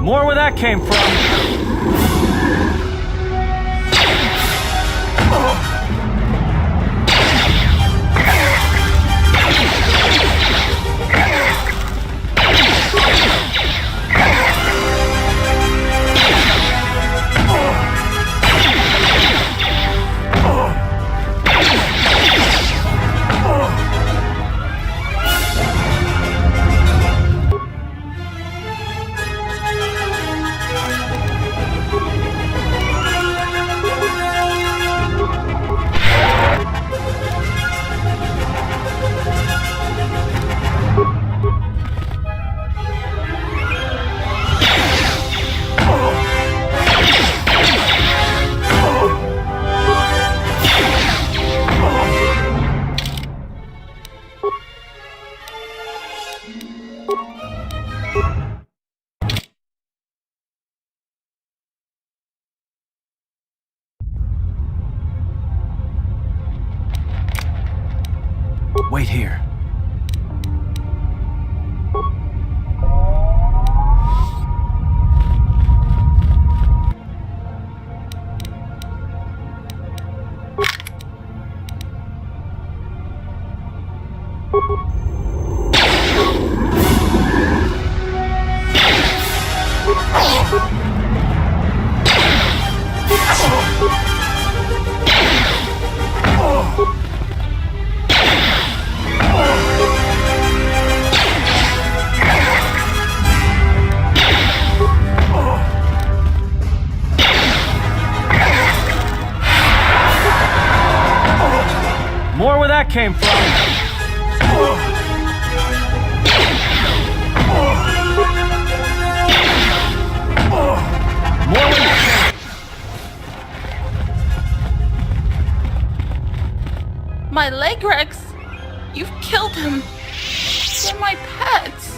More where that came from. Wait here. More where that came from. More where that came. My leg Rex! You've killed him! They're my pets!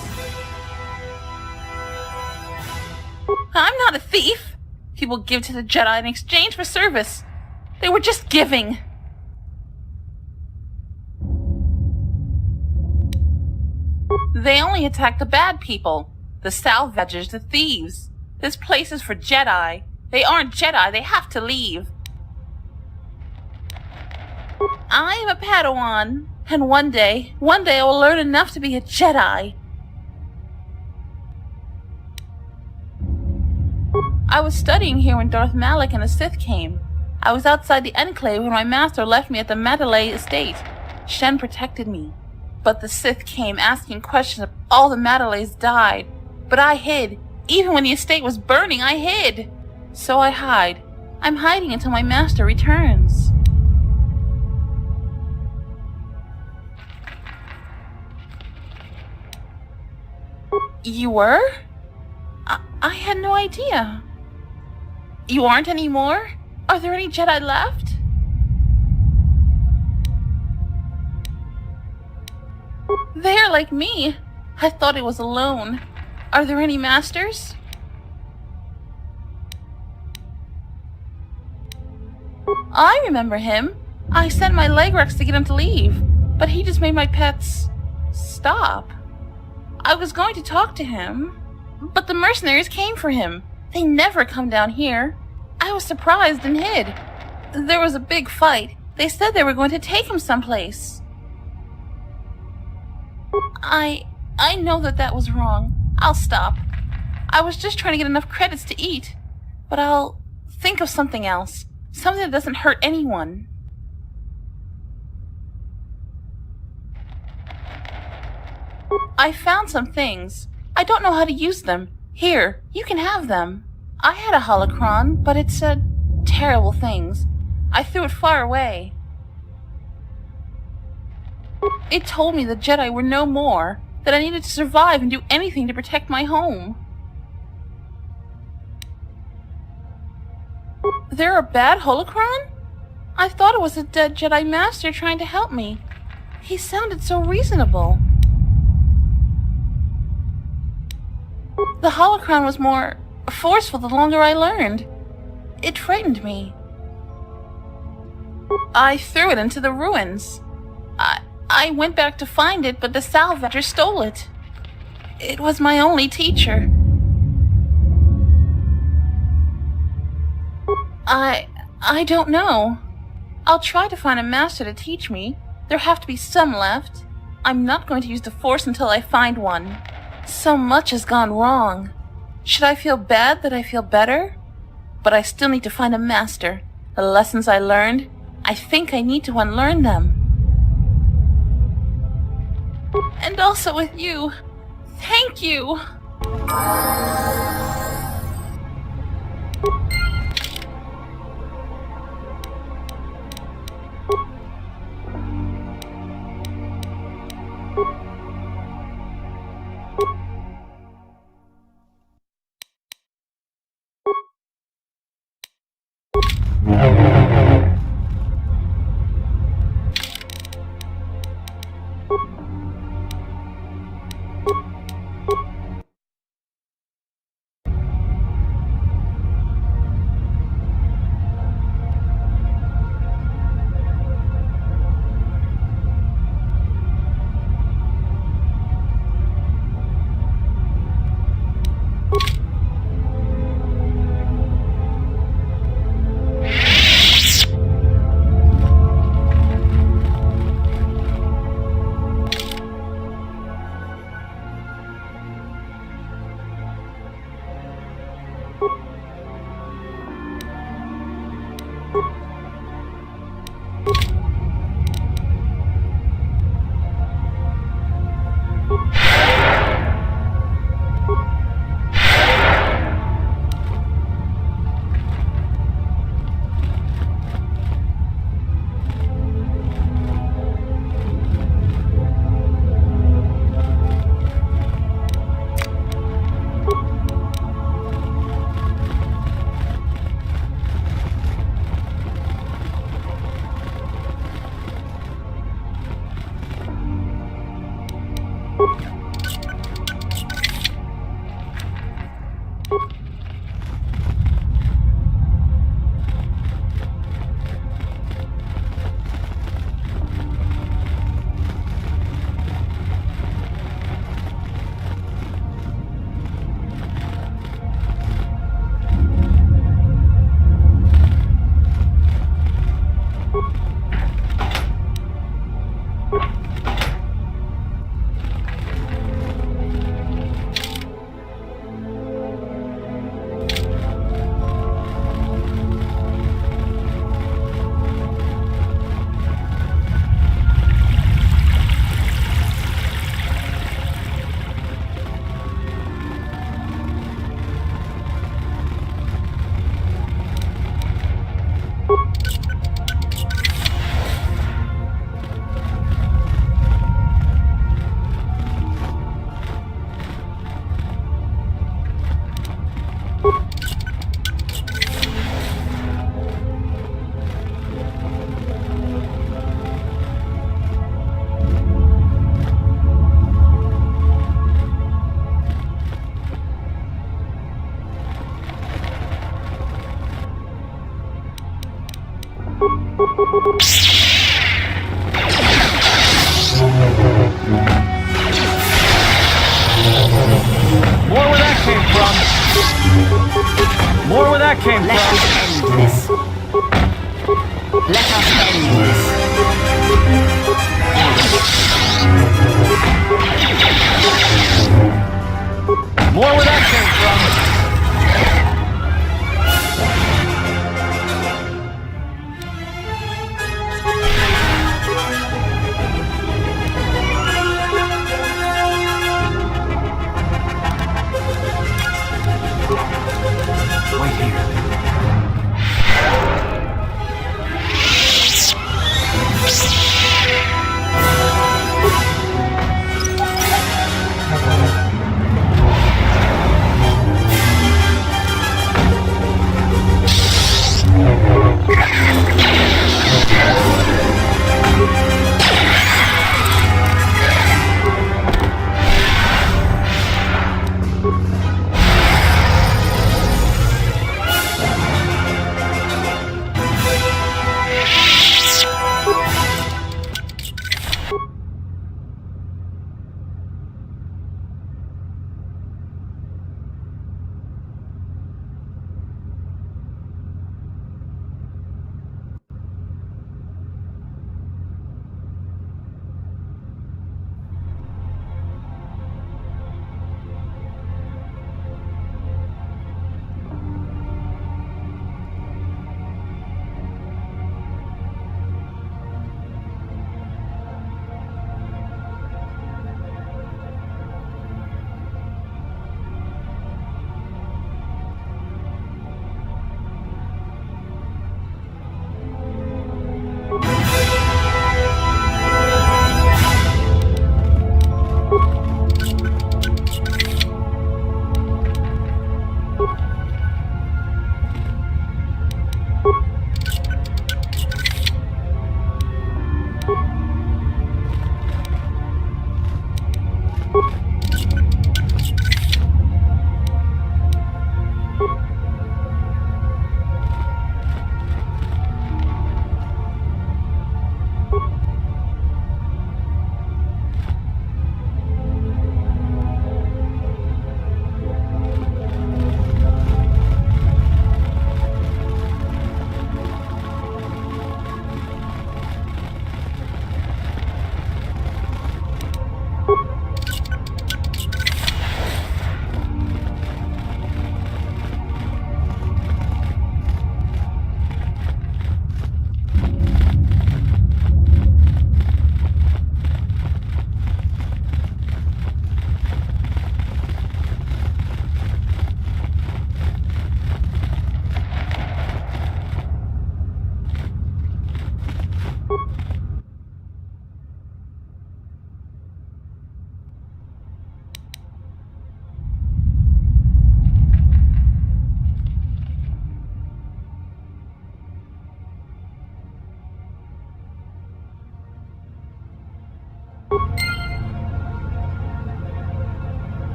I'm not a thief! People give to the Jedi in exchange for service. They were just giving. They only attack the bad people. The salvagers, the thieves. This place is for Jedi. They aren't Jedi, they have to leave. I am a Padawan, and one day I will learn enough to be a Jedi. I was studying here when Darth Malak and the Sith came. I was outside the Enclave when my master left me at the Mandalay estate. Shen protected me. But the Sith came asking questions if all the Mandalays died. But I hid. Even when the estate was burning, I hid. So I hide. I'm hiding until my master returns. You were? I had no idea. You aren't anymore? Are there any Jedi left? They are like me. I thought I was alone. Are there any masters? I remember him. I sent my leg Rex to get him to leave, but he just made my pets stop. I was going to talk to him, but the mercenaries came for him. They never come down here. I was surprised and hid. There was a big fight. They said they were going to take him someplace. I know that was wrong. I'll stop. I was just trying to get enough credits to eat. But I'll think of something else. Something that doesn't hurt anyone. I found some things. I don't know how to use them. Here, you can have them. I had a holocron, but it said terrible things. I threw it far away. It told me the Jedi were no more, that I needed to survive and do anything to protect my home. There a bad holocron? I thought it was a dead Jedi Master trying to help me. He sounded so reasonable. The holocron was more forceful the longer I learned. It frightened me. I threw it into the ruins. I went back to find it, but the salvager stole it. It was my only teacher. I don't know. I'll try to find a master to teach me. There have to be some left. I'm not going to use the Force until I find one. So much has gone wrong. Should I feel bad that I feel better? But I still need to find a master. The lessons I learned, I think I need to unlearn them. And also with you. Thank you! More where that came from. More where that came Let from. us end this. Let us end this. More where that came from. Wait here.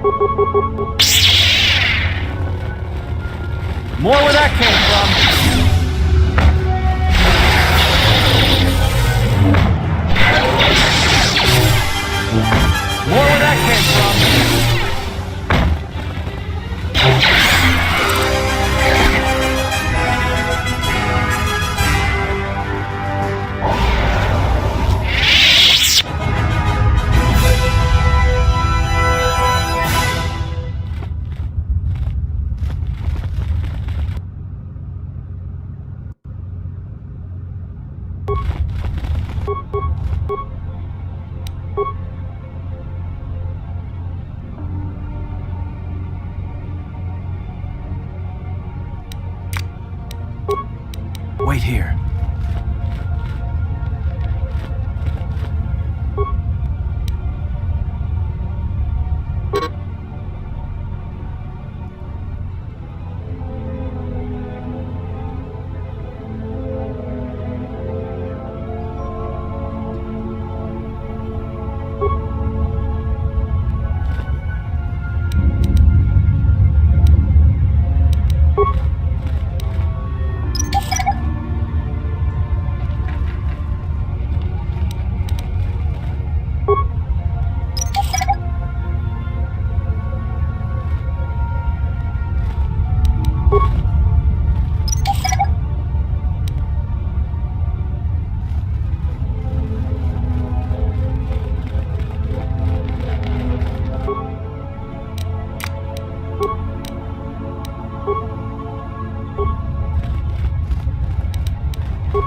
More where that came from. More where that came from. Wait here.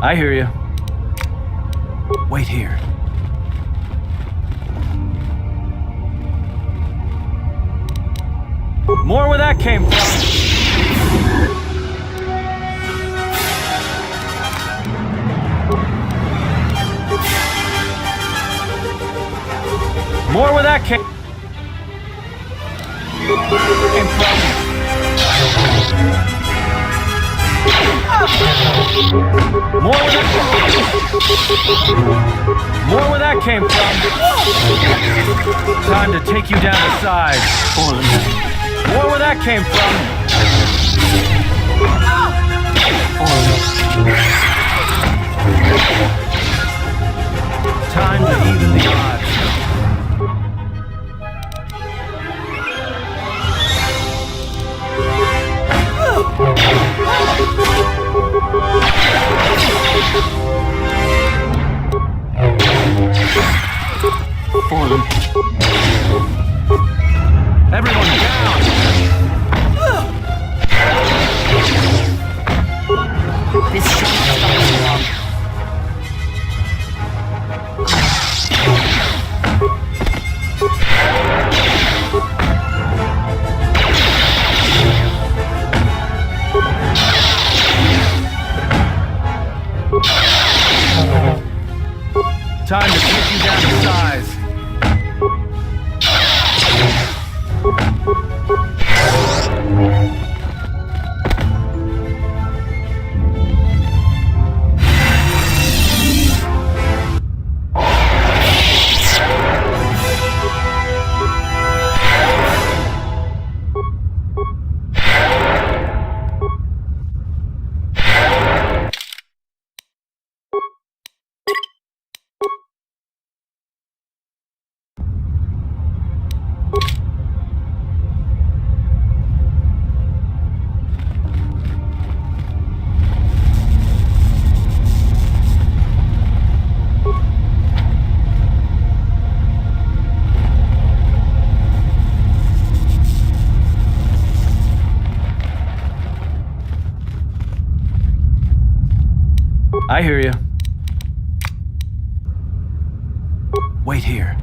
I hear you. Wait here. More where that came from. More where that came from. More where that came from. Time to take you down to size. More where that came from. Time to even the odds. Everyone down! This shot Time to take you down to size. I hear you. Wait here.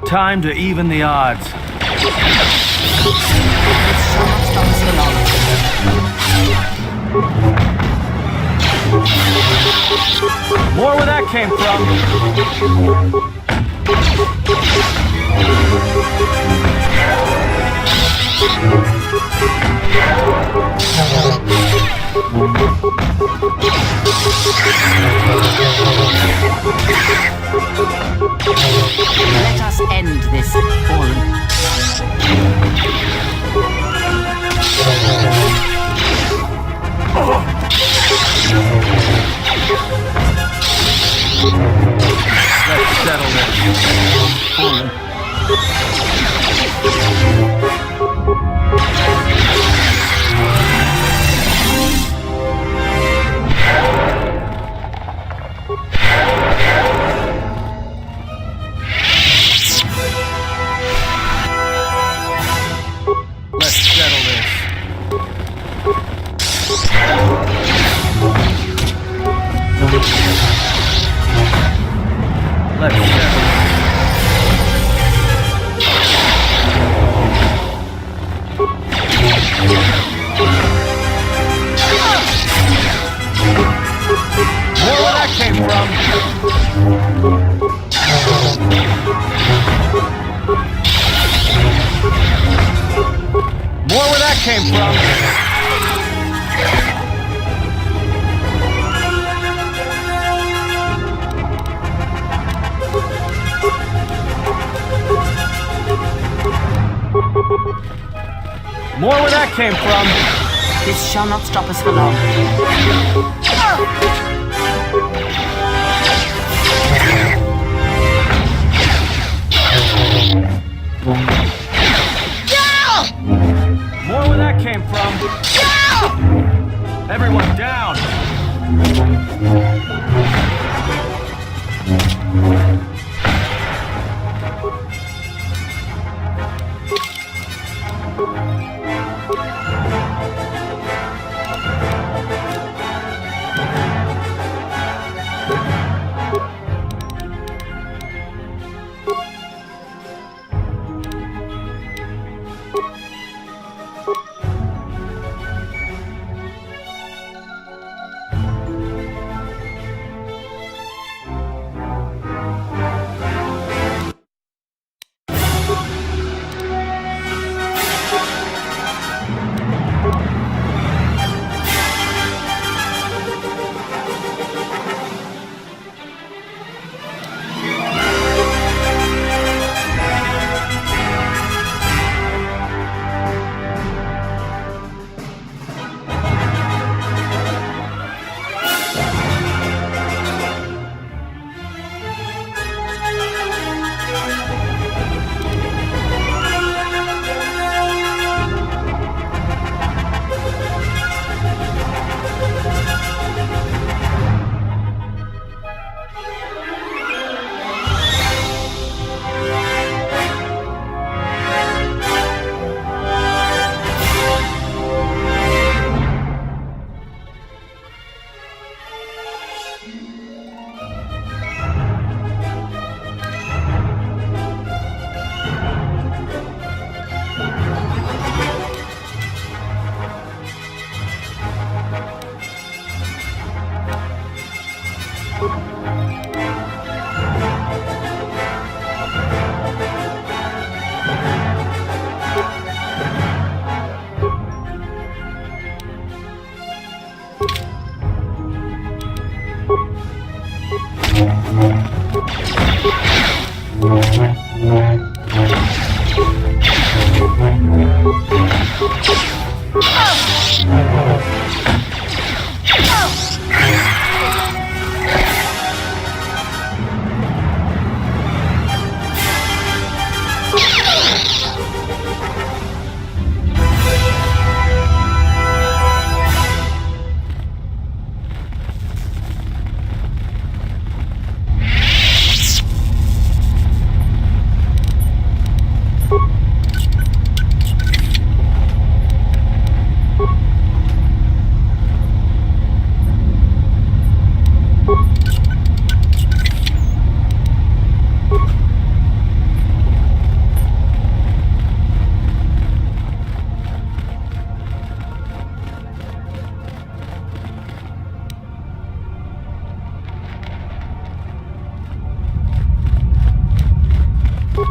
Time to even the odds. This shall not stop us for long. More where that came from. Let us end this, Fallen. Let's settle this. Fallen. Let's settle this. Let's settle this. More where that came from. More where that came from. More where that came from. This shall not stop us for long. More where that came from. Everyone down.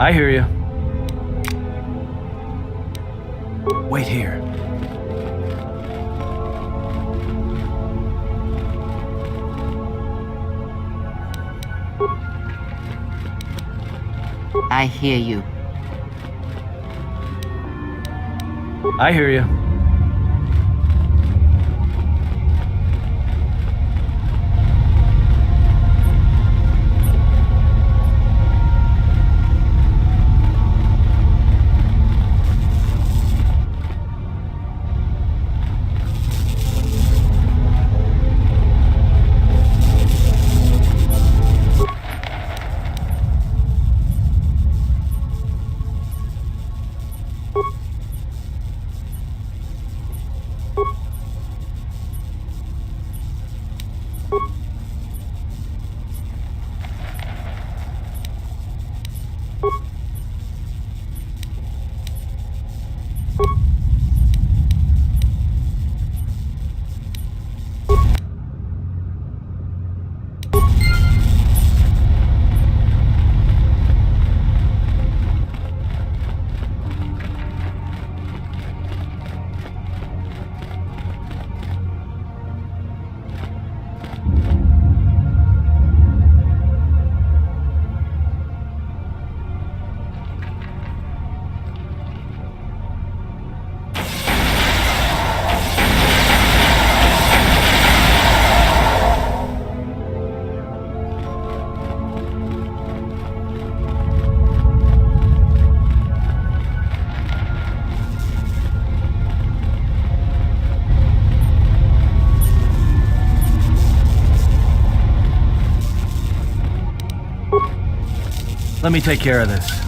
I hear you. Wait here. I hear you. I hear you. Let me take care of this.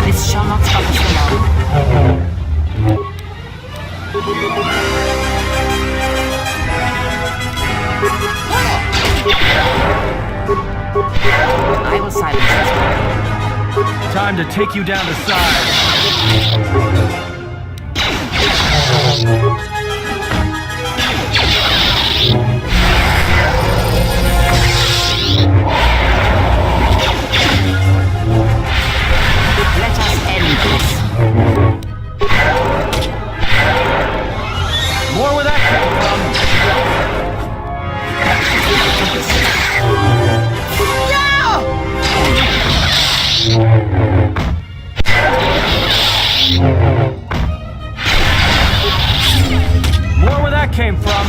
This shall not stop us for long. I will silence this. Time to take you down to size. Let us end this. More where that came from. More where that came from.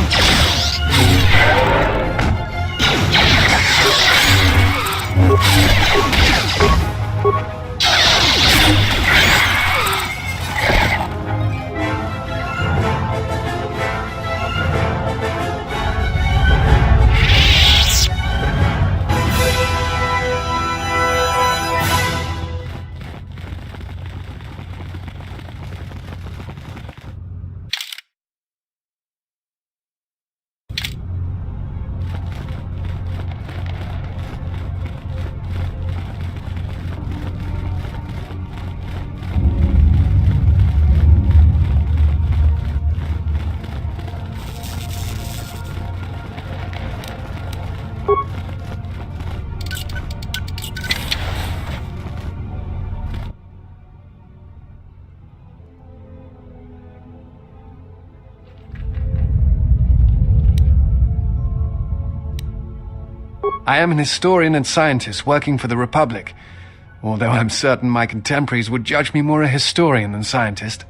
I am an historian and scientist working for the Republic, although I'm certain my contemporaries would judge me more a historian than scientist.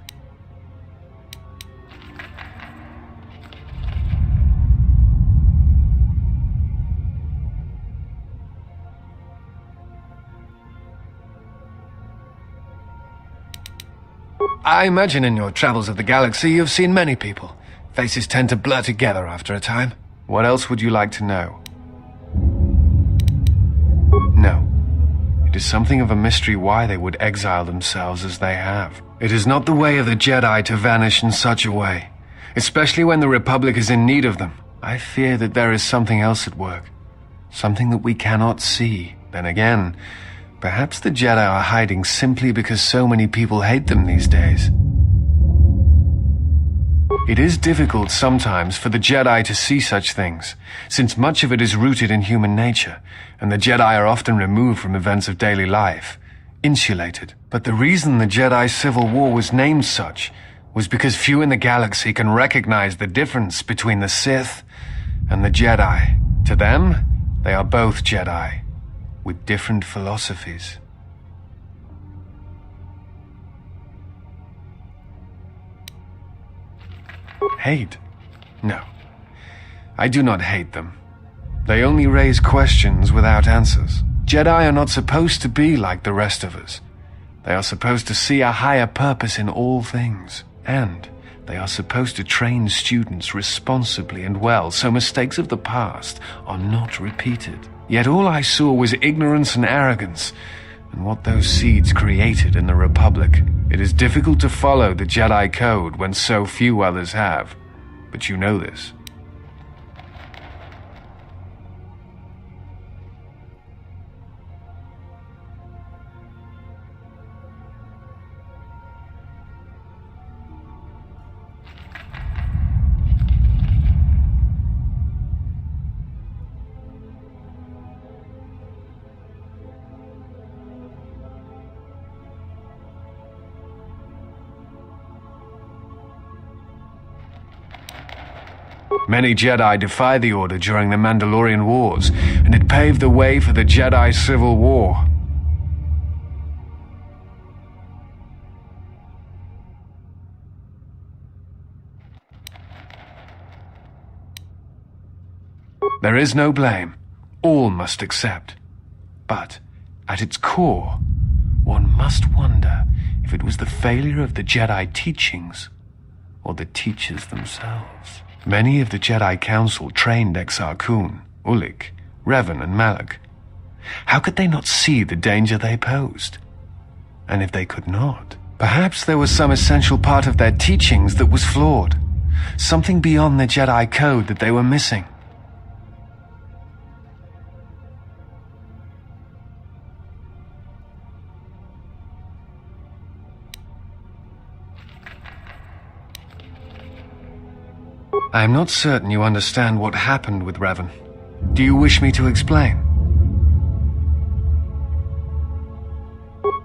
I imagine in your travels of the galaxy you've seen many people. Faces tend to blur together after a time. What else would you like to know? It is something of a mystery why they would exile themselves as they have. It is not the way of the Jedi to vanish in such a way, especially when the Republic is in need of them. I fear that there is something else at work, something that we cannot see. Then again, perhaps the Jedi are hiding simply because so many people hate them these days. It is difficult sometimes for the Jedi to see such things, since much of it is rooted in human nature, and the Jedi are often removed from events of daily life, insulated. But the reason the Jedi Civil War was named such was because few in the galaxy can recognize the difference between the Sith and the Jedi. To them, they are both Jedi, with different philosophies. Hate? No. I do not hate them. They only raise questions without answers. Jedi are not supposed to be like the rest of us. They are supposed to see a higher purpose in all things. And they are supposed to train students responsibly and well, so mistakes of the past are not repeated. Yet all I saw was ignorance and arrogance, and what those seeds created in the Republic. It is difficult to follow the Jedi Code when so few others have, but you know this. Many Jedi defied the Order during the Mandalorian Wars, and it paved the way for the Jedi Civil War. There is no blame. All must accept. But, at its core, one must wonder if it was the failure of the Jedi teachings or the teachers themselves. Many of the Jedi Council trained Exar Kun, Ulik, Revan, and Malak. How could they not see the danger they posed? And if they could not, perhaps there was some essential part of their teachings that was flawed, something beyond the Jedi Code that they were missing. I am not certain you understand what happened with Revan. Do you wish me to explain?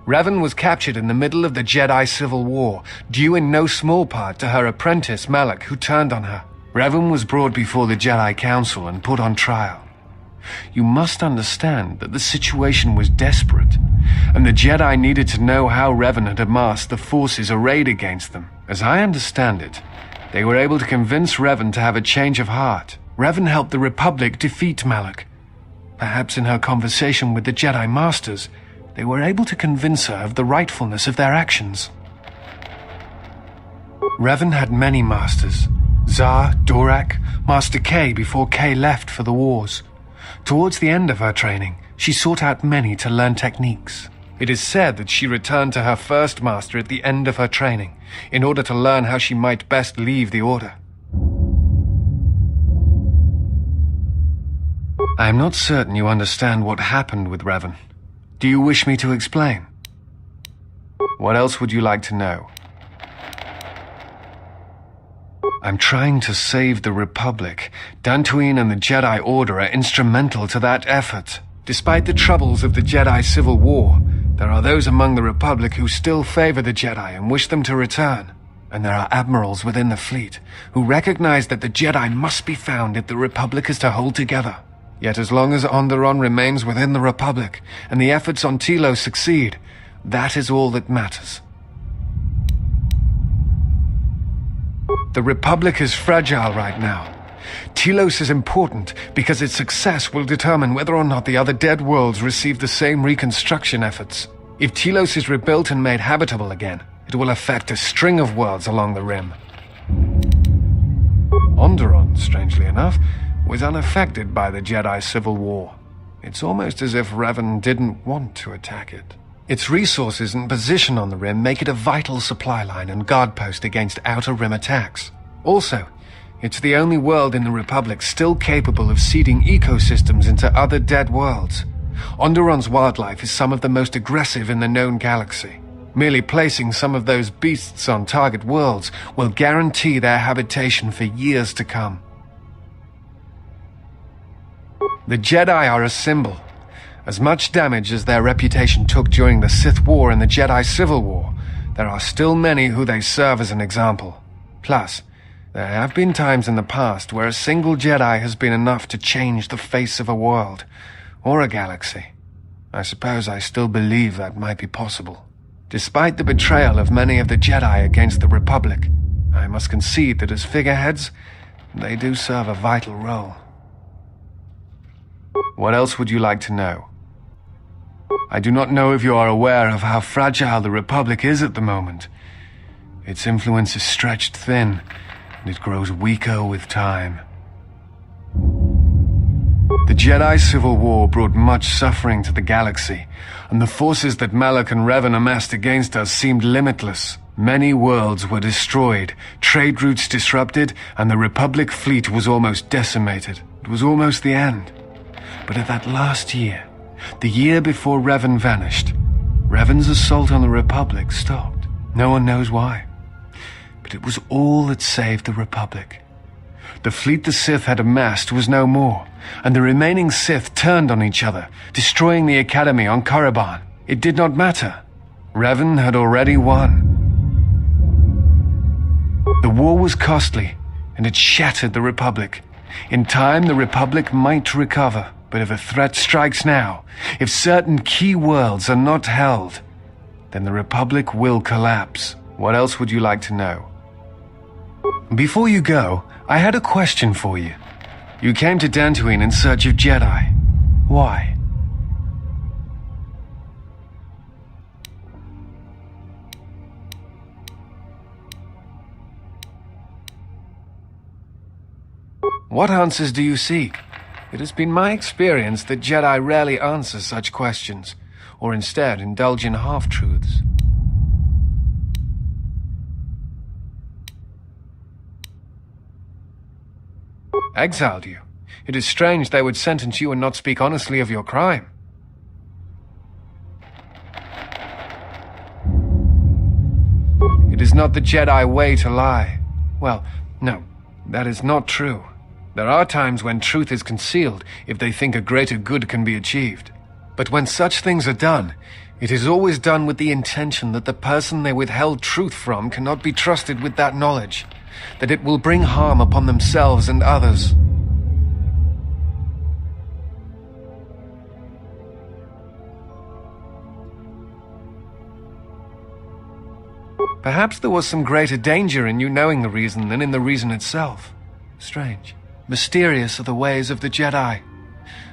Revan was captured in the middle of the Jedi Civil War, due in no small part to her apprentice Malak, who turned on her. Revan was brought before the Jedi Council and put on trial. You must understand that the situation was desperate, and the Jedi needed to know how Revan had amassed the forces arrayed against them. As I understand it, they were able to convince Revan to have a change of heart. Revan helped the Republic defeat Malak. Perhaps in her conversation with the Jedi Masters, they were able to convince her of the rightfulness of their actions. Revan had many masters. Zar, Dorak, Master K before K left for the wars. Towards the end of her training, she sought out many to learn techniques. It is said that she returned to her first master at the end of her training, in order to learn how she might best leave the Order. I am not certain you understand what happened with Revan. Do you wish me to explain? What else would you like to know? I'm trying to save the Republic. Dantooine and the Jedi Order are instrumental to that effort. Despite the troubles of the Jedi Civil War, there are those among the Republic who still favor the Jedi and wish them to return. And there are admirals within the fleet who recognize that the Jedi must be found if the Republic is to hold together. Yet as long as Onderon remains within the Republic and the efforts on Telos succeed, that is all that matters. The Republic is fragile right now. Telos is important because its success will determine whether or not the other dead worlds receive the same reconstruction efforts. If Telos is rebuilt and made habitable again, it will affect a string of worlds along the rim. Onderon, strangely enough, was unaffected by the Jedi Civil War. It's almost as if Revan didn't want to attack it. Its resources and position on the Rim make it a vital supply line and guard post against Outer Rim attacks. Also, it's the only world in the Republic still capable of seeding ecosystems into other dead worlds. Onderon's wildlife is some of the most aggressive in the known galaxy. Merely placing some of those beasts on target worlds will guarantee their habitation for years to come. The Jedi are a symbol. As much damage as their reputation took during the Sith War and the Jedi Civil War, there are still many who they serve as an example. Plus, there have been times in the past where a single Jedi has been enough to change the face of a world, or a galaxy. I suppose I still believe that might be possible. Despite the betrayal of many of the Jedi against the Republic, I must concede that as figureheads, they do serve a vital role. What else would you like to know? I do not know if you are aware of how fragile the Republic is at the moment. Its influence is stretched thin, and it grows weaker with time. The Jedi Civil War brought much suffering to the galaxy, and the forces that Malak and Revan amassed against us seemed limitless. Many worlds were destroyed, trade routes disrupted, and the Republic fleet was almost decimated. It was almost the end. But at that last year, the year before Revan vanished, Revan's assault on the Republic stopped. No one knows why. But it was all that saved the Republic. The fleet the Sith had amassed was no more, and the remaining Sith turned on each other, destroying the Academy on Korriban. It did not matter. Revan had already won. The war was costly, and it shattered the Republic. In time, the Republic might recover, but if a threat strikes now, if certain key worlds are not held, then the Republic will collapse. What else would you like to know? Before you go, I had a question for you. You came to Dantooine in search of Jedi. Why? What answers do you seek? It has been my experience that Jedi rarely answer such questions, or instead indulge in half-truths. Exiled you. It is strange they would sentence you and not speak honestly of your crime. It is not the Jedi way to lie. Well, no, that is not true. There are times when truth is concealed if they think a greater good can be achieved. But when such things are done, it is always done with the intention that the person they withheld truth from cannot be trusted with that knowledge, that it will bring harm upon themselves and others. Perhaps there was some greater danger in you knowing the reason than in the reason itself. Strange. Mysterious are the ways of the Jedi.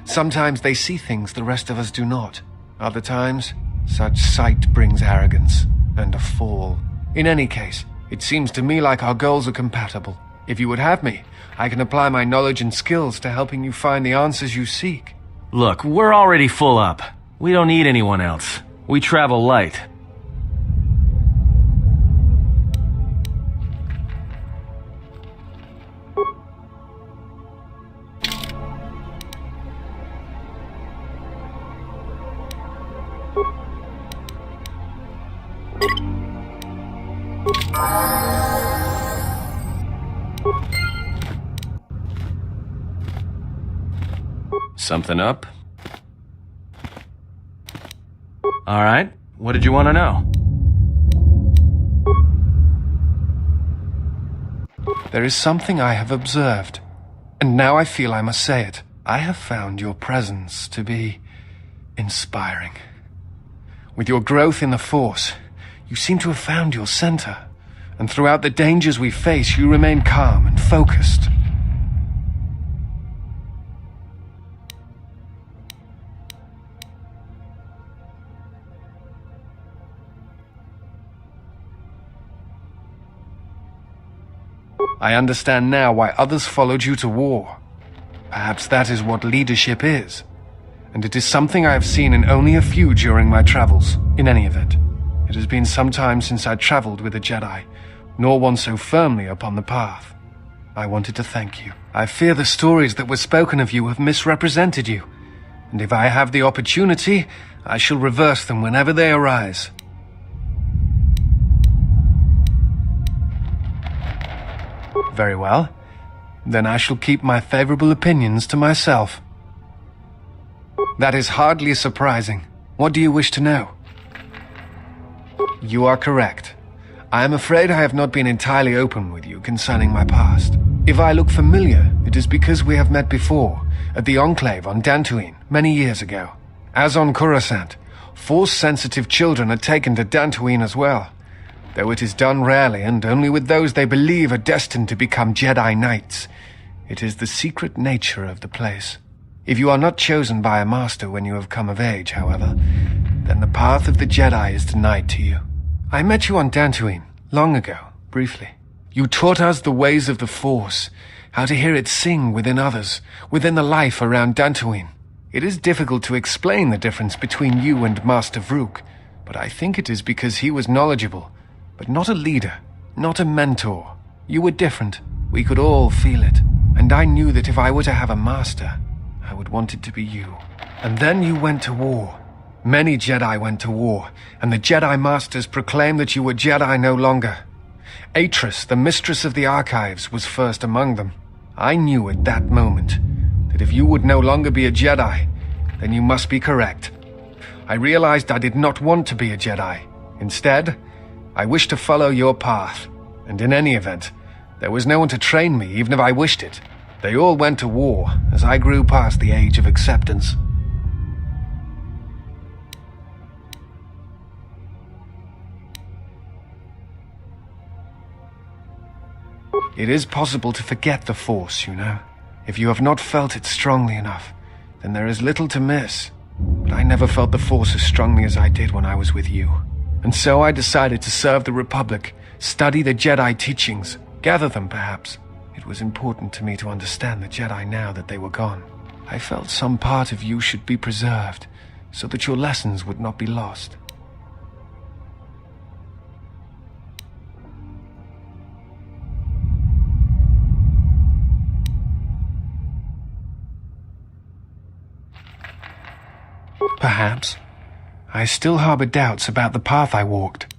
Sometimes they see things the rest of us do not. Other times, such sight brings arrogance and a fall. In any case, it seems to me like our goals are compatible. If you would have me, I can apply my knowledge and skills to helping you find the answers you seek. Look, we're already full up. We don't need anyone else. We travel light. Something up? All right. What did you want to know? There is something I have observed, and now I feel I must say it. I have found your presence to be inspiring. With your growth in the Force, you seem to have found your center, and throughout the dangers we face, you remain calm and focused. I understand now why others followed you to war. Perhaps that is what leadership is. and it is something I have seen in only a few during my travels. In any event, it has been some time since I traveled with a Jedi, nor one so firmly upon the path. I wanted to thank you. I fear the stories that were spoken of you have misrepresented you, and if I have the opportunity, I shall reverse them whenever they arise. Very well. Then I shall keep my favorable opinions to myself. That is hardly surprising. What do you wish to know? You are correct. I am afraid I have not been entirely open with you concerning my past. If I look familiar, it is because we have met before, at the Enclave on Dantooine, many years ago. As on Coruscant, Force-sensitive children are taken to Dantooine as well, though it is done rarely and only with those they believe are destined to become Jedi Knights. It is the secret nature of the place. If you are not chosen by a master when you have come of age, however, then the path of the Jedi is denied to you. I met you on Dantooine, long ago, briefly. You taught us the ways of the Force, how to hear it sing within others, within the life around Dantooine. It is difficult to explain the difference between you and Master Vrook, but I think it is because he was knowledgeable, but not a leader, not a mentor. You were different. We could all feel it. And I knew that if I were to have a master, I would want it to be you. And then you went to war. Many Jedi went to war, and the Jedi Masters proclaimed that you were Jedi no longer. Atris, the mistress of the archives, was first among them. I knew at that moment that if you would no longer be a Jedi, then you must be correct. I realized I did not want to be a Jedi. Instead, I wished to follow your path, and in any event, there was no one to train me even if I wished it. They all went to war as I grew past the age of acceptance. It is possible to forget the Force, you know. If you have not felt it strongly enough, then there is little to miss. But I never felt the Force as strongly as I did when I was with you. And so I decided to serve the Republic, study the Jedi teachings, gather them perhaps. It was important to me to understand the Jedi now that they were gone. I felt some part of you should be preserved, so that your lessons would not be lost. Perhaps. I still harbor doubts about the path I walked.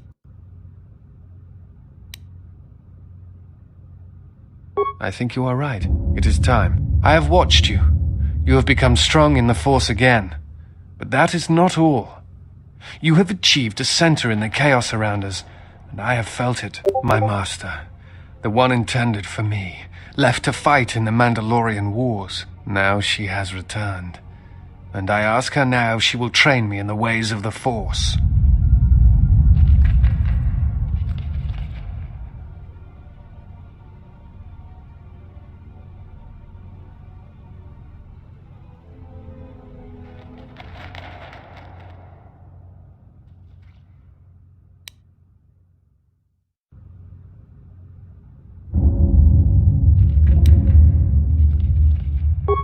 I think you are right. It is time. I have watched you. You have become strong in the Force again. But that is not all. You have achieved a center in the chaos around us, and I have felt it. My master, the one intended for me, left to fight in the Mandalorian wars. Now she has returned. And I ask her now if she will train me in the ways of the Force.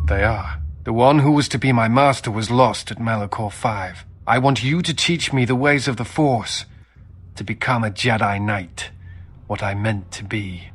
They are. The one who was to be my master was lost at Malachor 5. I want you to teach me the ways of the Force, to become a Jedi Knight, what I meant to be.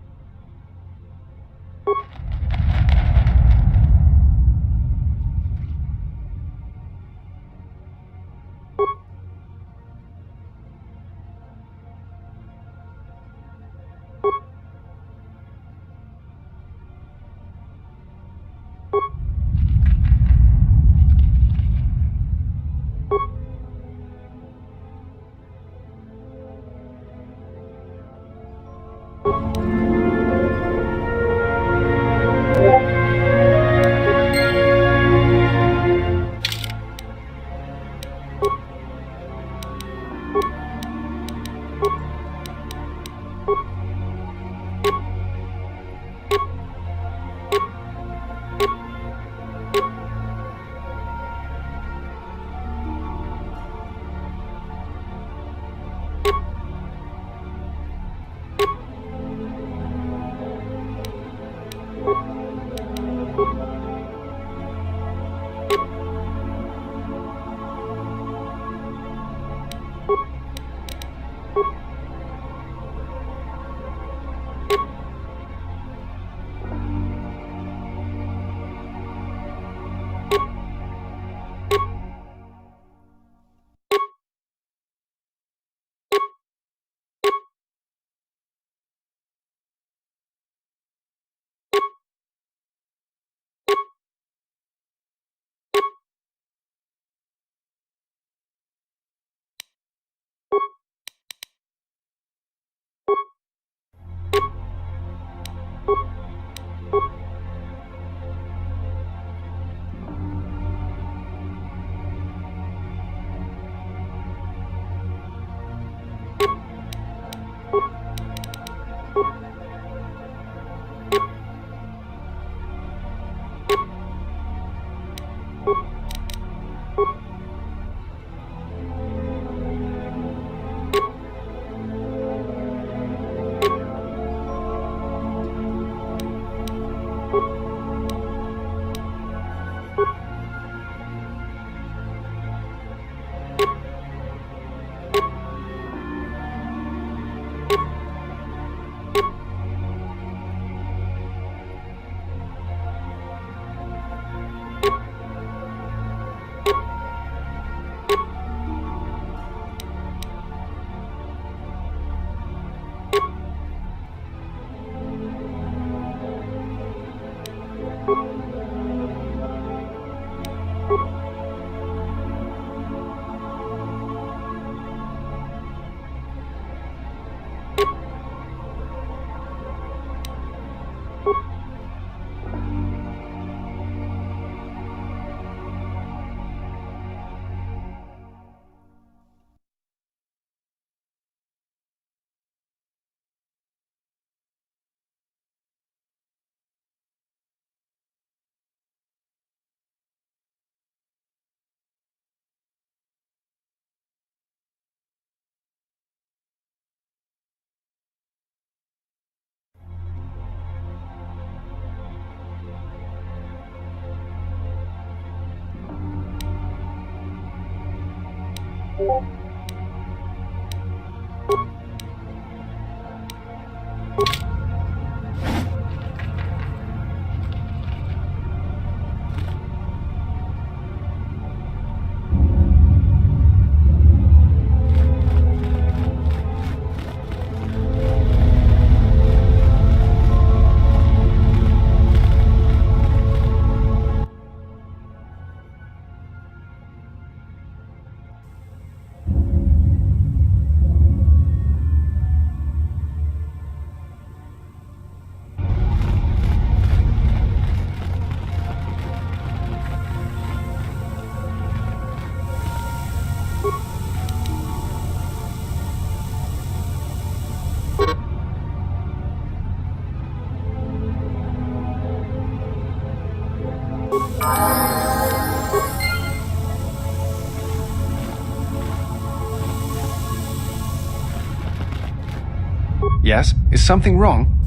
Yes? Is something wrong?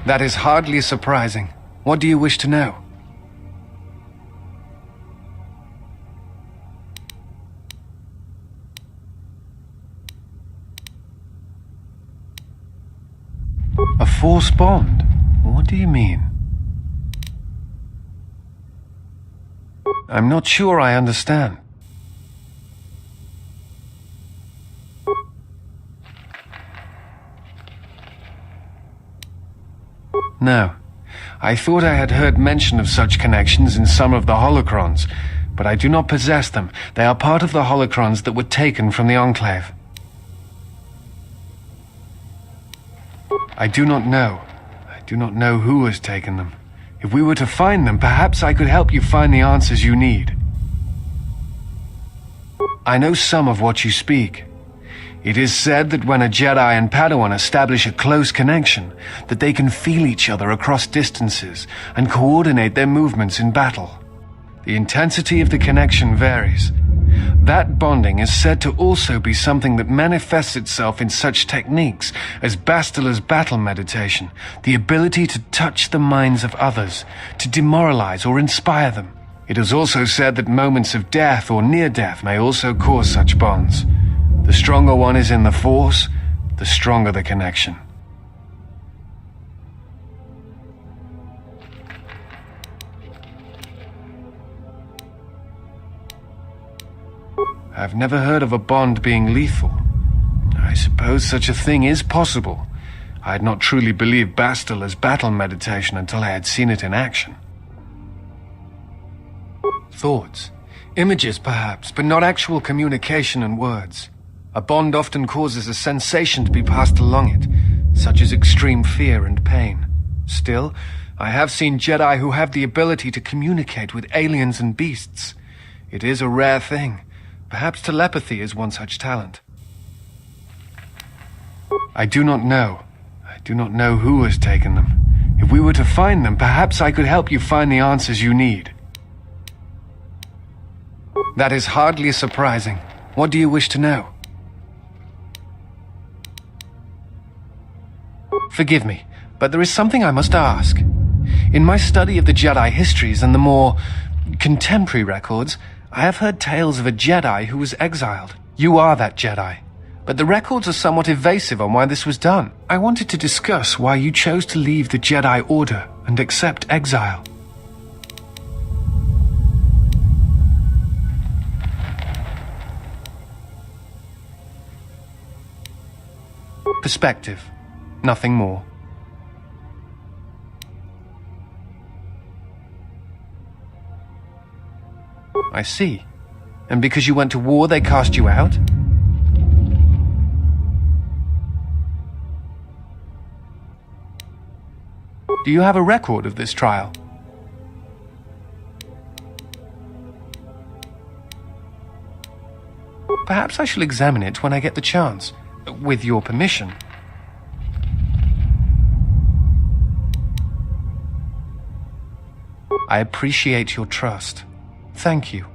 That is hardly surprising. What do you wish to know? A force bond? What do you mean? I'm not sure I understand. No. I thought I had heard mention of such connections in some of the holocrons, but I do not possess them. They are part of the holocrons that were taken from the Enclave. I do not know. I do not know who has taken them. If we were to find them, perhaps I could help you find the answers you need. I know some of what you speak. It is said that when a Jedi and Padawan establish a close connection, that they can feel each other across distances and coordinate their movements in battle. The intensity of the connection varies. That bonding is said to also be something that manifests itself in such techniques as Bastila's battle meditation, the ability to touch the minds of others, to demoralize or inspire them. It is also said that moments of death or near death may also cause such bonds. The stronger one is in the Force, the stronger the connection. I've never heard of a bond being lethal. I suppose such a thing is possible. I had not truly believed Bastila's battle meditation until I had seen it in action. Thoughts, images perhaps, but not actual communication and words. A bond often causes a sensation to be passed along it, such as extreme fear and pain. Still, I have seen Jedi who have the ability to communicate with aliens and beasts. It is a rare thing. Perhaps telepathy is one such talent. I do not know. I do not know who has taken them. If we were to find them, perhaps I could help you find the answers you need. That is hardly surprising. What do you wish to know? Forgive me, but there is something I must ask. In my study of the Jedi histories and the more contemporary records, I have heard tales of a Jedi who was exiled. You are that Jedi, but the records are somewhat evasive on why this was done. I wanted to discuss why you chose to leave the Jedi Order and accept exile. Perspective. Nothing more. I see. And because you went to war, they cast you out? Do you have a record of this trial? Perhaps I shall examine it when I get the chance, with your permission. I appreciate your trust. Thank you.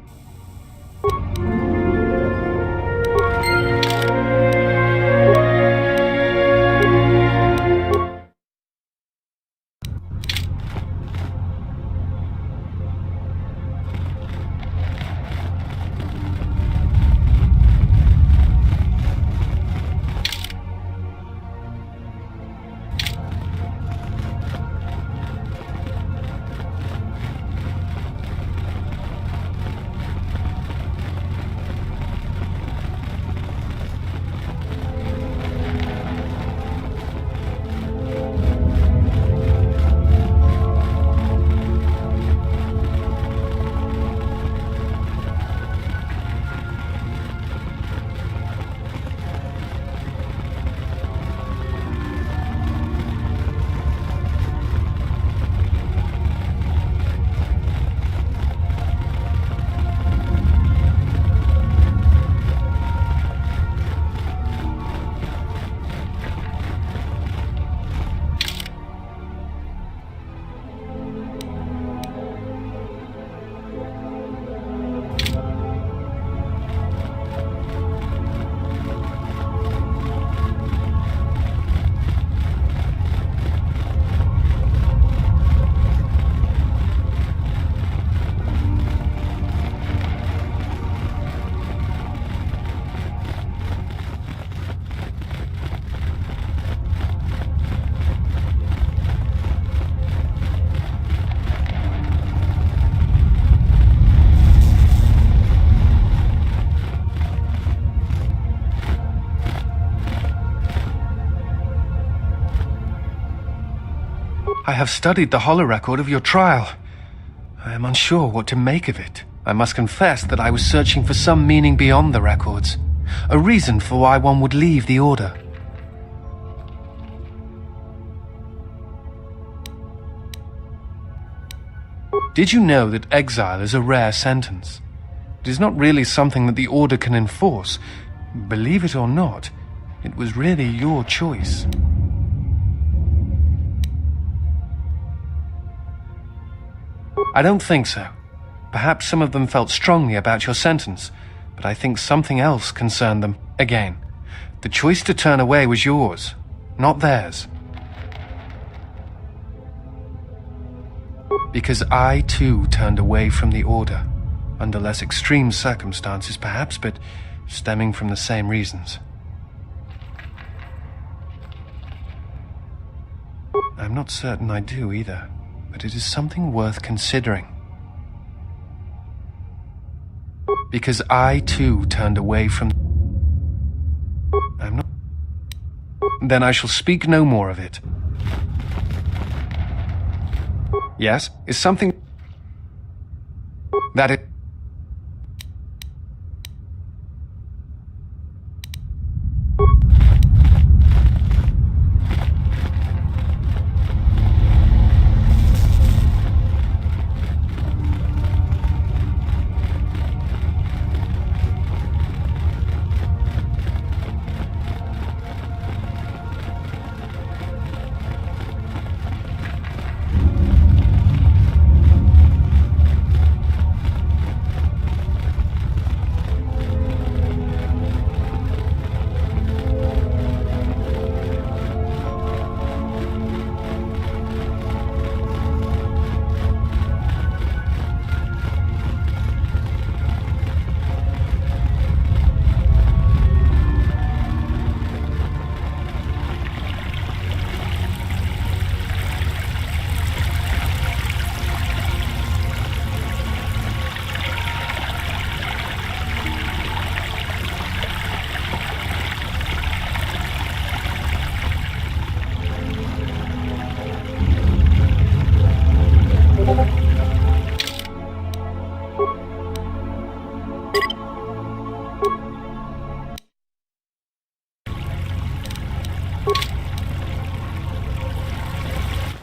I have studied the holorecord of your trial. I am unsure what to make of it. I must confess that I was searching for some meaning beyond the records, a reason for why one would leave the Order. Did you know that exile is a rare sentence? It is not really something that the Order can enforce. Believe it or not, it was really your choice. I don't think so. Perhaps some of them felt strongly about your sentence, but I think something else concerned them. Again, the choice to turn away was yours, not theirs. Because I too turned away from the Order, under less extreme circumstances perhaps, but stemming from the same reasons. I'm not certain I do either, but it is something worth considering. Because I too turned away from... I'm not... Then I shall speak no more of it. Yes, is something... that it...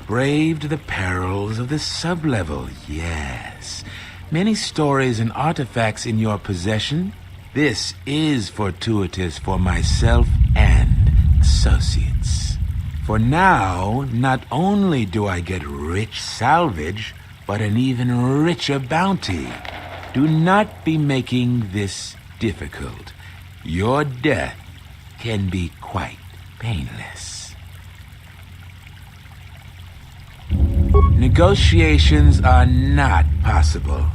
Braved the perils of the sublevel, yes. Many stories and artifacts in your possession. This is fortuitous for myself and associates. For now, not only do I get rich salvage, but an even richer bounty. Do not be making this difficult. Your death can be quite painless. Negotiations are not possible.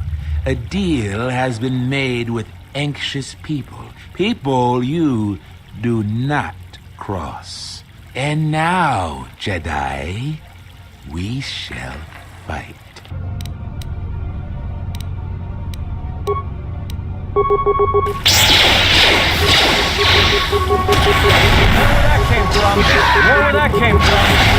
A deal has been made with anxious people. People you do not cross. And now, Jedi, we shall fight. Where that came from?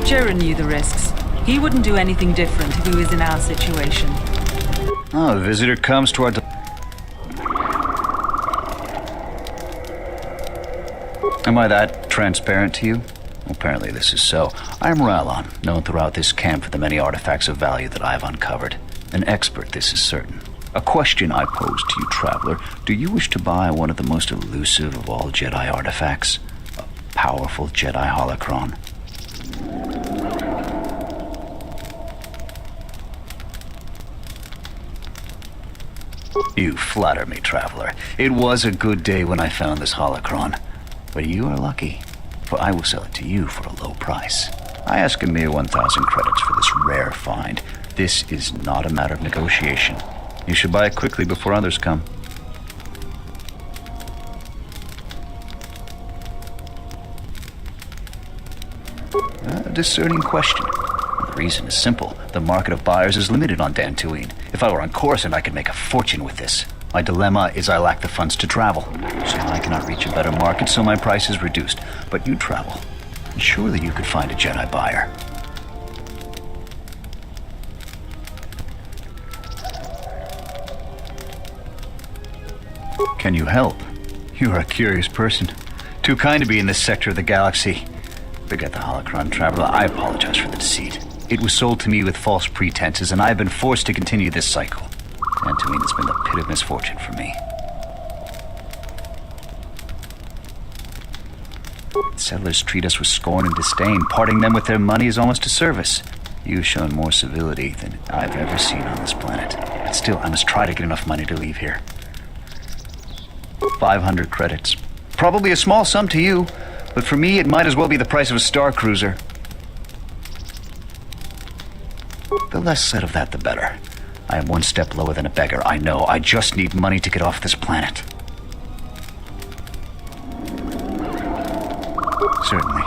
Jiren knew the risks. He wouldn't do anything different if he was in our situation. Oh, a visitor comes to our... Am I that transparent to you? Well, apparently this is so. I am Rallon, known throughout this camp for the many artifacts of value that I have uncovered. An expert, this is certain. A question I pose to you, traveler. Do you wish to buy one of the most elusive of all Jedi artifacts? A powerful Jedi holocron? You flatter me, traveler. It was a good day when I found this holocron. But you are lucky, for I will sell it to you for a low price. I ask a mere 1,000 credits for this rare find. This is not a matter of negotiation. You should buy it quickly before others come. A discerning question. The reason is simple. The market of buyers is limited on Dantooine. If I were on Coruscant, I could make a fortune with this. My dilemma is I lack the funds to travel, so I cannot reach a better market, so my price is reduced. But you travel. Surely you could find a Jedi buyer. Can you help? You are a curious person. Too kind to be in this sector of the galaxy. Forget the holocron, traveler. I apologize for the deceit. It was sold to me with false pretenses, and I have been forced to continue this cycle. Dantooine has been the pit of misfortune for me. Settlers treat us with scorn and disdain. Parting them with their money is almost a service. You've shown more civility than I've ever seen on this planet. But still, I must try to get enough money to leave here. 500 credits. Probably a small sum to you, but for me it might as well be the price of a star cruiser. The less said of that, the better. I am one step lower than a beggar, I know. I just need money to get off this planet. Certainly.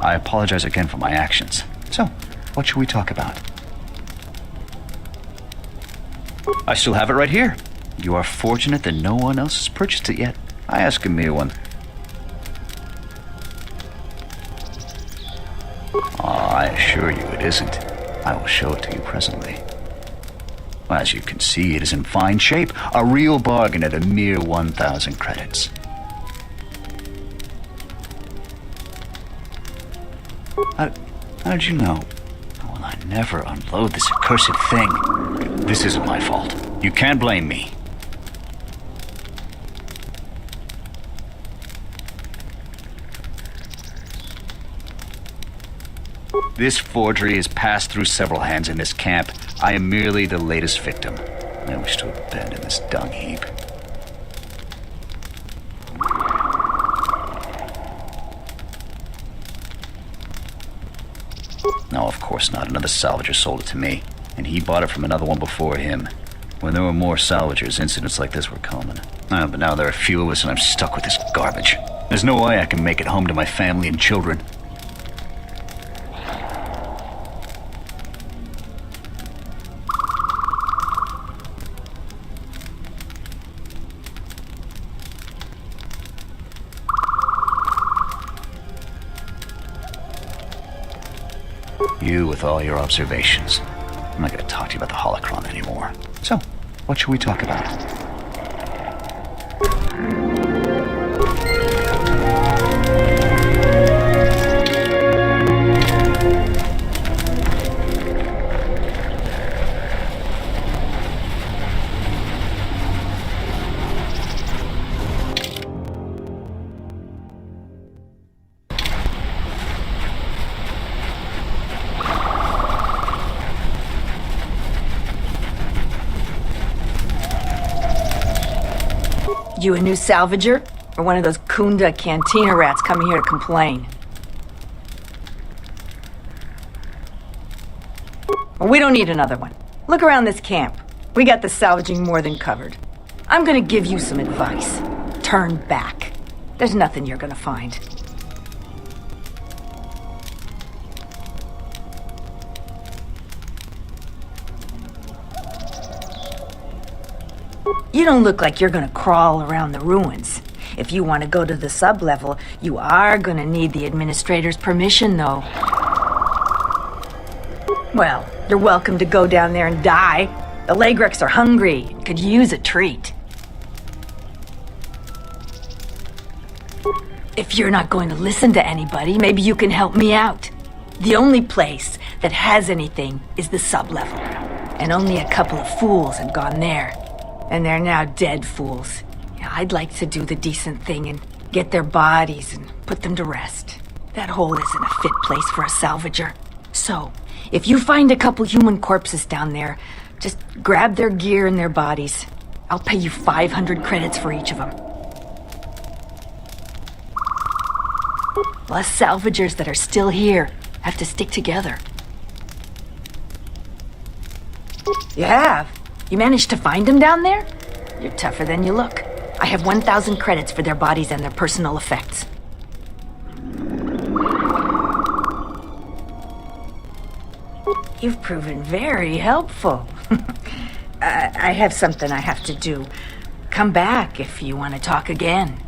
I apologize again for my actions. So, what should we talk about? I still have it right here. You are fortunate that no one else has purchased it yet. I ask a mere one. I assure you it isn't. I will show it to you presently. As you can see, it is in fine shape. A real bargain at a mere 1,000 credits. How did you know? Well, I never unload this accursed thing. This isn't my fault. You can't blame me. This forgery has passed through several hands in this camp. I am merely the latest victim. I wish to abandon this dung heap. No, of course not. Another salvager sold it to me, and he bought it from another one before him. When there were more salvagers, incidents like this were common. But now there are few of us, and I'm stuck with this garbage. There's no way I can make it home to my family and children. You with all your observations. I'm not going to talk to you about the holocron anymore. So, what should we talk about? You a new salvager? Or one of those Kunda cantina rats coming here to complain? Well, we don't need another one. Look around this camp. We got the salvaging more than covered. I'm gonna give you some advice. Turn back. There's nothing you're gonna find. You don't look like you're gonna crawl around the ruins. If you want to go to the sub-level, you are gonna need the administrator's permission, though. Well, you're welcome to go down there and die. The Lagreks are hungry and could use a treat. If you're not going to listen to anybody, maybe you can help me out. The only place that has anything is the sub-level. And only a couple of fools have gone there. And they're now dead fools. Yeah, I'd like to do the decent thing and get their bodies and put them to rest. That hole isn't a fit place for a salvager. So, if you find a couple human corpses down there, just grab their gear and their bodies. I'll pay you 500 credits for each of them. Us salvagers that are still here have to stick together. You have? You managed to find them down there? You're tougher than you look. I have 1,000 credits for their bodies and their personal effects. You've proven very helpful. I have something I have to do. Come back if you want to talk again.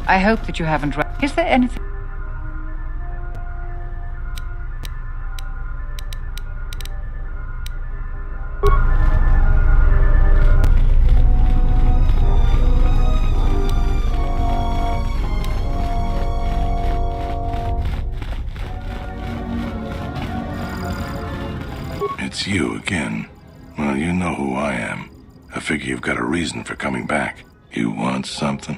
I hope that you haven't read. Is there anything? It's you again. Well, you know who I am. I figure you've got a reason for coming back. You want something?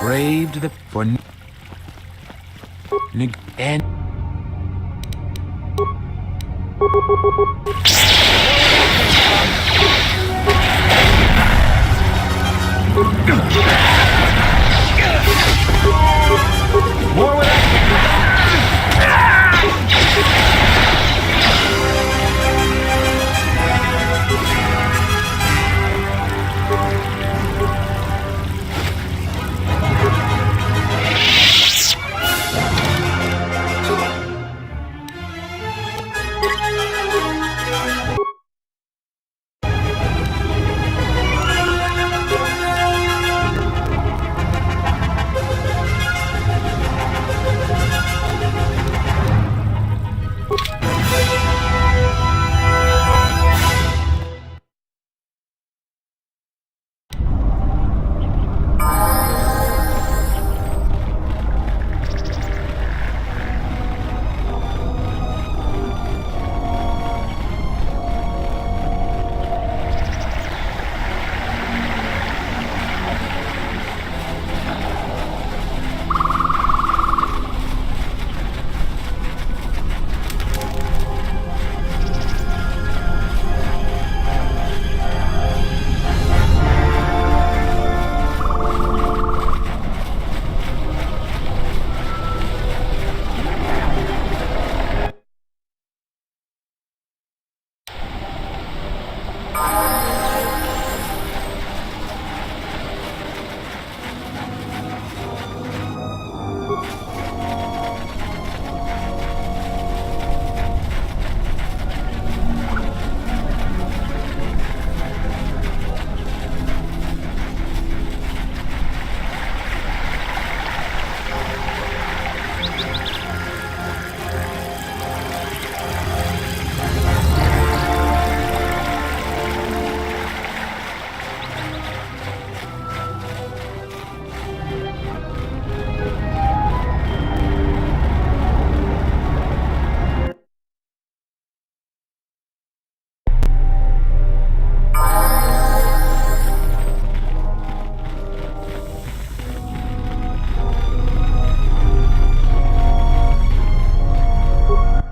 Braved the for and More with that.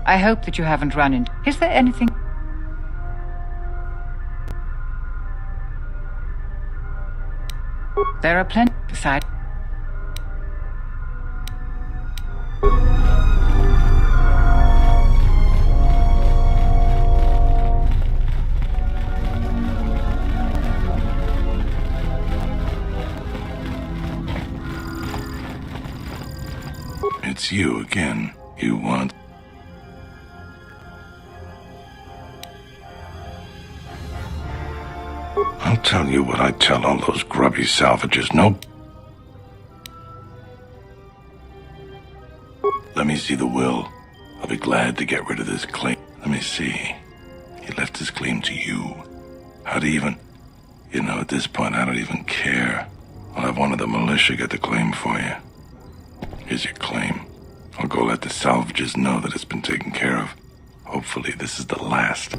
I hope that you haven't run into... Is there anything... There are plenty beside... It's you again. You want... I'll tell you what I tell all those grubby salvages. No. Let me see the will. I'll be glad to get rid of this claim. Let me see. He left his claim to you. How'd he even... You know, at this point, I don't even care. I'll have one of the militia get the claim for you. Here's your claim. I'll go let the salvages know that it's been taken care of. Hopefully, this is the last.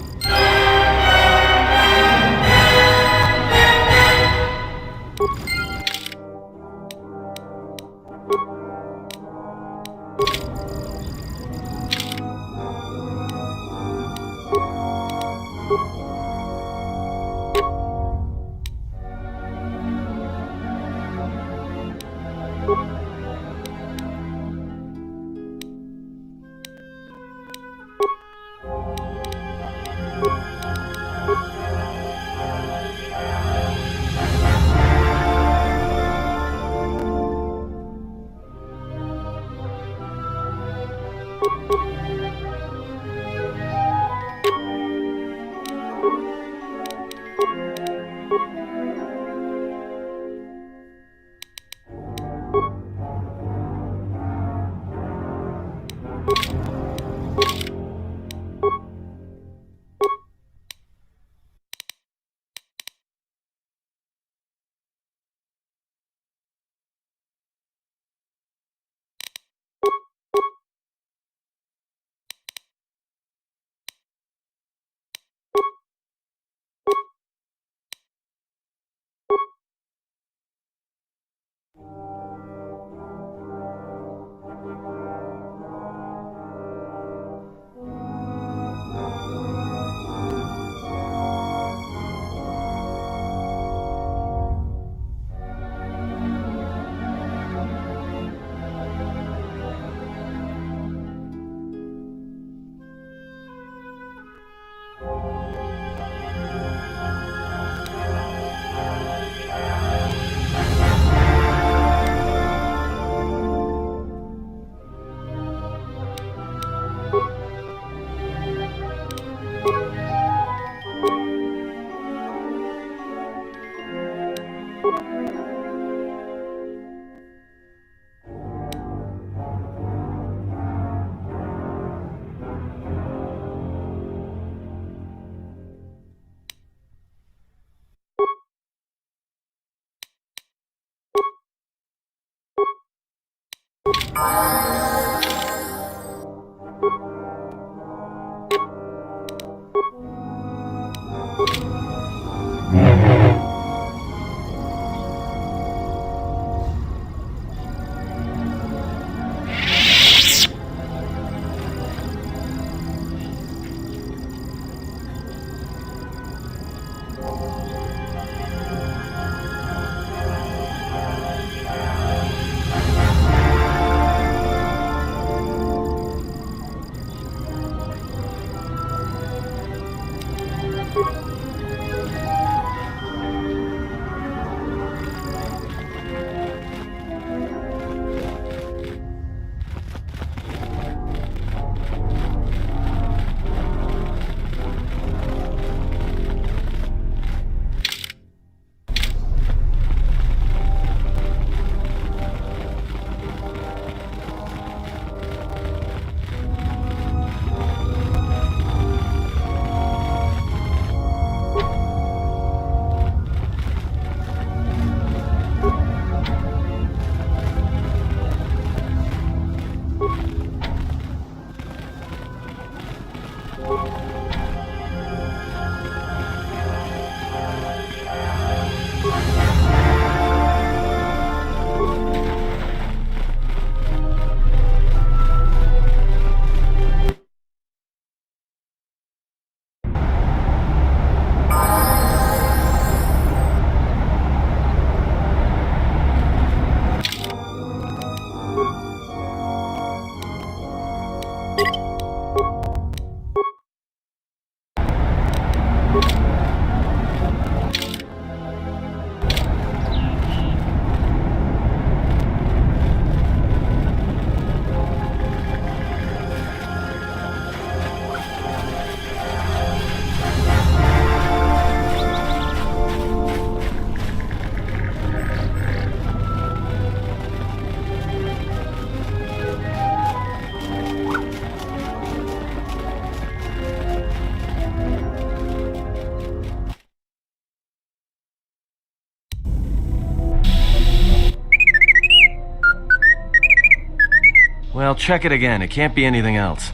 Well, check it again. It can't be anything else.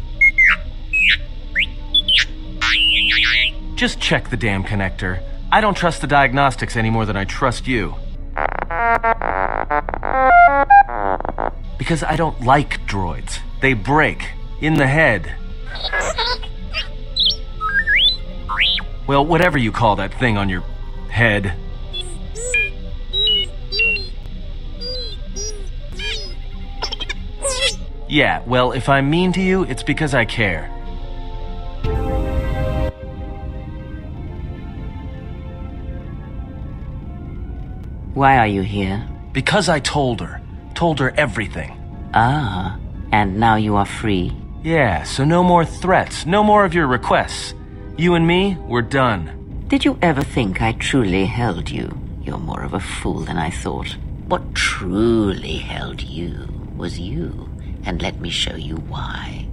Just check the damn connector. I don't trust the diagnostics any more than I trust you. Because I don't like droids. They break. In the head. Well, whatever you call that thing on your head. Yeah, well, if I'm mean to you, it's because I care. Why are you here? Because I told her. Told her everything. Ah, and now you are free. Yeah, so no more threats, no more of your requests. You and me, we're done. Did you ever think I truly held you? You're more of a fool than I thought. What truly held you was you, and let me show you why.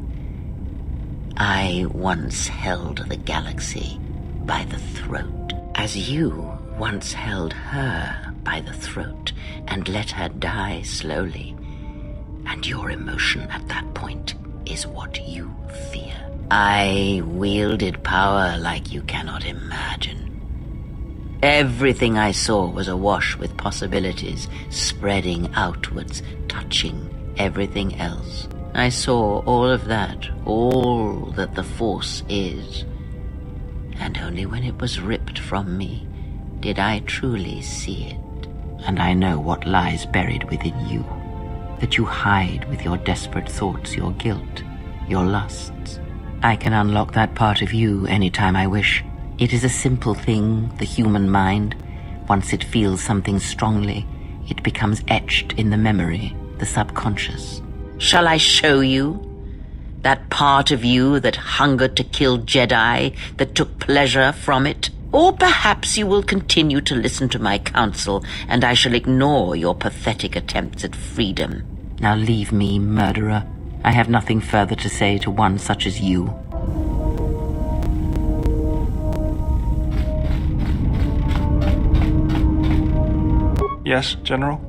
I once held the galaxy by the throat, as you once held her by the throat and let her die slowly. And your emotion at that point is what you fear. I wielded power like you cannot imagine. Everything I saw was awash with possibilities, spreading outwards, touching everything else. I saw all of that, all that the Force is. And only when it was ripped from me did I truly see it. And I know what lies buried within you, that you hide with your desperate thoughts, your guilt, your lusts. I can unlock that part of you anytime I wish. It is a simple thing, the human mind. Once it feels something strongly, it becomes etched in the memory, the subconscious. Shall I show you? That part of you that hungered to kill Jedi, that took pleasure from it? Or perhaps you will continue to listen to my counsel, and I shall ignore your pathetic attempts at freedom. Now leave me, murderer. I have nothing further to say to one such as you. Yes, General?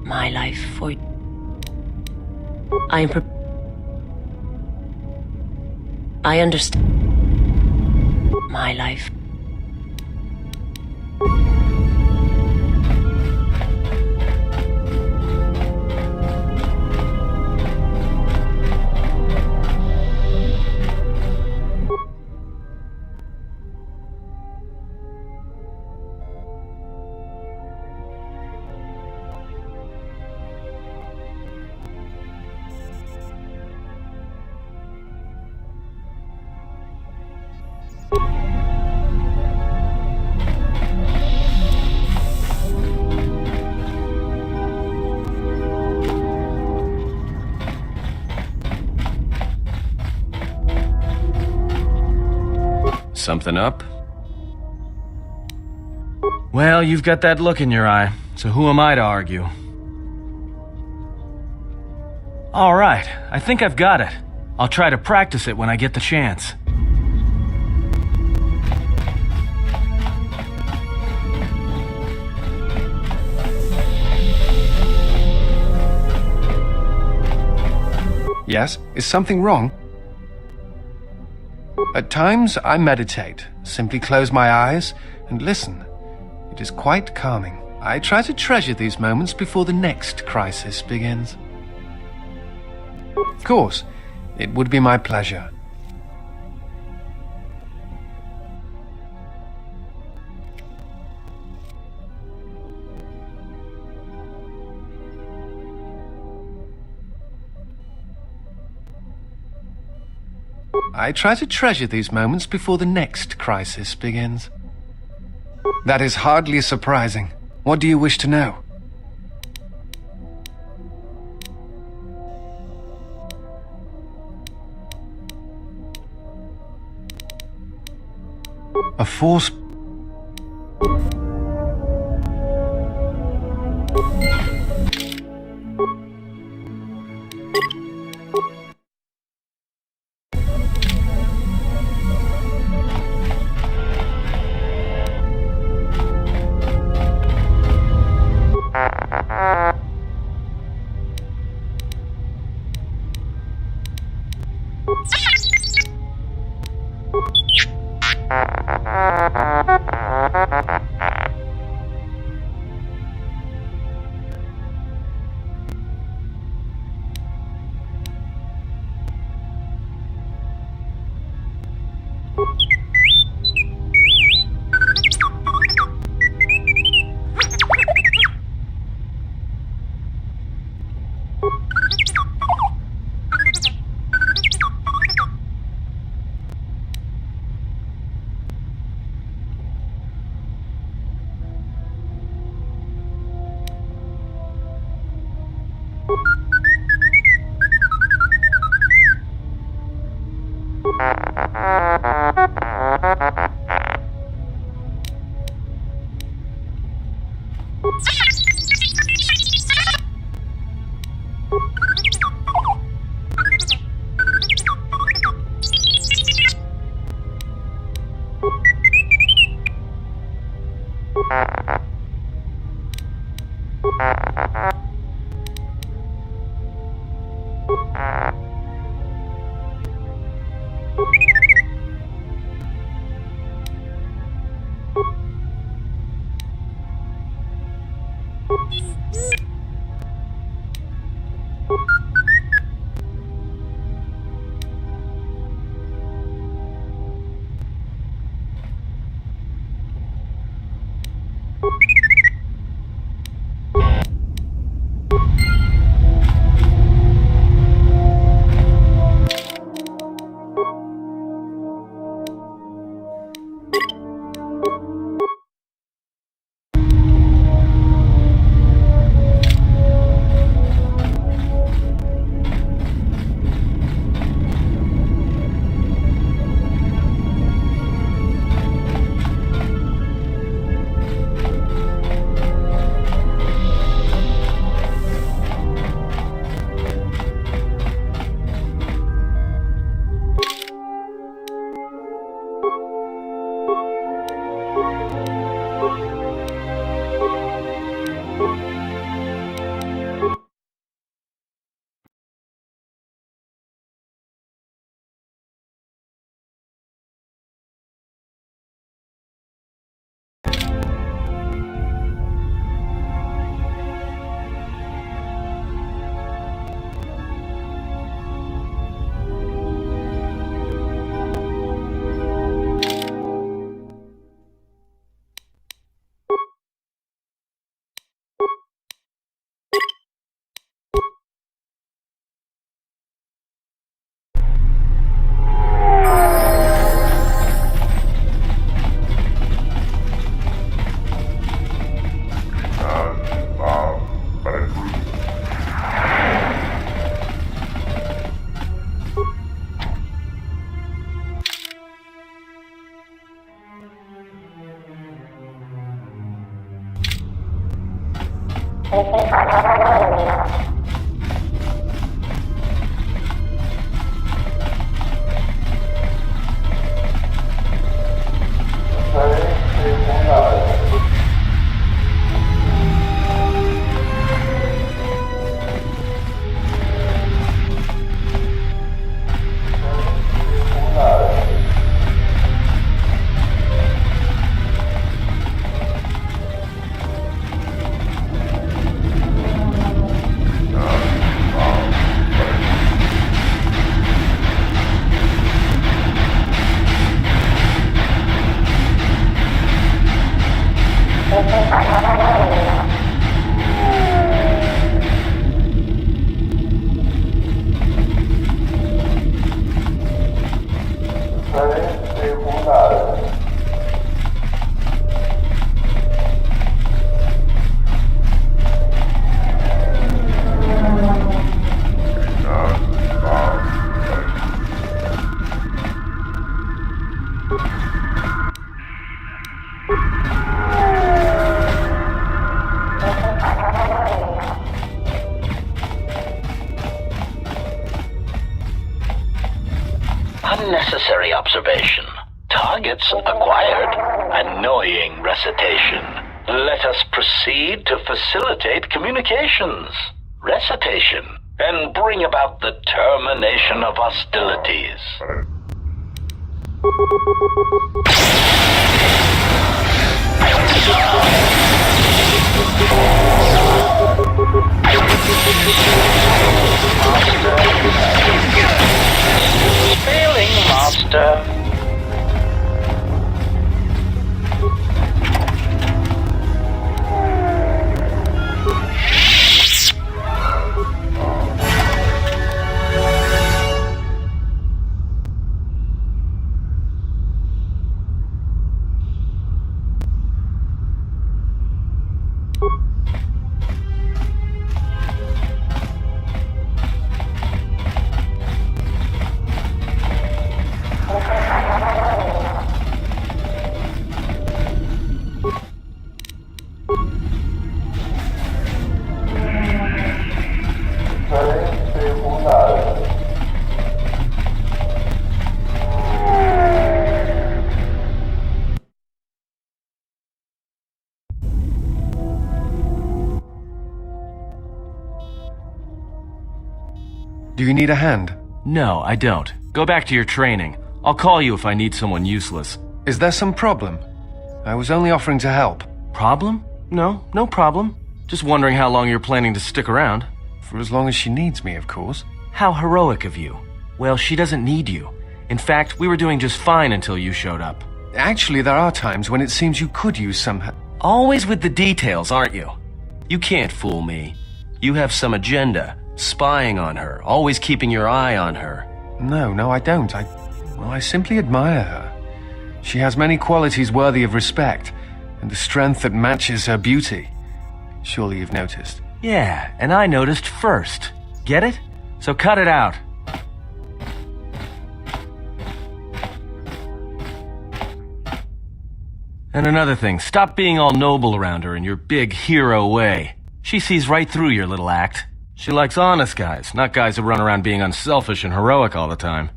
My life for... I understand. My life. Something up? Well, you've got that look in your eye, so who am I to argue? All right, I think I've got it. I'll try to practice it when I get the chance. Yes? Is something wrong? At times, I meditate, simply close my eyes and listen. It is quite calming. I try to treasure these moments before the next crisis begins. Of course, it would be my pleasure. I try to treasure these moments before the next crisis begins. That is hardly surprising. What do you wish to know? A force... Unnecessary observation. Targets acquired. Annoying recitation. Let us proceed to facilitate communications. Recitation. And bring about the termination of hostilities. Failing master. Do you need a hand? No, I don't. Go back to your training. I'll call you if I need someone useless. Is there some problem? I was only offering to help. Problem? No, no problem. Just wondering how long you're planning to stick around. For as long as she needs me, of course. How heroic of you. Well, she doesn't need you. In fact, we were doing just fine until you showed up. Actually, there are times when it seems you could use some help. Always with the details, aren't you? You can't fool me. You have some agenda. Spying on her, always keeping your eye on her. No, I don't. I simply admire her. She has many qualities worthy of respect, and a strength that matches her beauty. Surely you've noticed. Yeah, and I noticed first. Get it? So cut it out. And another thing, stop being all noble around her in your big hero way. She sees right through your little act. She likes honest guys, not guys who run around being unselfish and heroic all the time.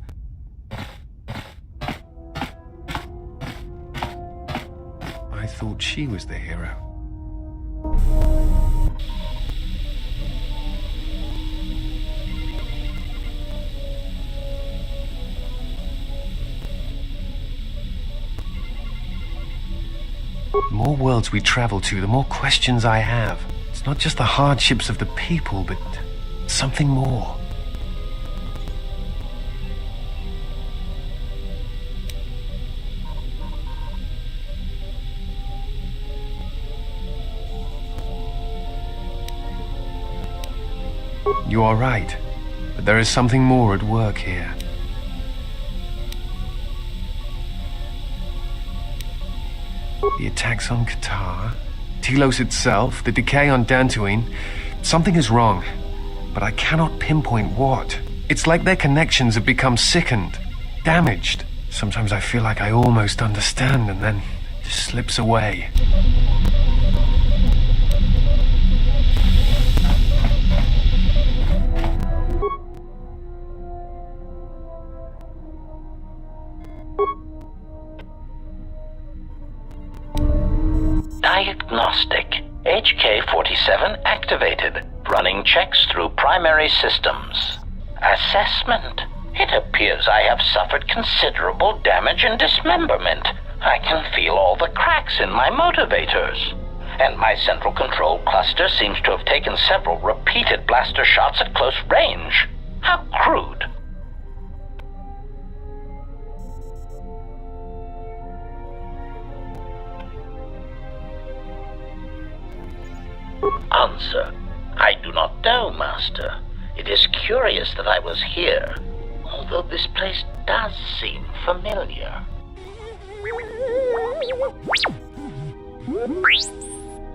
I thought she was the hero. The more worlds we travel to, the more questions I have. It's not just the hardships of the people, but something more. You are right, but there is something more at work here. The attacks on Qatar, Telos itself, the decay on Dantooine. Something is wrong, but I cannot pinpoint what. It's like their connections have become sickened, damaged. Sometimes I feel like I almost understand, and then it just slips away. Diagnostic. HK-47 activated. Running checks through primary systems. Assessment. It appears I have suffered considerable damage and dismemberment. I can feel all the cracks in my motivators. And my central control cluster seems to have taken several repeated blaster shots at close range. How crude. Answer. I do not know, Master. It is curious that I was here, although this place does seem familiar.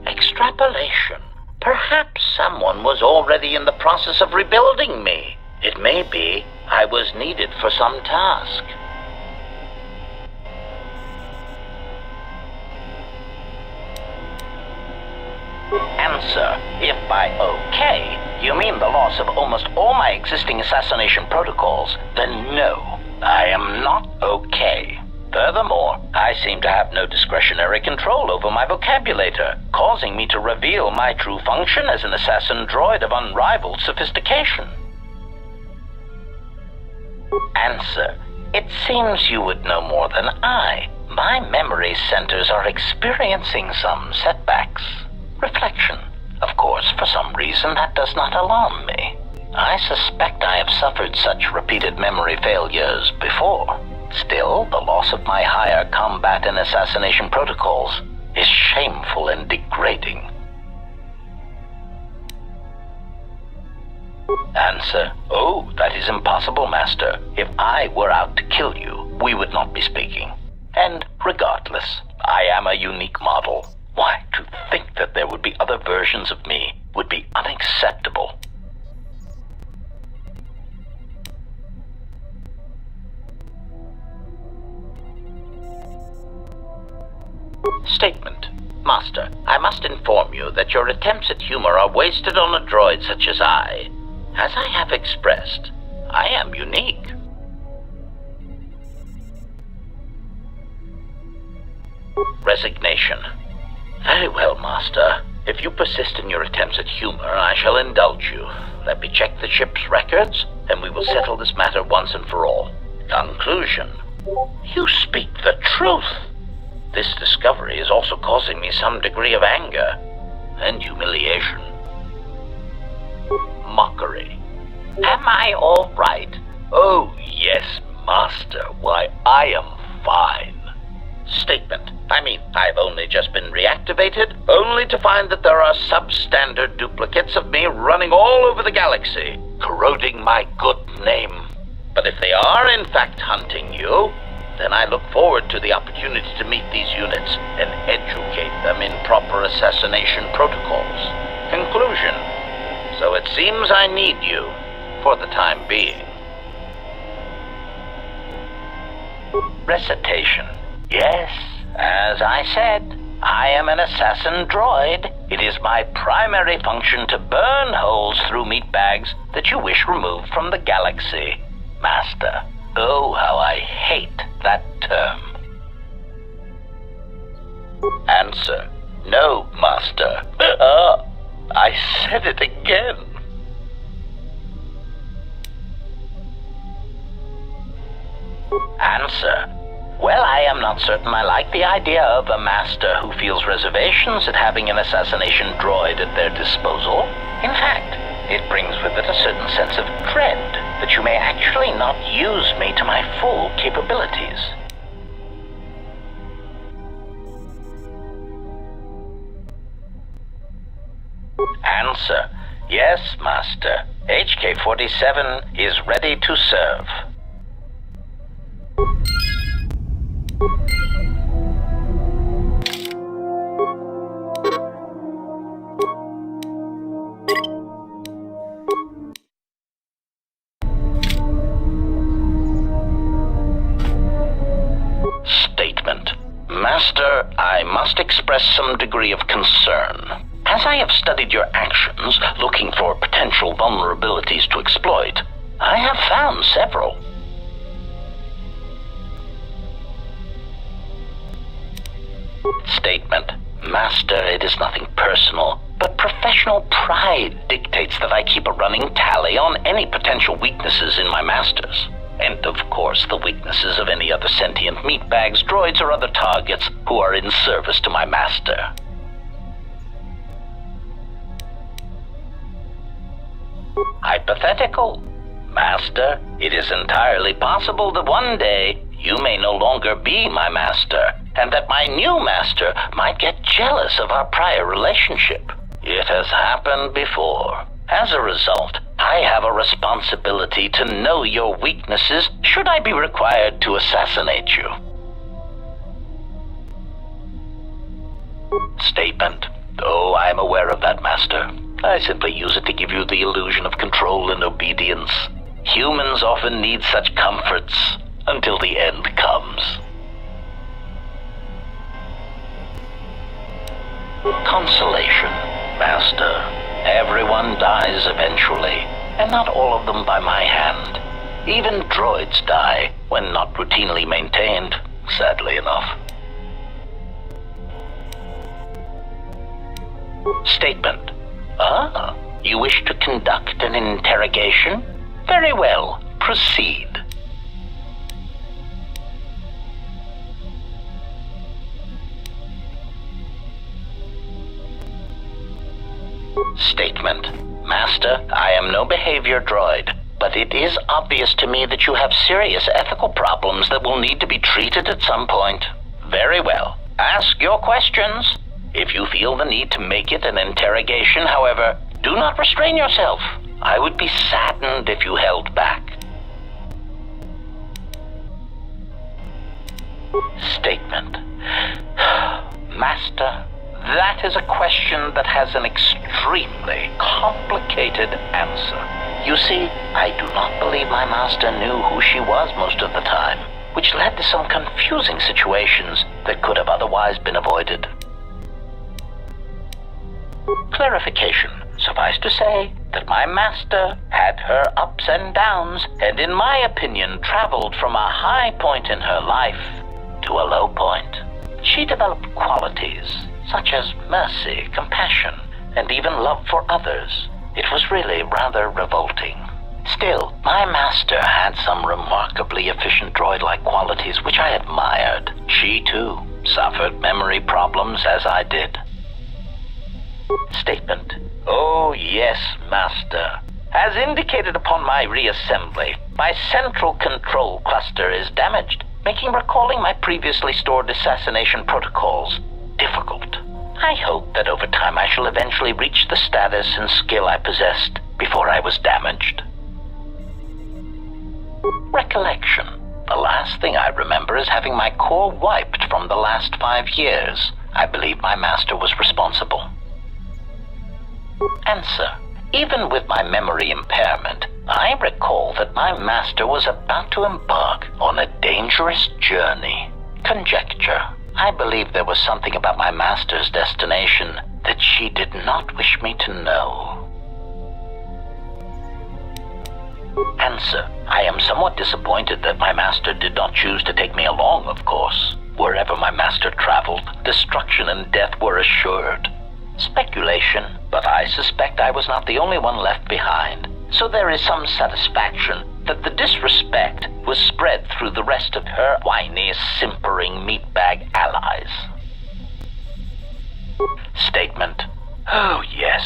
Extrapolation. Perhaps someone was already in the process of rebuilding me. It may be I was needed for some task. Answer. If by okay you mean the loss of almost all my existing assassination protocols, then no. I am not okay. Furthermore, I seem to have no discretionary control over my vocabulator, causing me to reveal my true function as an assassin droid of unrivaled sophistication. Answer. It seems you would know more than I. My memory centers are experiencing some setbacks. Reflection. Of course, for some reason that does not alarm me. I suspect I have suffered such repeated memory failures before. Still, the loss of my higher combat and assassination protocols is shameful and degrading. Answer. Oh, that is impossible, Master. If I were out to kill you, we would not be speaking. And regardless, I am a unique model. Why, to think that there would be other versions of me would be unacceptable. Statement. Master, I must inform you that your attempts at humor are wasted on a droid such as I. As I have expressed, I am unique. Resignation. Very well, Master. If you persist in your attempts at humor, I shall indulge you. Let me check the ship's records, and we will settle this matter once and for all. Conclusion. You speak the truth. This discovery is also causing me some degree of anger and humiliation. Mockery. Am I all right? Oh, yes, Master. Why, I am fine. Statement. I've only just been reactivated, only to find that there are substandard duplicates of me running all over the galaxy, corroding my good name. But if they are in fact hunting you, then I look forward to the opportunity to meet these units and educate them in proper assassination protocols. Conclusion. So it seems I need you, for the time being. Recitation. Yes, as I said, I am an assassin droid. It is my primary function to burn holes through meat bags that you wish removed from the galaxy. Master, oh, how I hate that term. Answer. No, Master. I said it again. Answer. Well, I am not certain I like the idea of a master who feels reservations at having an assassination droid at their disposal. In fact, it brings with it a certain sense of dread that you may actually not use me to my full capabilities. Answer. Yes, Master. HK-47 is ready to serve. Statement. Master, I must express some degree of concern. As I have studied your actions, looking for potential vulnerabilities to exploit, I have found several. Statement. Master, it is nothing personal, but professional pride dictates that I keep a running tally on any potential weaknesses in my masters. And of course, the weaknesses of any other sentient meatbags, droids, or other targets who are in service to my master. Hypothetical. Master, it is entirely possible that one day you may no longer be my master, and that my new master might get jealous of our prior relationship. It has happened before. As a result, I have a responsibility to know your weaknesses should I be required to assassinate you. Statement. Oh, I am aware of that, Master. I simply use it to give you the illusion of control and obedience. Humans often need such comforts until the end comes. Consolation, Master. Everyone dies eventually, and not all of them by my hand. Even droids die when not routinely maintained, sadly enough. Statement. Ah, you wish to conduct an interrogation? Very well, proceed. Statement. Master, I am no behavior droid, but it is obvious to me that you have serious ethical problems that will need to be treated at some point. Very well. Ask your questions. If you feel the need to make it an interrogation, however, do not restrain yourself. I would be saddened if you held back. Statement. Master, that is a question that has an extremely complicated answer. You see, I do not believe my master knew who she was most of the time, which led to some confusing situations that could have otherwise been avoided. Clarification. Suffice to say that my master had her ups and downs, and in my opinion traveled from a high point in her life to a low point. She developed qualities such as mercy, compassion, and even love for others. It was really rather revolting. Still, my master had some remarkably efficient droid-like qualities which I admired. She, too, suffered memory problems as I did. Statement. Oh, yes, Master. As indicated upon my reassembly, my central control cluster is damaged, making recalling my previously stored assassination protocols difficult. I hope that over time I shall eventually reach the status and skill I possessed before I was damaged. Recollection. The last thing I remember is having my core wiped from the last 5 years. I believe my master was responsible. Answer. Even with my memory impairment, I recall that my master was about to embark on a dangerous journey. Conjecture. I believe there was something about my master's destination that she did not wish me to know. Answer. I am somewhat disappointed that my master did not choose to take me along, of course. Wherever my master traveled, destruction and death were assured. Speculation, but I suspect I was not the only one left behind, so there is some satisfaction that the disrespect was spread through the rest of her whiny, simpering meatbag allies. Statement. Oh yes,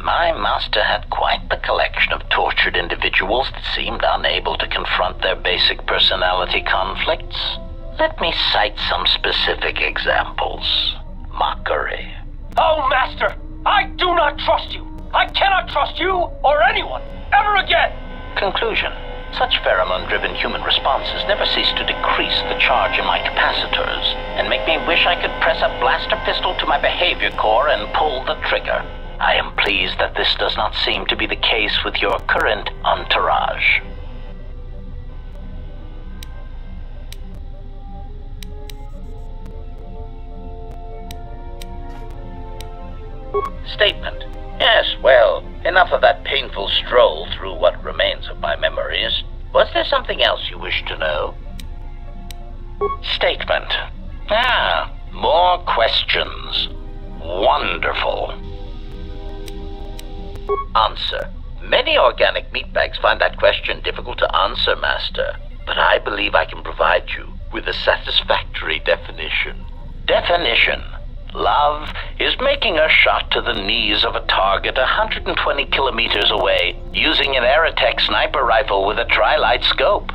my master had quite the collection of tortured individuals that seemed unable to confront their basic personality conflicts. Let me cite some specific examples. Mockery. Oh, Master! I do not trust you! I cannot trust you or anyone ever again! Conclusion. Such pheromone-driven human responses never cease to decrease the charge in my capacitors and make me wish I could press a blaster pistol to my behavior core and pull the trigger. I am pleased that this does not seem to be the case with your current entourage. Statement. Yes, well, enough of that painful stroll through what remains of my memories. Was there something else you wish to know? Statement. Ah, more questions. Wonderful. Answer. Many organic meatbags find that question difficult to answer, Master, but I believe I can provide you with a satisfactory definition. Definition. Love is making a shot to the knees of a target 120 kilometers away using an Aerotech sniper rifle with a tri-light scope.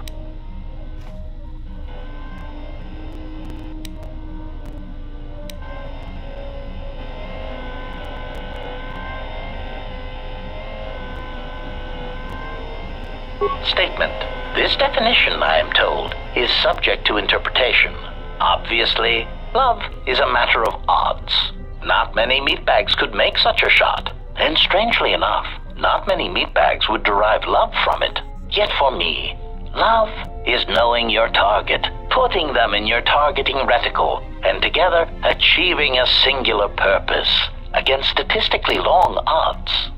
Statement. This definition, I am told, is subject to interpretation. Obviously, love is a matter of odds. Not many meatbags could make such a shot, and strangely enough, not many meatbags would derive love from it. Yet for me, love is knowing your target, putting them in your targeting reticle, and together achieving a singular purpose against statistically long odds.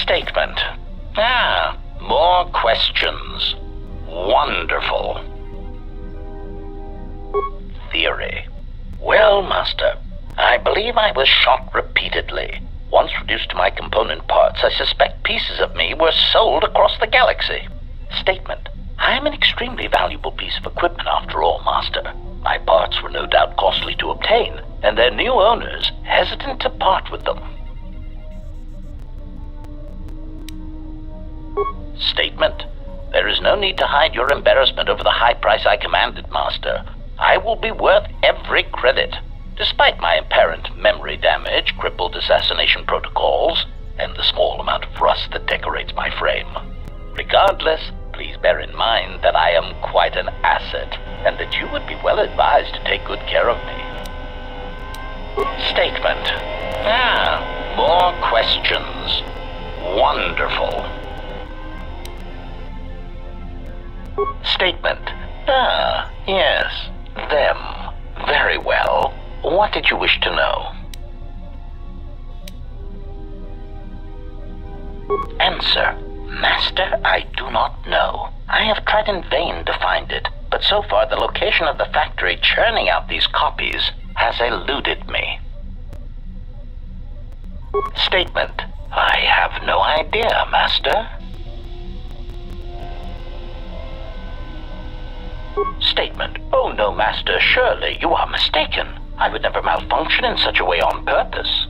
Statement. Ah, More questions. Wonderful. Theory. Well, Master, I believe I was shot repeatedly. Once reduced to my component parts, I suspect pieces of me were sold across the galaxy. Statement. I am an extremely valuable piece of equipment after all, Master. My parts were no doubt costly to obtain, and their new owners hesitant to part with them. Statement. There is no need to hide your embarrassment over the high price I commanded, Master. I will be worth every credit, despite my apparent memory damage, crippled assassination protocols, and the small amount of rust that decorates my frame. Regardless, please bear in mind that I am quite an asset, and that you would be well advised to take good care of me. Statement. More questions. Wonderful. Statement. Yes, them. Very well. What did you wish to know? Answer. Master, I do not know. I have tried in vain to find it, but so far the location of the factory churning out these copies has eluded me. Statement. I have no idea, Master. Statement. Oh no, Master, surely you are mistaken. I would never malfunction in such a way on purpose.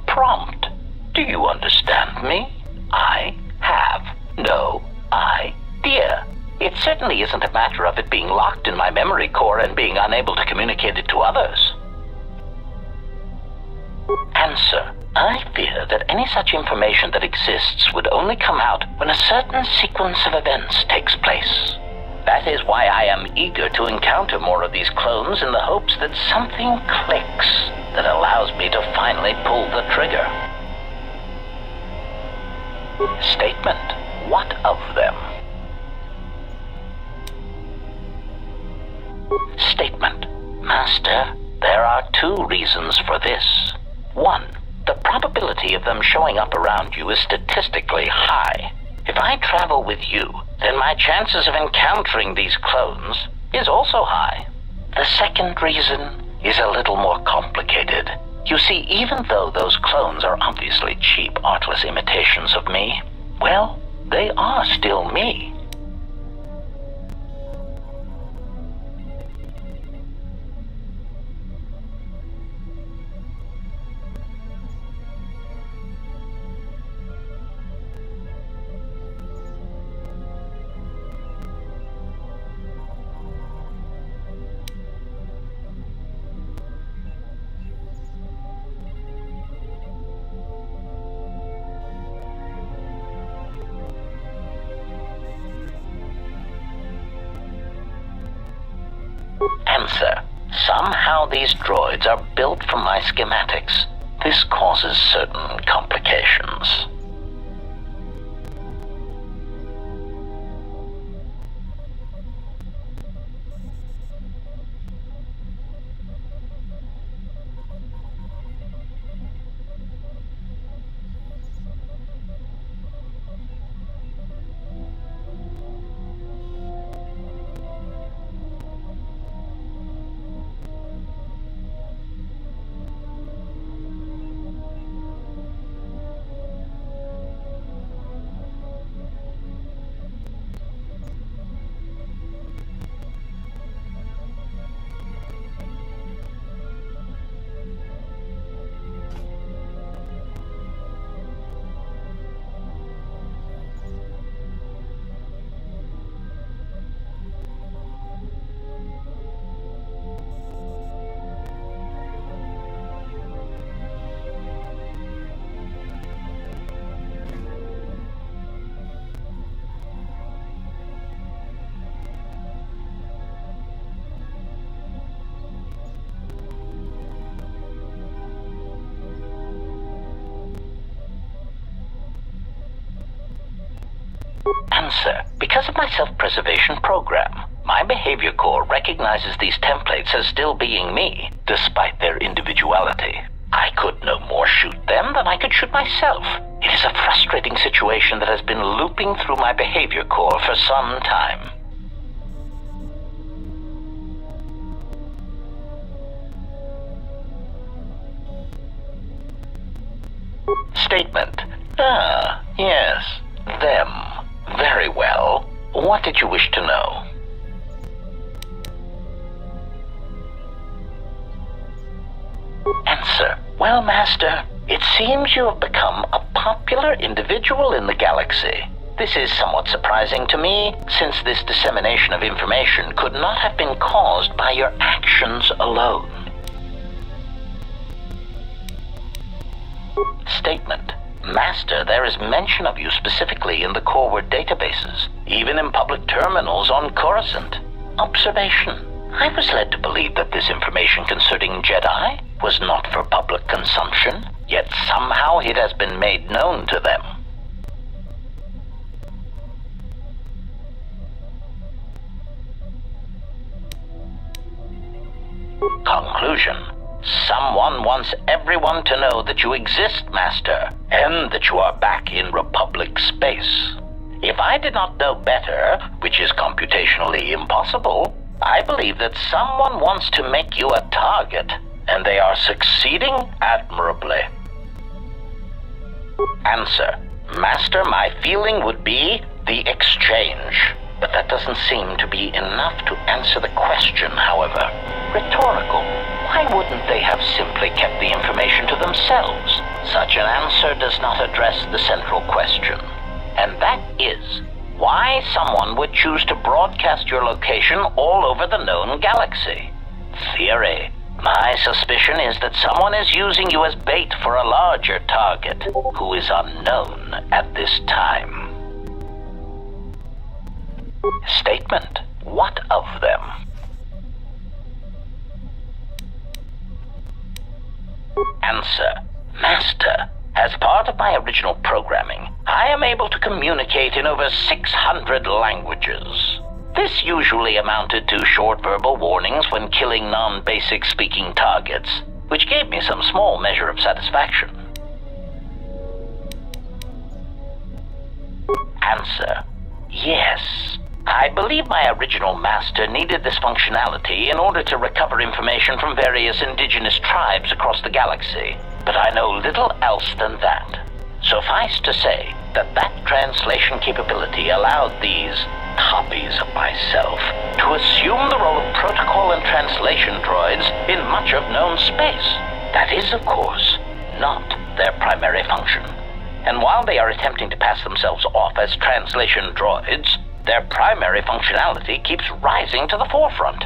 Prompt. Do you understand me? I have no idea. It certainly isn't a matter of it being locked in my memory core and being unable to communicate it to others. Answer. I fear that any such information that exists would only come out when a certain sequence of events takes place. That is why I am eager to encounter more of these clones in the hopes that something clicks that allows me to finally pull the trigger. Statement. What of them? Statement. Master, there are two reasons for this. One, the probability of them showing up around you is statistically high. If I travel with you, then my chances of encountering these clones is also high. The second reason is a little more complicated. You see, even though those clones are obviously cheap, artless imitations of me, well, they are still me. Answer. Somehow these droids are built from my schematics. This causes certain complications. Answer. Because of my self-preservation program, my behavior core recognizes these templates as still being me, despite their individuality. I could no more shoot them than I could shoot myself. It is a frustrating situation that has been looping through my behavior core for some time. Statement. Ah, yes. Them. Very well. What did you wish to know? Answer. Well, Master, it seems you have become a popular individual in the galaxy. This is somewhat surprising to me, since this dissemination of information could not have been caused by your actions alone. Statement. Master, there is mention of you specifically in the Corward databases, even in public terminals on Coruscant. Observation. I was led to believe that this information concerning Jedi was not for public consumption, yet somehow it has been made known to them. Conclusion. Someone wants everyone to know that you exist, Master, and that you are back in Republic space. If I did not know better, which is computationally impossible, I believe that someone wants to make you a target, and they are succeeding admirably. Answer. Master, my feeling would be the exchange. But that doesn't seem to be enough to answer the question, however. Rhetorical. Why wouldn't they have simply kept the information to themselves? Such an answer does not address the central question. And that is, why someone would choose to broadcast your location all over the known galaxy. Theory. My suspicion is that someone is using you as bait for a larger target, who is unknown at this time. Statement. What of them? Answer. Master, as part of my original programming, I am able to communicate in over 600 languages. This usually amounted to short verbal warnings when killing non-basic speaking targets, which gave me some small measure of satisfaction. Answer. Yes. I believe my original master needed this functionality in order to recover information from various indigenous tribes across the galaxy, but I know little else than that. Suffice to say that that translation capability allowed these copies of myself to assume the role of protocol and translation droids in much of known space. That is, of course, not their primary function. And while they are attempting to pass themselves off as translation droids, their primary functionality keeps rising to the forefront.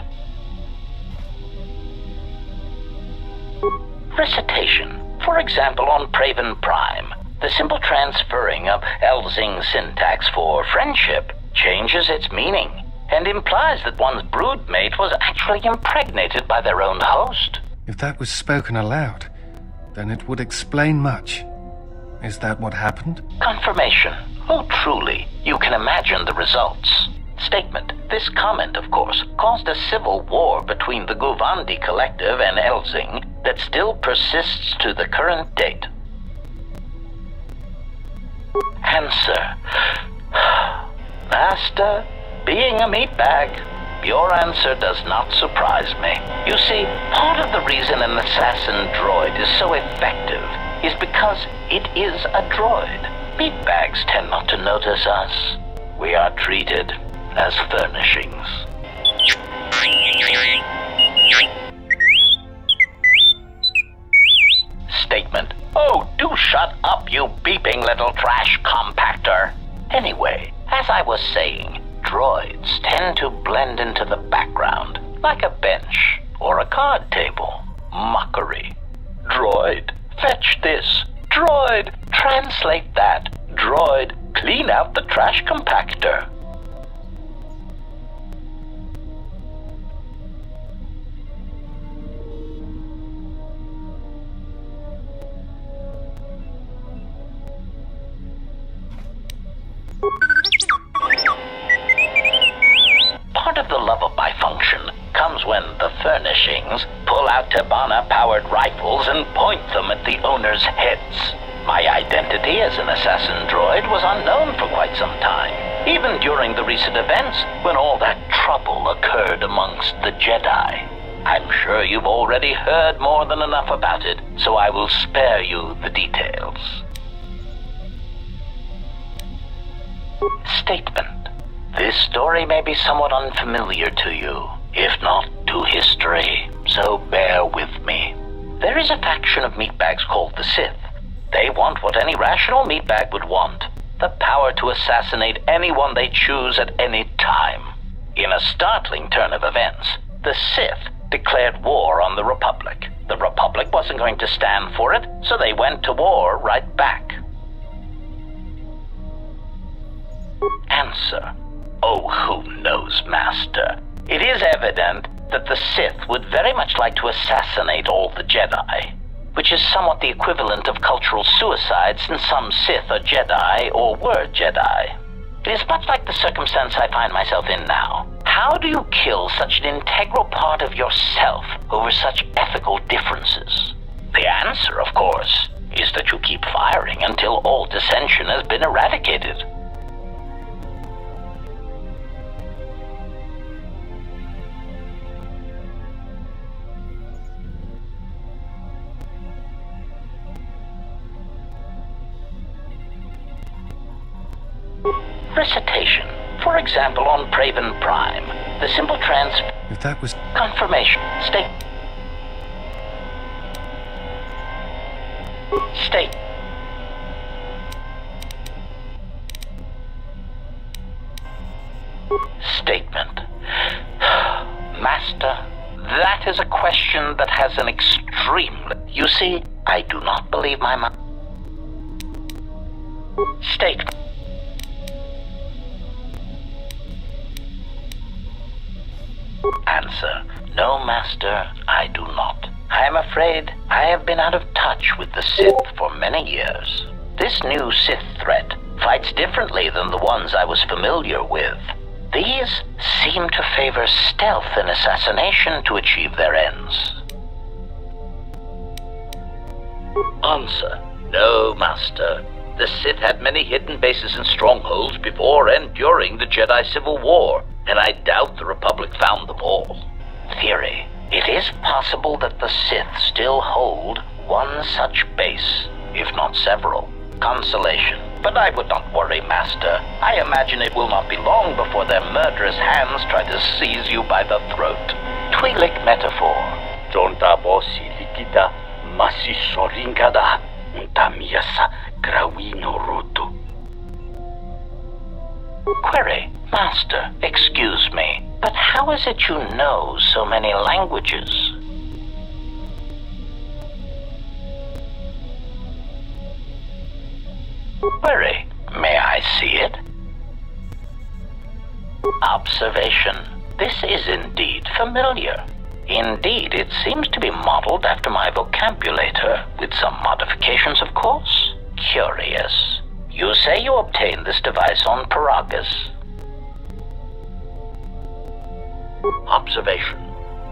Recitation. For example, on Praven Prime, the simple transferring of Elzing syntax for friendship changes its meaning and implies that one's broodmate was actually impregnated by their own host. If that was spoken aloud, then it would explain much. Is that what happened? Confirmation. Oh, truly, you can imagine the results. Statement. This comment, of course, caused a civil war between the Guvandi Collective and Elzing that still persists to the current date. Answer. Master, being a meatbag, your answer does not surprise me. You see, part of the reason an assassin droid is so effective is because it is a droid. Meatbags tend not to notice us. We are treated as furnishings. Statement. Oh, do shut up, you beeping little trash compactor. Anyway, as I was saying, droids tend to blend into the background, like a bench or a card table. Mockery. Droid, fetch this. Droid, translate that. Droid, clean out the trash compactor. Part of the love of my function comes when the furnishings pull out Tabana-powered rifles and point them at the owner's heads. My identity identity as an assassin droid was unknown for quite some time, even during the recent events when all that trouble occurred amongst the Jedi. I'm sure you've already heard more than enough about it, so I will spare you the details. Statement. This story may be somewhat unfamiliar to you, if not to history, so bear with me. There is a faction of meatbags called the Sith. They want what any rational meatbag would want, the power to assassinate anyone they choose at any time. In a startling turn of events, the Sith declared war on the Republic. The Republic wasn't going to stand for it, so they went to war right back. Answer. Oh, who knows, Master? It is evident that the Sith would very much like to assassinate all the Jedi, which is somewhat the equivalent of cultural suicide since some Sith are Jedi or were Jedi. It is much like the circumstance I find myself in now. How do you kill such an integral part of yourself over such ethical differences? The answer, of course, is that you keep firing until all dissension has been eradicated. Recitation. For example, on Praven Prime, the simple If that was... confirmation. State. Statement. Master, that is a question that has an extreme... You see, I do not believe my mind. Statement. Answer. No, Master, I do not. I am afraid I have been out of touch with the Sith for many years. This new Sith threat fights differently than the ones I was familiar with. These seem to favor stealth and assassination to achieve their ends. Answer. No, Master. The Sith had many hidden bases and strongholds before and during the Jedi Civil War, and I doubt the Republic found them all. Theory. It is possible that the Sith still hold one such base, if not several. Consolation. But I would not worry, Master. I imagine it will not be long before their murderous hands try to seize you by the throat. Twi'lek metaphor. Jonta bosi likida masi soringada untamiasa grawino rutu. Query. Master, excuse me, but how is it you know so many languages? Query. May I see it? Observation. This is indeed familiar. Indeed, it seems to be modeled after my vocabulator, with some modifications, of course. Curious. You say you obtained this device on Paragus. Observation.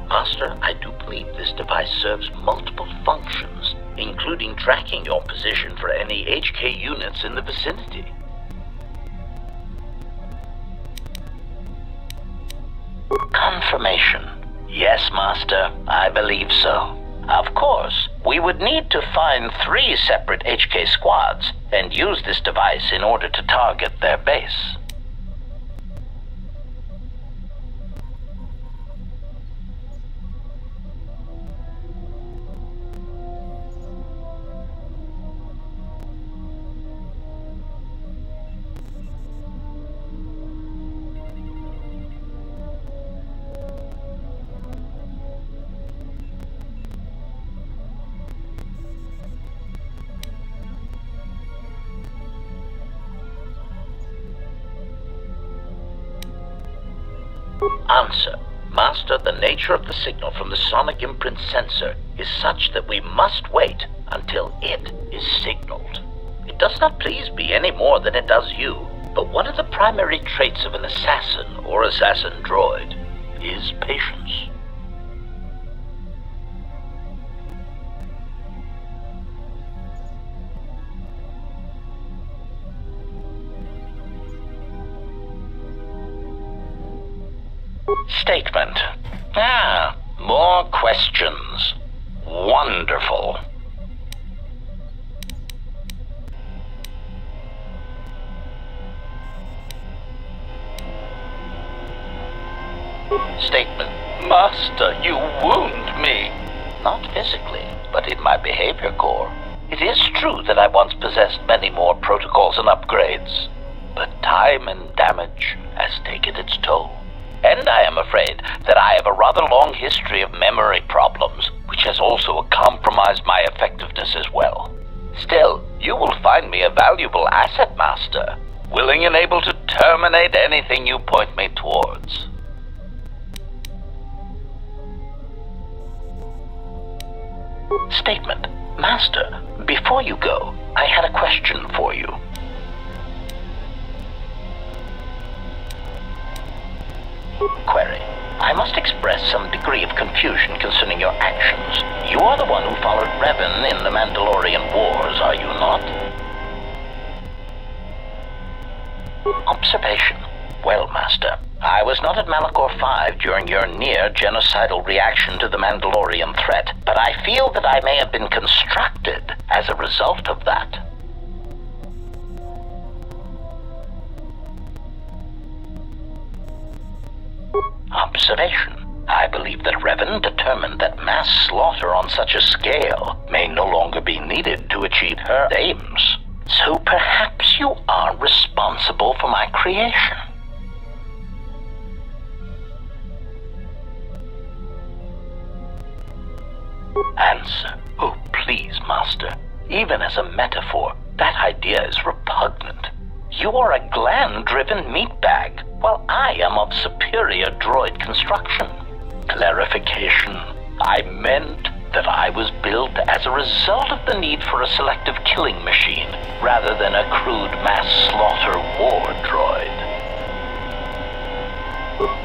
Master, I do believe this device serves multiple functions, including tracking your position for any HK units in the vicinity. Confirmation. Yes, Master, I believe so. Of course, we would need to find 3 separate HK squads and use this device in order to target their base. Answer. Master, the nature of the signal from the sonic imprint sensor is such that we must wait until it is signaled. It does not please me any more than it does you, but one of the primary traits of an assassin or assassin droid is patience. Statement. Ah, more questions. Wonderful. Statement. Master, you wound me. Not physically, but in my behavior core. It is true that I once possessed many more protocols and upgrades, but time and damage has taken its toll. And I am afraid that I have a rather long history of memory problems, which has also compromised my effectiveness as well. Still, you will find me a valuable asset, Master, willing and able to terminate anything you point me towards. Statement. Master, before you go, I had a question for you. Query. I must express some degree of confusion concerning your actions. You are the one who followed Revan in the Mandalorian Wars, are you not? Observation. Well, Master, I was not at Malachor 5 during your near-genocidal reaction to the Mandalorian threat, but I feel that I may have been constructed as a result of that. Observation. I believe that Revan determined that mass slaughter on such a scale may no longer be needed to achieve her aims. So perhaps you are responsible for my creation. Answer. Oh, please, Master. Even as a metaphor, that idea is repugnant. You are a gland-driven meatbag, while I am of superior droid construction. Clarification. I meant that I was built as a result of the need for a selective killing machine, rather than a crude mass slaughter war droid.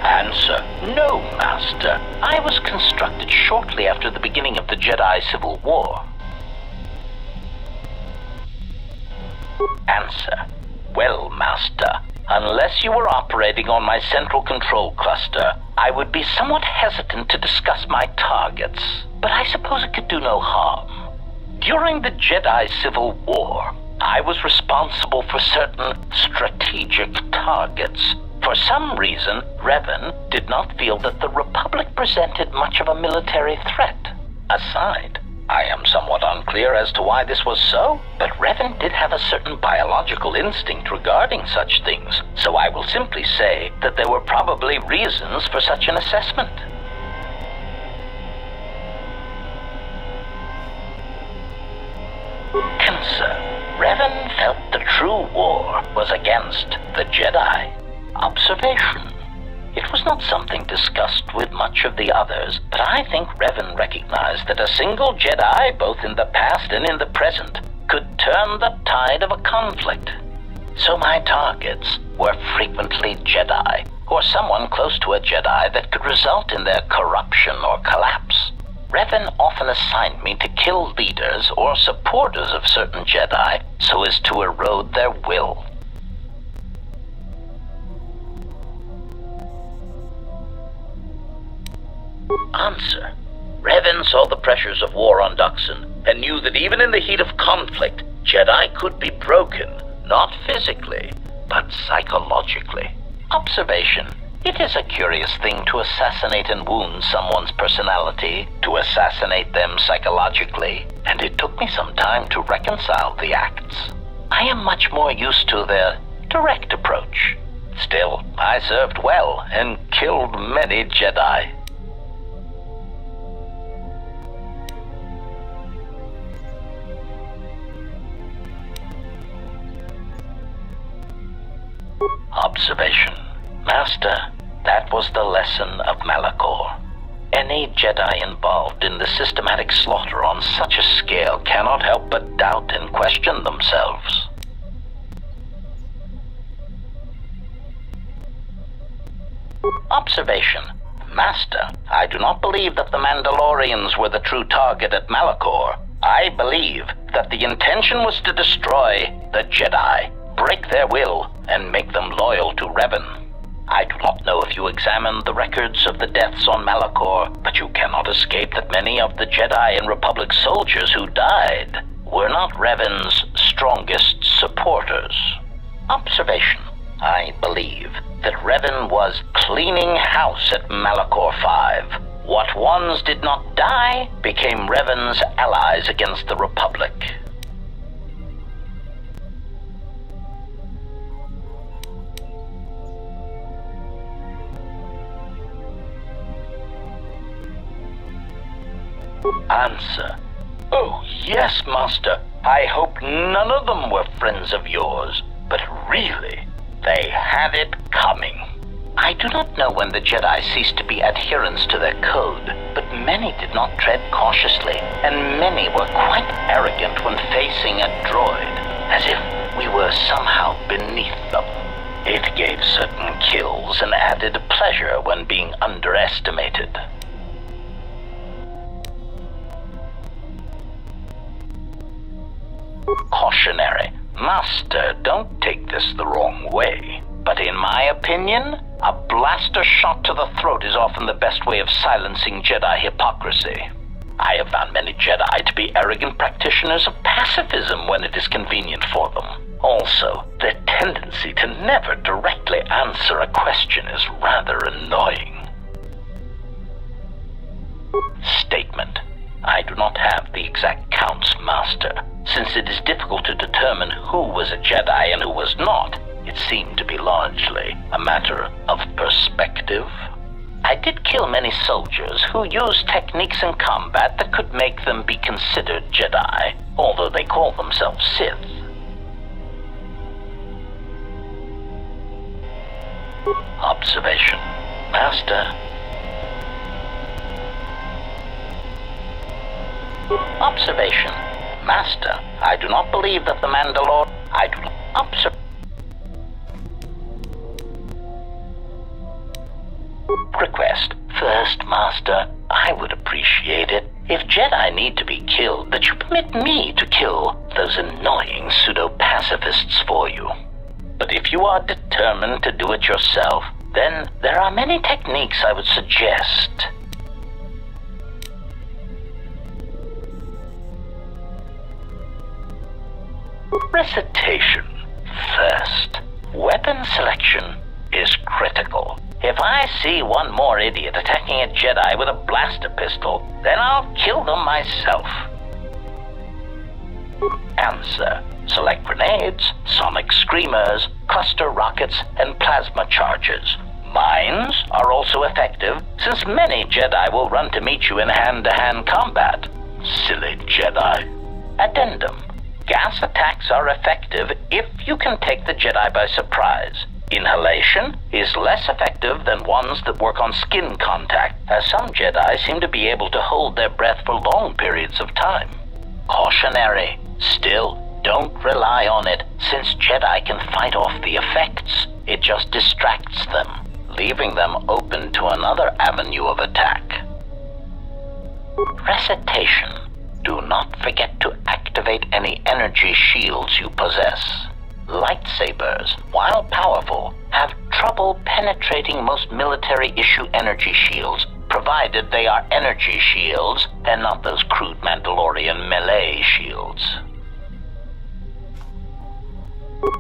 Answer. No, Master. I was constructed shortly after the beginning of the Jedi Civil War. Answer. Well, Master, unless you were operating on my central control cluster, I would be somewhat hesitant to discuss my targets, but I suppose it could do no harm. During the Jedi Civil War, I was responsible for certain strategic targets. For some reason, Revan did not feel that the Republic presented much of a military threat. Aside, I am somewhat unclear as to why this was so, but Revan did have a certain biological instinct regarding such things, so I will simply say that there were probably reasons for such an assessment. Answer. Revan felt the true war was against the Jedi. Observation. It was not something discussed with much of the others, but I think Revan recognized that a single Jedi, both in the past and in the present, could turn the tide of a conflict. So my targets were frequently Jedi, or someone close to a Jedi that could result in their corruption or collapse. Revan often assigned me to kill leaders or supporters of certain Jedi so as to erode their will. Answer. Revan saw the pressures of war on Duxon and knew that even in the heat of conflict, Jedi could be broken, not physically, but psychologically. Observation. It is a curious thing to assassinate and wound someone's personality, to assassinate them psychologically, and it took me some time to reconcile the acts. I am much more used to their direct approach. Still, I served well and killed many Jedi. Observation. Master, that was the lesson of Malachor. Any Jedi involved in the systematic slaughter on such a scale cannot help but doubt and question themselves. Observation. Master, I do not believe that the Mandalorians were the true target at Malachor. I believe that the intention was to destroy the Jedi, break their will, and make them loyal to Revan. I do not know if you examined the records of the deaths on Malachor, but you cannot escape that many of the Jedi and Republic soldiers who died were not Revan's strongest supporters. Observation. I believe that Revan was cleaning house at Malachor 5. What ones did not die became Revan's allies against the Republic. Answer. Oh, yes, Master. I hope none of them were friends of yours, but really, they had it coming. I do not know when the Jedi ceased to be adherents to their code, but many did not tread cautiously, and many were quite arrogant when facing a droid, as if we were somehow beneath them. It gave certain kills and added pleasure when being underestimated. Cautionary. Master, don't take this the wrong way, but in my opinion, a blaster shot to the throat is often the best way of silencing Jedi hypocrisy. I have found many Jedi to be arrogant practitioners of pacifism when it is convenient for them. Also, their tendency to never directly answer a question is rather annoying. Statement. I do not have the exact counts, Master. Since it is difficult to determine who was a Jedi and who was not, it seemed to be largely a matter of perspective. I did kill many soldiers who used techniques in combat that could make them be considered Jedi, although they call themselves Sith. Observation. Master. Observation. Master, I do not believe that the Mandalore... I do not... Request. First, Master, I would appreciate it if Jedi need to be killed, that you permit me to kill those annoying pseudo-pacifists for you. But if you are determined to do it yourself, then there are many techniques I would suggest. Recitation. First, weapon selection is critical. If I see one more idiot attacking a Jedi with a blaster pistol, then I'll kill them myself. Answer. Select grenades, sonic screamers, cluster rockets, and plasma charges. Mines are also effective, since many Jedi will run to meet you in hand-to-hand combat. Silly Jedi. Addendum. Gas attacks are effective if you can take the Jedi by surprise. Inhalation is less effective than ones that work on skin contact, as some Jedi seem to be able to hold their breath for long periods of time. Cautionary. Still, don't rely on it, since Jedi can fight off the effects. It just distracts them, leaving them open to another avenue of attack. Recitation. Do not forget to activate any energy shields you possess. Lightsabers, while powerful, have trouble penetrating most military-issue energy shields, provided they are energy shields and not those crude Mandalorian melee shields.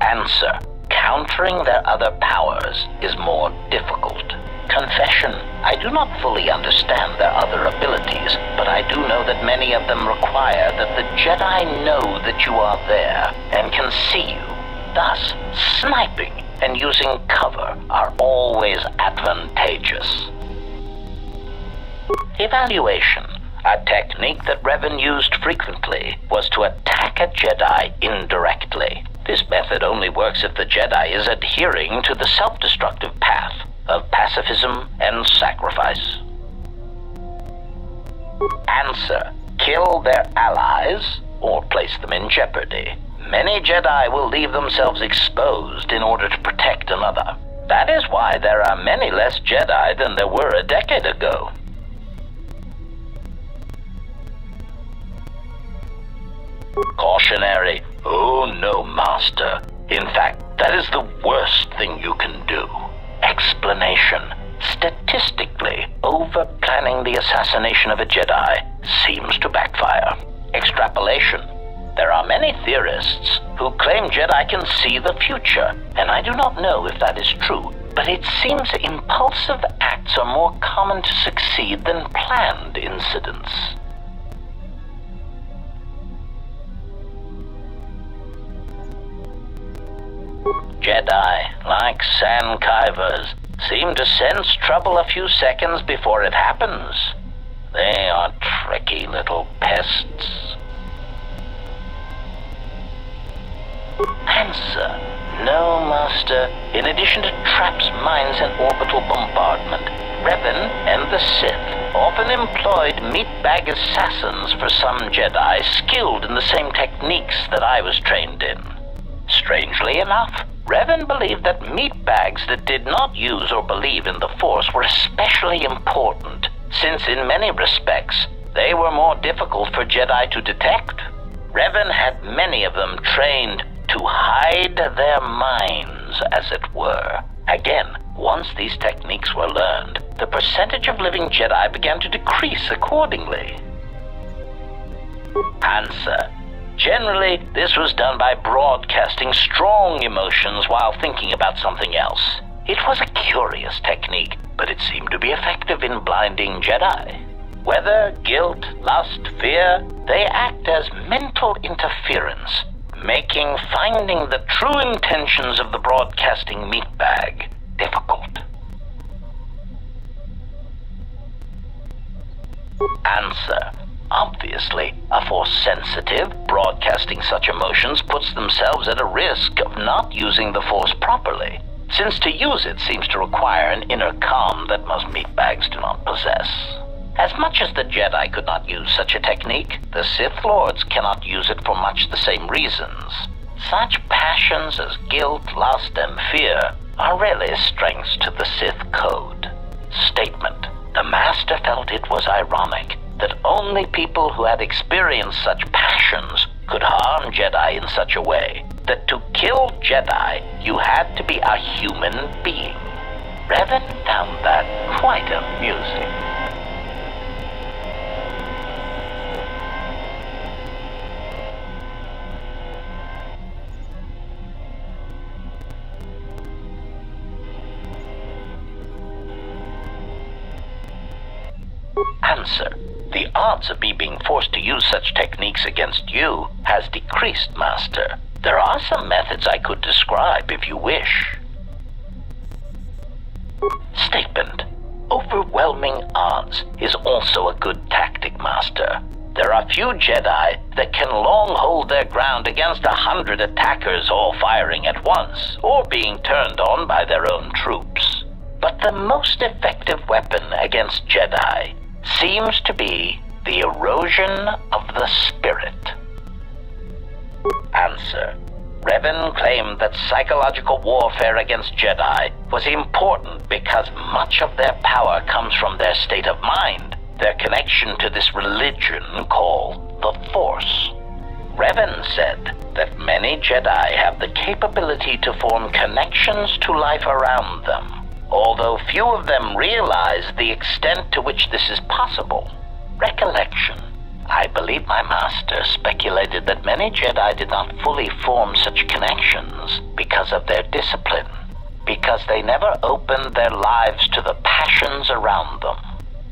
Answer. Countering their other powers is more difficult. Confession. I do not fully understand their other abilities, but I do know that many of them require that the Jedi know that you are there and can see you. Thus, sniping and using cover are always advantageous. Evaluation. A technique that Revan used frequently was to attack a Jedi indirectly. This method only works if the Jedi is adhering to the self-destructive path of pacifism and sacrifice. Answer. Kill their allies or place them in jeopardy. Many Jedi will leave themselves exposed in order to protect another. That is why there are many less Jedi than there were a decade ago. Cautionary. Oh no, Master. In fact, that is the worst thing you can do. explanation. Statistically, over-planning the assassination of a Jedi seems to backfire. Extrapolation. There are many theorists who claim Jedi can see the future, and I do not know if that is true, but it seems impulsive acts are more common to succeed than planned incidents. Jedi, like sandkivers, seem to sense trouble a few seconds before it happens. They are tricky little pests. Answer. No, Master. In addition to traps, mines, and orbital bombardment, Revan and the Sith often employed meatbag assassins for some Jedi skilled in the same techniques that I was trained in. Strangely enough, Revan believed that meatbags that did not use or believe in the Force were especially important, since in many respects, they were more difficult for Jedi to detect. Revan had many of them trained to hide their minds, as it were. Again, once these techniques were learned, the percentage of living Jedi began to decrease accordingly. Answer. Generally, this was done by broadcasting strong emotions while thinking about something else. It was a curious technique, but it seemed to be effective in blinding Jedi. Whether guilt, lust, fear, they act as mental interference, making finding the true intentions of the broadcasting meatbag difficult. Answer. Obviously, a Force-sensitive broadcasting such emotions puts themselves at a risk of not using the Force properly, since to use it seems to require an inner calm that most meatbags do not possess. As much as the Jedi could not use such a technique, the Sith Lords cannot use it for much the same reasons. Such passions as guilt, lust, and fear are really strengths to the Sith code. Statement. The Master felt it was ironic that only people who had experienced such passions could harm Jedi in such a way that to kill Jedi, you had to be a human being. Revan found that quite amusing. Answer. The odds of me being forced to use such techniques against you has decreased, Master. There are some methods I could describe if you wish. Statement. Overwhelming odds is also a good tactic, Master. There are few Jedi that can long hold their ground against 100 attackers all firing at once, or being turned on by their own troops. But the most effective weapon against Jedi seems to be the erosion of the spirit. Answer. Revan claimed that psychological warfare against Jedi was important because much of their power comes from their state of mind, their connection to this religion called the Force. Revan said that many Jedi have the capability to form connections to life around them, although few of them realize the extent to which this is possible. Recollection. I believe my master speculated that many Jedi did not fully form such connections because of their discipline, because they never opened their lives to the passions around them.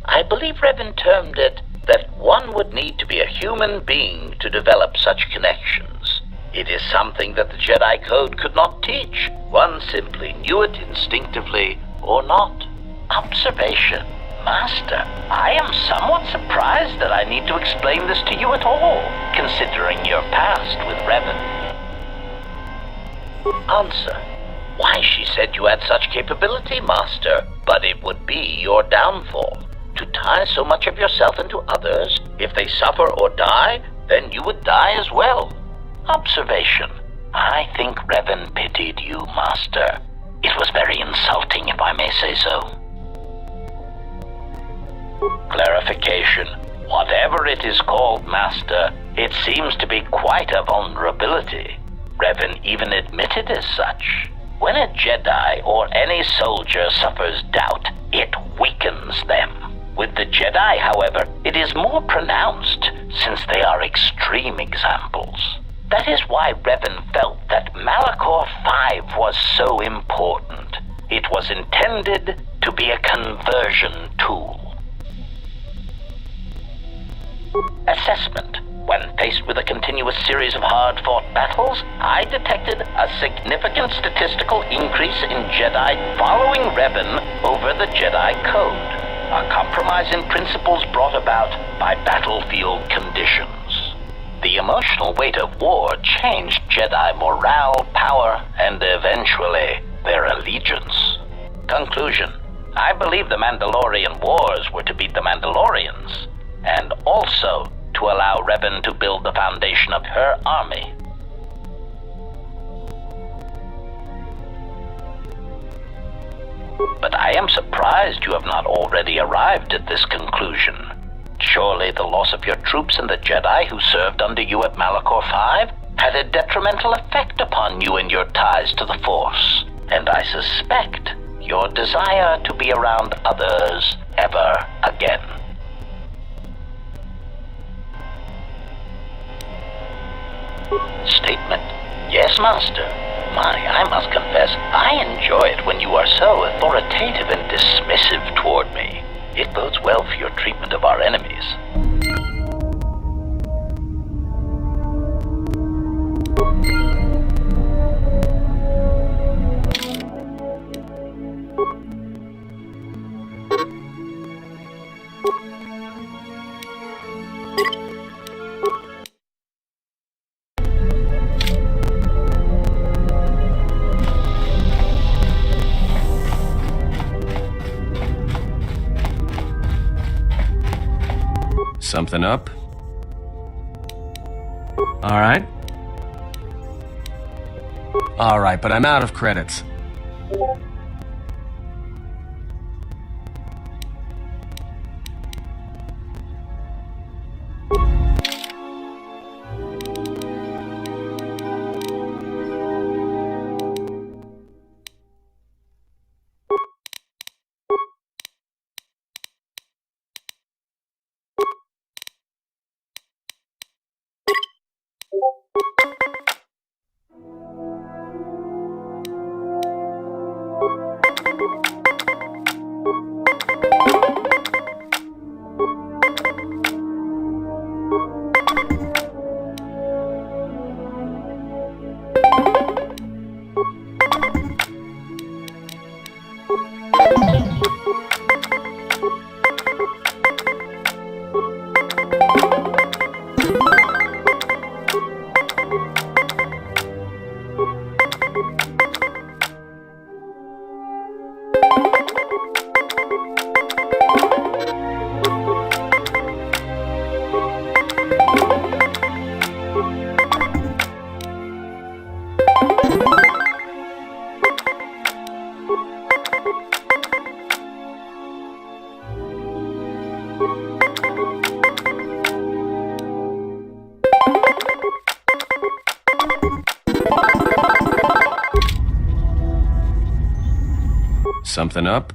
I believe Revan termed it that one would need to be a human being to develop such connections. It is something that the Jedi Code could not teach. One simply knew it instinctively or not. Observation. Master, I am somewhat surprised that I need to explain this to you at all, considering your past with Revan. Answer. Why, she said you had such capability, Master, but it would be your downfall. To tie so much of yourself into others, if they suffer or die, then you would die as well. Observation. I think Revan pitied you, Master. It was very insulting, if I may say so. Clarification. Whatever it is called, Master, it seems to be quite a vulnerability. Revan even admitted as such. When a Jedi or any soldier suffers doubt, it weakens them. With the Jedi, however, it is more pronounced, since they are extreme examples. That is why Revan felt that Malachor 5 was so important. It was intended to be a conversion tool. Assessment. When faced with a continuous series of hard-fought battles, I detected a significant statistical increase in Jedi following Revan over the Jedi Code, a compromise in principles brought about by battlefield conditions. The emotional weight of war changed Jedi morale, power, and eventually their allegiance. Conclusion. I believe the Mandalorian Wars were to beat the Mandalorians, and also to allow Revan to build the foundation of her army. But I am surprised you have not already arrived at this conclusion. Surely the loss of your troops and the Jedi who served under you at Malachor 5 had a detrimental effect upon you and your ties to the Force, and I suspect your desire to be around others ever again. Statement. Yes, Master. I must confess, I enjoy it when you are so authoritative and dismissive toward me. It bodes well for your treatment of our enemies. Something up? Alright. Alright, but I'm out of credits. Something up?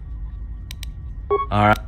Alright.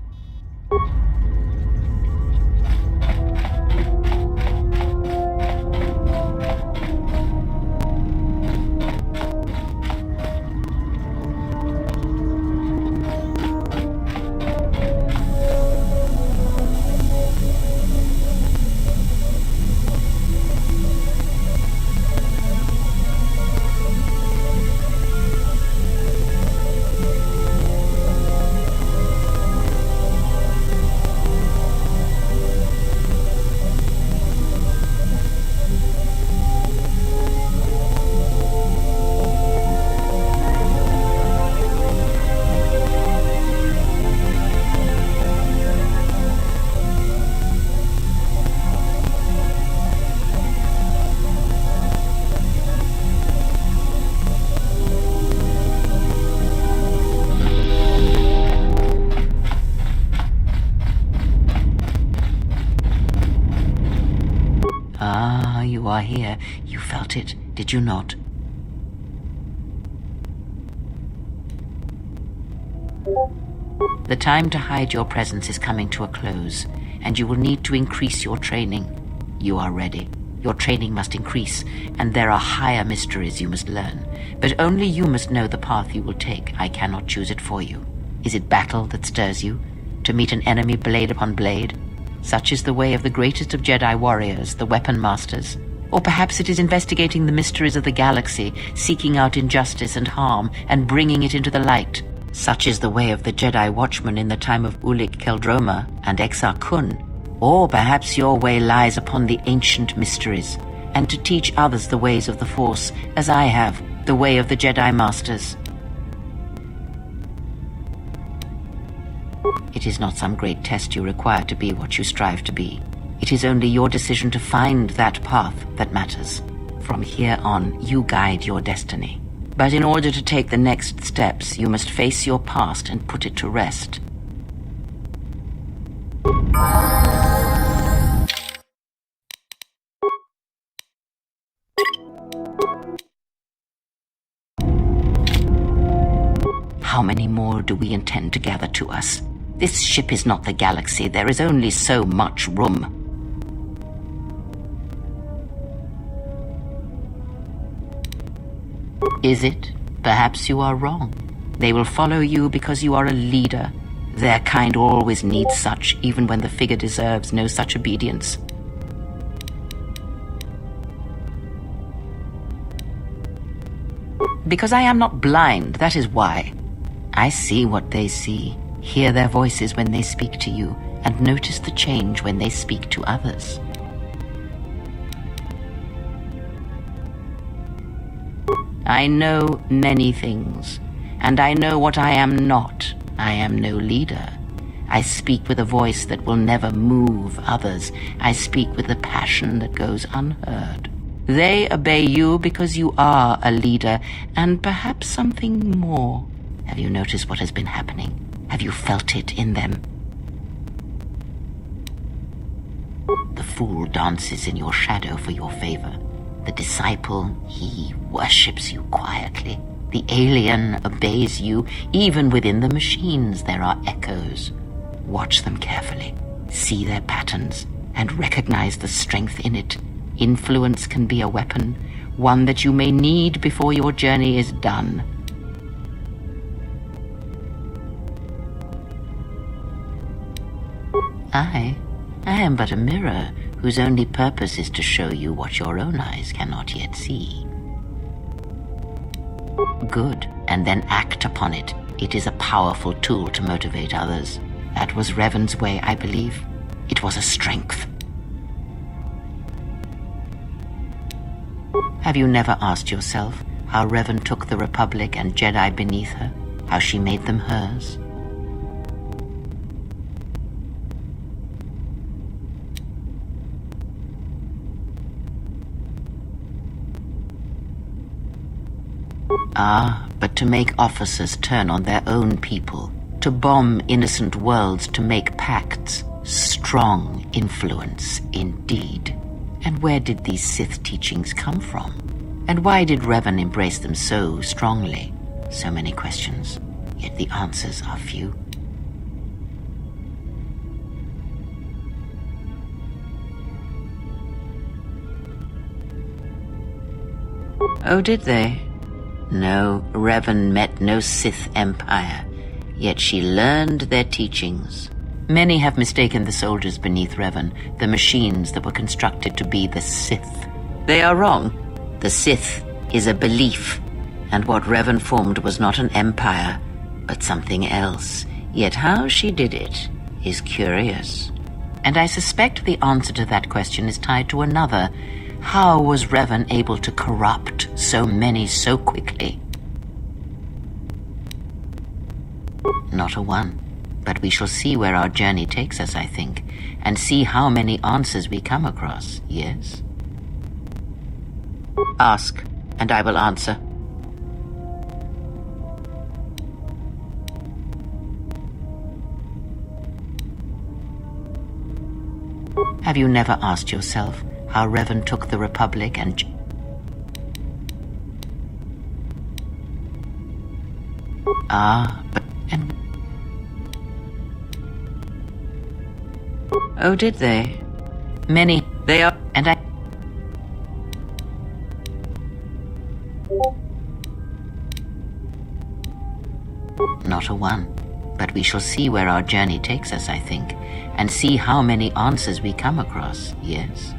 You are here. You felt it, did you not? The time to hide your presence is coming to a close, and you will need to increase your training. You are ready. Your training must increase, and there are higher mysteries you must learn. But only you must know the path you will take. I cannot choose it for you. Is it battle that stirs you? To meet an enemy blade upon blade? Such is the way of the greatest of Jedi warriors, the weapon masters. Or perhaps it is investigating the mysteries of the galaxy, seeking out injustice and harm, and bringing it into the light. Such is the way of the Jedi watchmen in the time of Ulik Keldroma and Exar Kun. Or perhaps your way lies upon the ancient mysteries, and to teach others the ways of the Force, as I have, the way of the Jedi Masters. It is not some great test you require to be what you strive to be. It is only your decision to find that path that matters. From here on, you guide your destiny. But in order to take the next steps, you must face your past and put it to rest. How many more do we intend to gather to us? This ship is not the galaxy. There is only so much room. Is it? Perhaps you are wrong. They will follow you because you are a leader. Their kind always needs such, even when the figure deserves no such obedience. Because I am not blind, that is why. I see what they see, hear their voices when they speak to you, and notice the change when they speak to others. I know many things, and I know what I am not. I am no leader. I speak with a voice that will never move others. I speak with a passion that goes unheard. They obey you because you are a leader, and perhaps something more. Have you noticed what has been happening? Have you felt it in them? The fool dances in your shadow for your favor. The disciple, he worships you quietly. The alien obeys you. Even within the machines there are echoes. Watch them carefully. See their patterns and recognize the strength in it. Influence can be a weapon, one that you may need before your journey is done. I am but a mirror whose only purpose is to show you what your own eyes cannot yet see. Good, and then act upon it. It is a powerful tool to motivate others. That was Revan's way, I believe. It was a strength. Have you never asked yourself how Revan took the Republic and Jedi beneath her? How she made them hers? Ah, but to make officers turn on their own people, to bomb innocent worlds, to make pacts. Strong influence, indeed. And where did these Sith teachings come from? And why did Revan embrace them so strongly? So many questions, yet the answers are few. Oh, did they? No, Revan met no Sith empire, yet she learned their teachings. Many have mistaken the soldiers beneath Revan, the machines that were constructed to be the Sith. They are wrong. The Sith is a belief, and what Revan formed was not an empire, but something else. Yet how she did it is curious. And I suspect the answer to that question is tied to another. How was Revan able to corrupt so many so quickly? Not a one. But we shall see where our journey takes us, I think, and see how many answers we come across, yes? Ask, and I will answer. Have you never asked yourself how Revan took the Republic and... Ah, but... and Oh, did they? Many. They are. And I. Not a one. But we shall see where our journey takes us, I think, and see how many answers we come across, yes?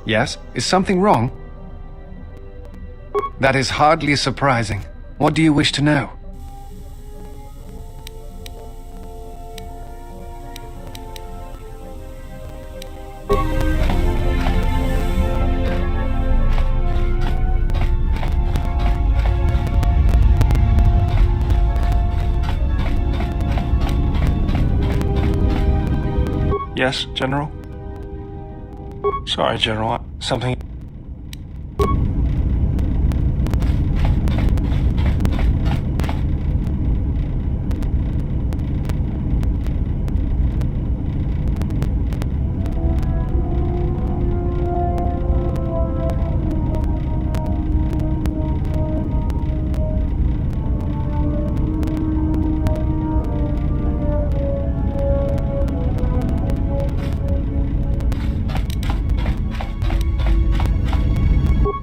Yes? Is something wrong? That is hardly surprising. What do you wish to know? Yes, General? Sorry, General. Something...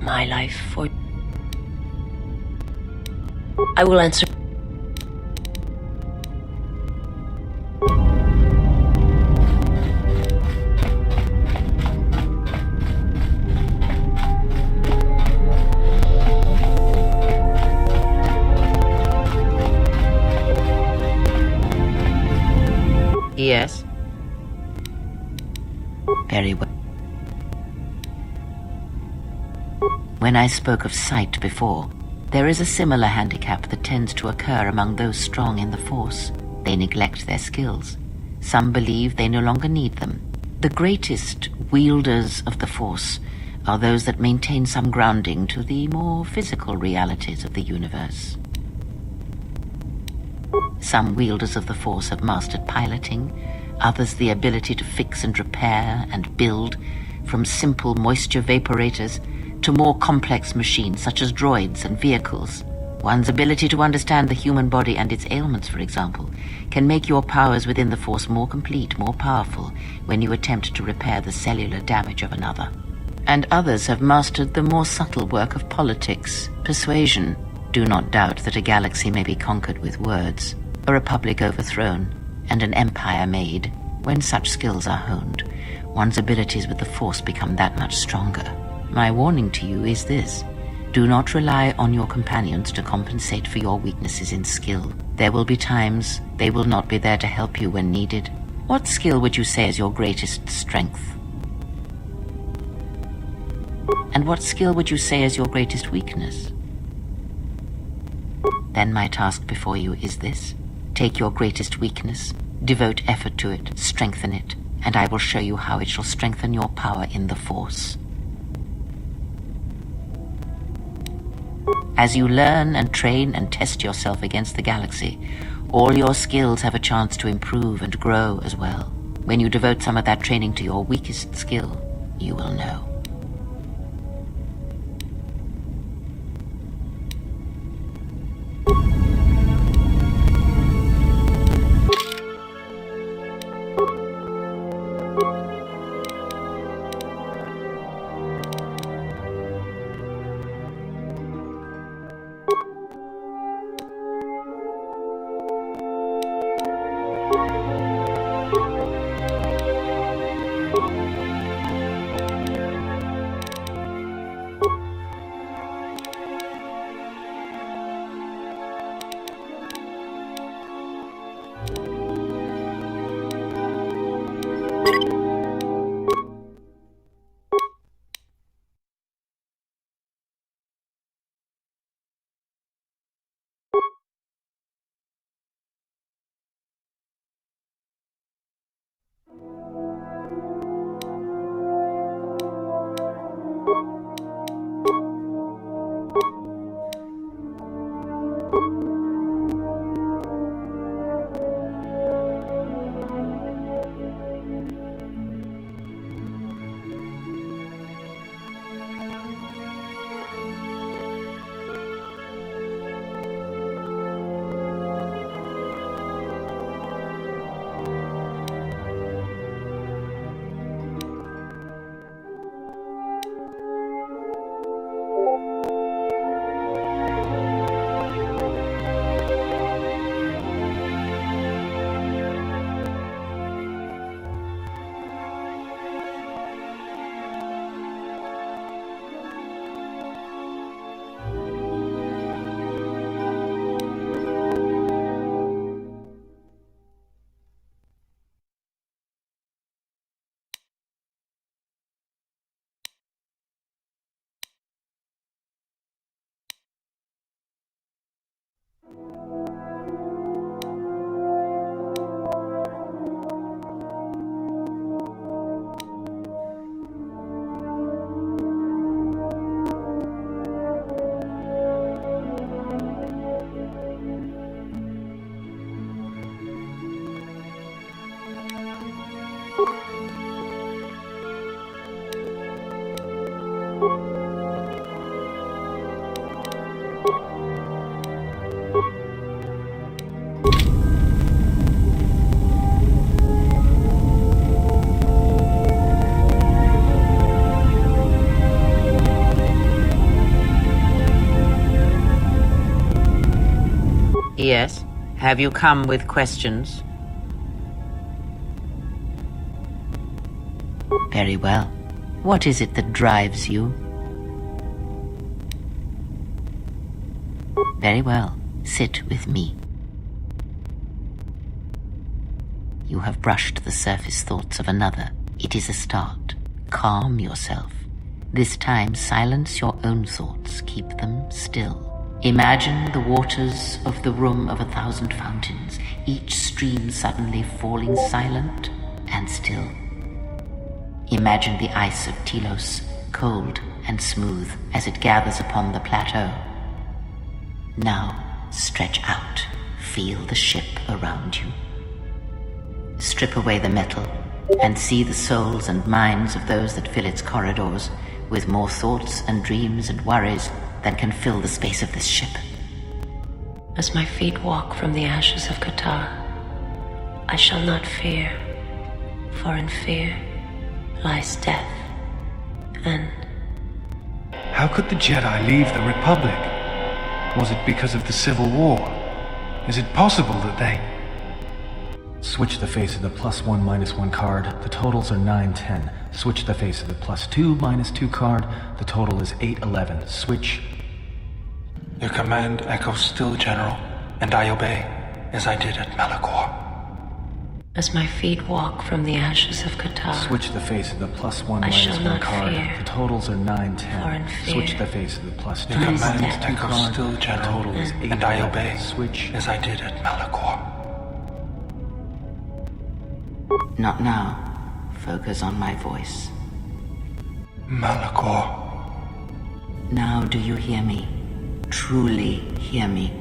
My life for... I will answer. Yes. Very well. When I spoke of sight before, there is a similar handicap that tends to occur among those strong in the Force. They neglect their skills. Some believe they no longer need them. The greatest wielders of the Force are those that maintain some grounding to the more physical realities of the universe. Some wielders of the Force have mastered piloting, others the ability to fix and repair and build, from simple moisture vaporators to more complex machines such as droids and vehicles. One's ability to understand the human body and its ailments, for example, can make your powers within the Force more complete, more powerful, when you attempt to repair the cellular damage of another. And others have mastered the more subtle work of politics, persuasion. Do not doubt that a galaxy may be conquered with words, a republic overthrown, and an empire made. When such skills are honed, one's abilities with the Force become that much stronger. My warning to you is this: do not rely on your companions to compensate for your weaknesses in skill. There will be times they will not be there to help you when needed. What skill would you say is your greatest strength? And what skill would you say is your greatest weakness? Then my task before you is this: take your greatest weakness, devote effort to it, strengthen it, and I will show you how it shall strengthen your power in the Force. As you learn and train and test yourself against the galaxy, all your skills have a chance to improve and grow as well. When you devote some of that training to your weakest skill, you will know. Yes? Have you come with questions? Very well. What is it that drives you? Very well. Sit with me. You have brushed the surface thoughts of another. It is a start. Calm yourself. This time, silence your own thoughts. Keep them still. Imagine the waters of the room of 1,000 fountains, each stream suddenly falling silent and still. Imagine the ice of Telos, cold and smooth as it gathers upon the plateau. Now, stretch out. Feel the ship around you. Strip away the metal and see the souls and minds of those that fill its corridors with more thoughts and dreams and worries than can fill the space of this ship. As my feet walk from the ashes of Qatar, I shall not fear, for in fear lies death, and... How could the Jedi leave the Republic? Was it because of the Civil War? Is it possible that they... Switch the face of the +1 -1 card. The totals are 9-10. Switch the face of the +2 -2 card. The total is 8-11. Switch. Your command echoes still, General, and I obey, as I did at Malachor. As my feet walk from the ashes of Qatar, Switch the face of the +1 I shall -1 not card. fear, The totals are 9-10. for in fear Switch the face of the +2 Your command -2 echoes card. still, The General, total is 8 and I obey, Switch. as I did at Malachor. Not now. Focus on my voice. Malachor. Now do you hear me? Truly hear me.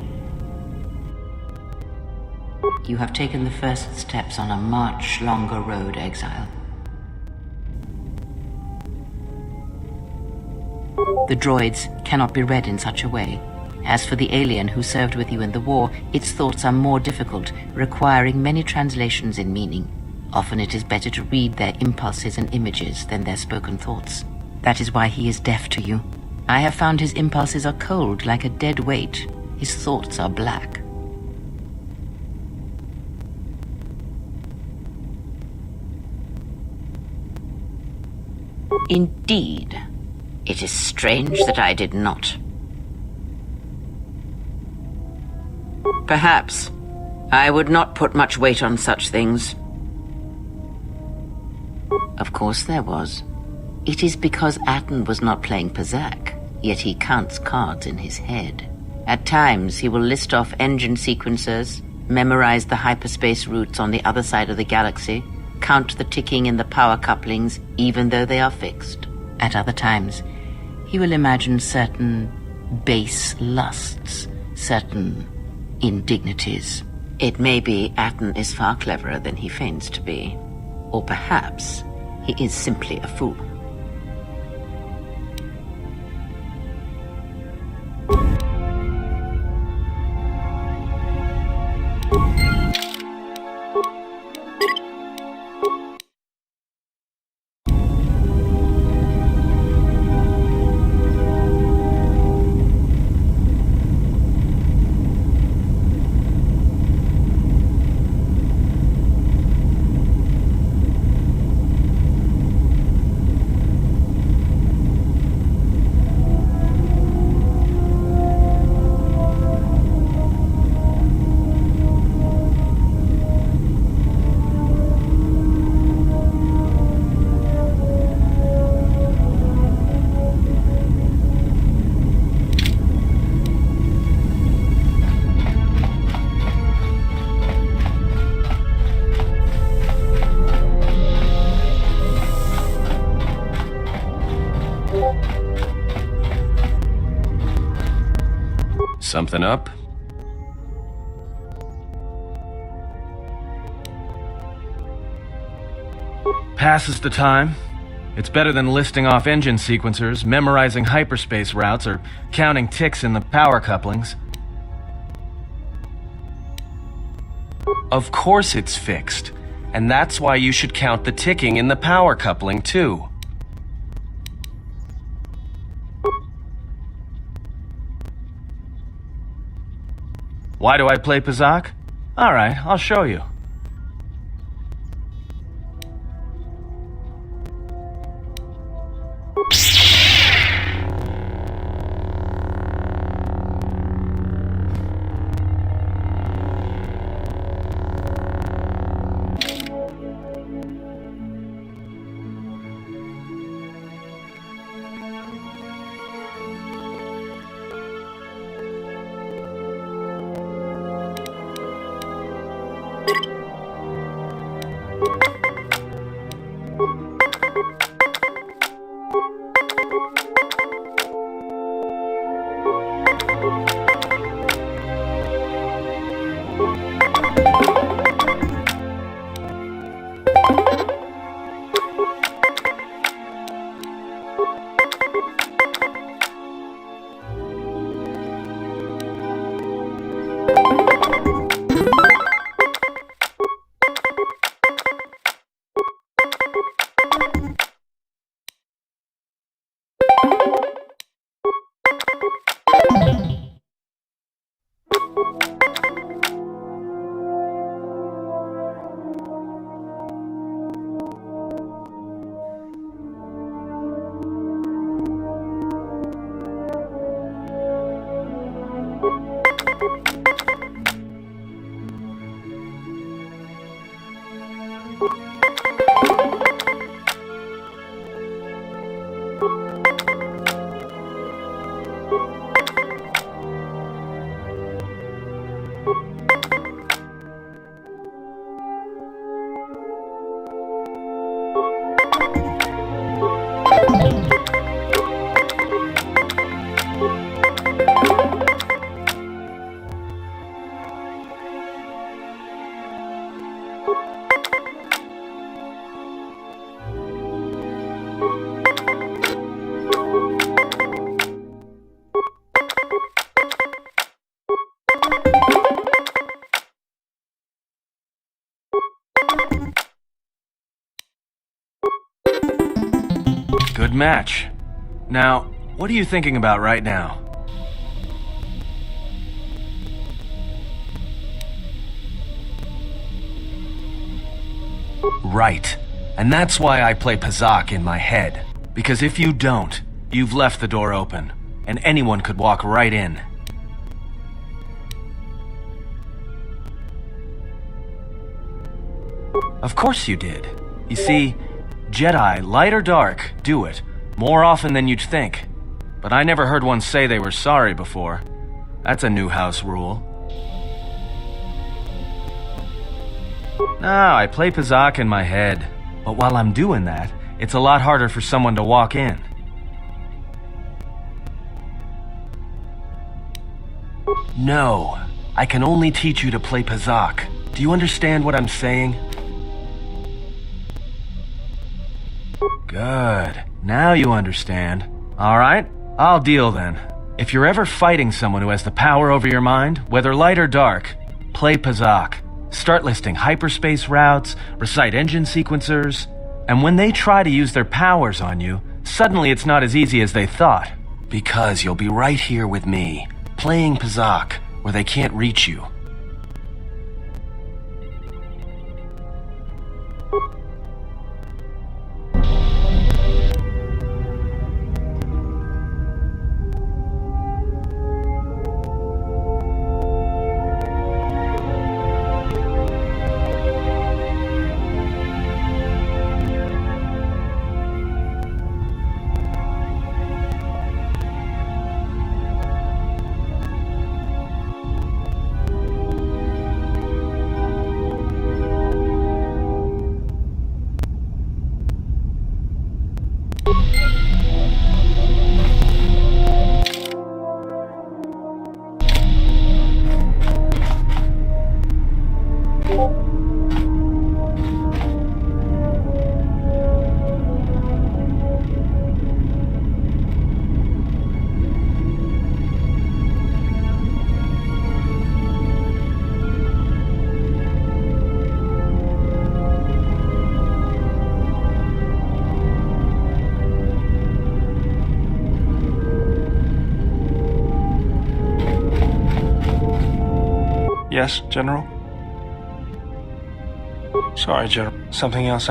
You have taken the first steps on a much longer road, exile. The droids cannot be read in such a way. As for the alien who served with you in the war, its thoughts are more difficult, requiring many translations in meaning. Often it is better to read their impulses and images than their spoken thoughts. That is why he is deaf to you. I have found his impulses are cold, like a dead weight. His thoughts are black. Indeed. It is strange that I did not. Perhaps. I would not put much weight on such things. Of course there was. It is because Atten was not playing Pazak, yet he counts cards in his head. At times he will list off engine sequencers, memorize the hyperspace routes on the other side of the galaxy, count the ticking in the power couplings even though they are fixed. At other times, he will imagine certain base lusts, certain indignities. It may be Atten is far cleverer than he feigns to be. Or perhaps he is simply a fool. Something up? Passes the time. It's better than listing off engine sequencers, memorizing hyperspace routes, or counting ticks in the power couplings. Of course it's fixed, and that's why you should count the ticking in the power coupling too. Why do I play Pazak? Alright, I'll show you. Good match. Now, what are you thinking about right now? Right. And that's why I play Pazak in my head. Because if you don't, you've left the door open, and anyone could walk right in. Of course you did. You see, Jedi, light or dark, do it, more often than you'd think. But I never heard one say they were sorry before. That's a new house rule. No, I play Pazak in my head. But while I'm doing that, it's a lot harder for someone to walk in. No, I can only teach you to play Pazak. Do you understand what I'm saying? Good. Now you understand. Alright, I'll deal then. If you're ever fighting someone who has the power over your mind, whether light or dark, play Pazak. Start listing hyperspace routes, recite engine sequencers, and when they try to use their powers on you, suddenly it's not as easy as they thought. Because you'll be right here with me, playing Pazak, where they can't reach you. Yes, General? Sorry, General. Something else.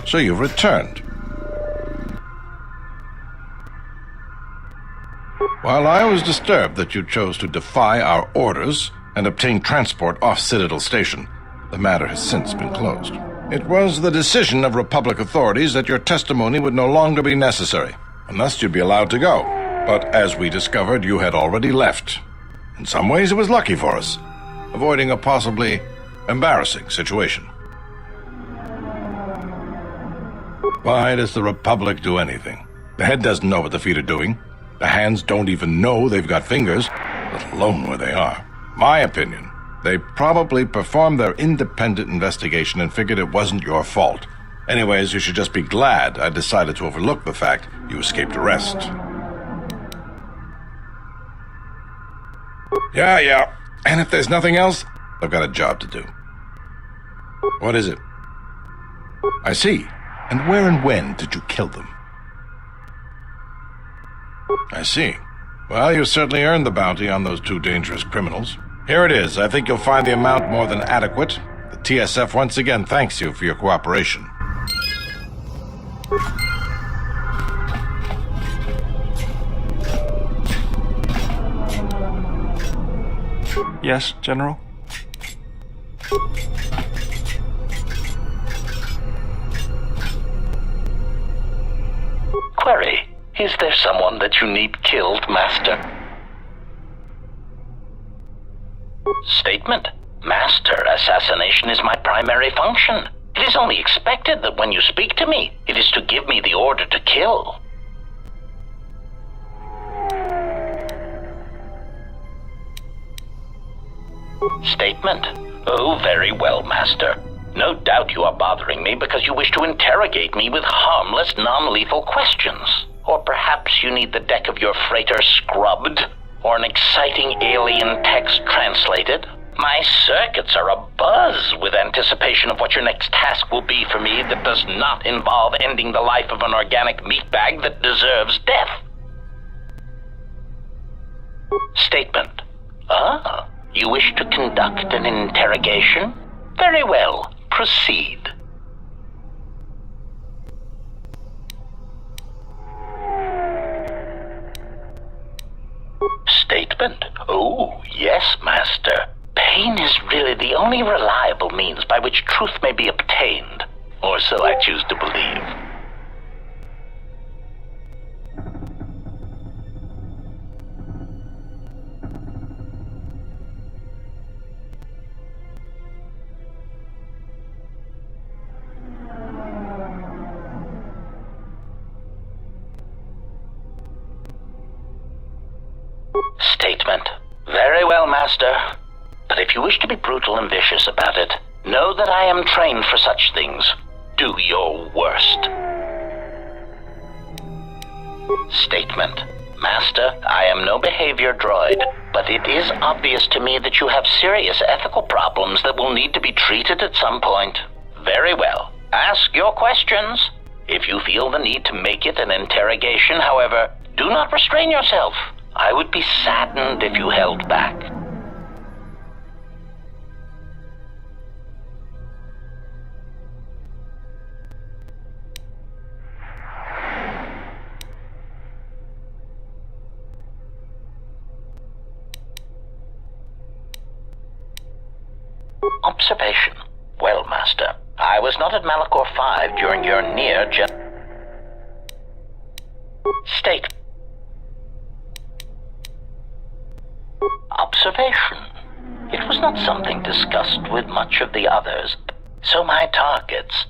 So you've returned. While I was disturbed that you chose to defy our orders and obtain transport off Citadel Station, the matter has since been closed. It was the decision of Republic authorities that your testimony would no longer be necessary, and thus you'd be allowed to go. But as we discovered, you had already left. In some ways, it was lucky for us, avoiding a possibly embarrassing situation. Why does the Republic do anything? The head doesn't know what the feet are doing. The hands don't even know they've got fingers, let alone where they are. My opinion, they probably performed their independent investigation and figured it wasn't your fault. Anyways, you should just be glad I decided to overlook the fact you escaped arrest. Yeah. And if there's nothing else, I've got a job to do. What is it? I see. And where and when did you kill them? I see. Well, you certainly earned the bounty on those two dangerous criminals. Here it is. I think you'll find the amount more than adequate. The TSF once again thanks you for your cooperation. Yes, General? Query. Is there someone that you need killed, Master? Statement. Master, assassination is my primary function. It is only expected that when you speak to me, it is to give me the order to kill. Statement. Oh, very well, Master. No doubt you are bothering me because you wish to interrogate me with harmless, non-lethal questions. Or perhaps you need the deck of your freighter scrubbed, or an exciting alien text translated. My circuits are abuzz with anticipation of what your next task will be for me that does not involve ending the life of an organic meatbag that deserves death. Statement. Ah, you wish to conduct an interrogation? Very well. Proceed. Statement. Oh, yes, Master. Pain is really the only reliable means by which truth may be obtained, or so I choose to believe. But if you wish to be brutal and vicious about it, know that I am trained for such things. Do your worst. Statement. Master, I am no behavior droid, but it is obvious to me that you have serious ethical problems that will need to be treated at some point. Very well. Ask your questions. If you feel the need to make it an interrogation, however, do not restrain yourself. I would be saddened if you held back. Observation. Well, Master, I was not at Malachor 5 during your state. Observation. It was not something discussed with much of the others, so my targets.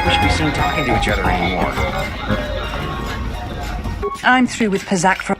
We should be seen talking to each other anymore. I'm through with Pazak for...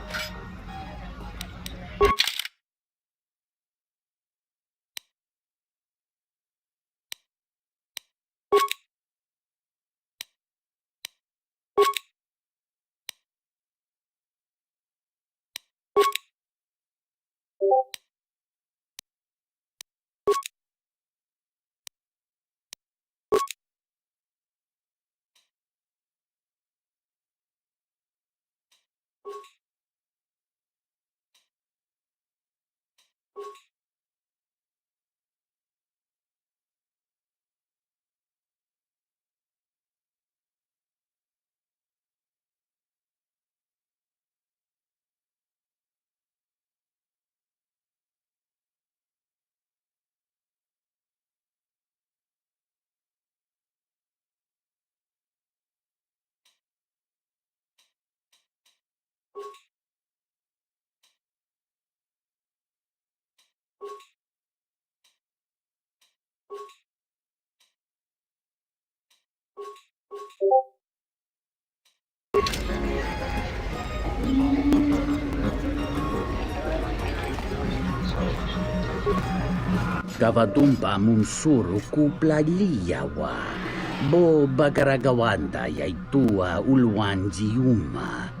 Gavadumpa munsuru kupla liyawa. Bo bagaragawanda yaitua ulwanjiuma.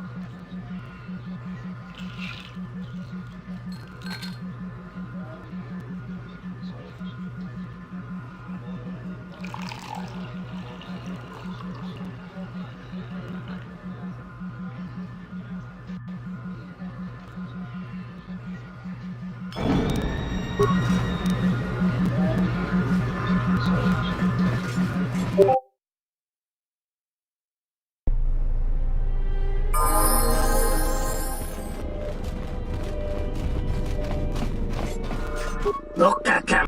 Look at him!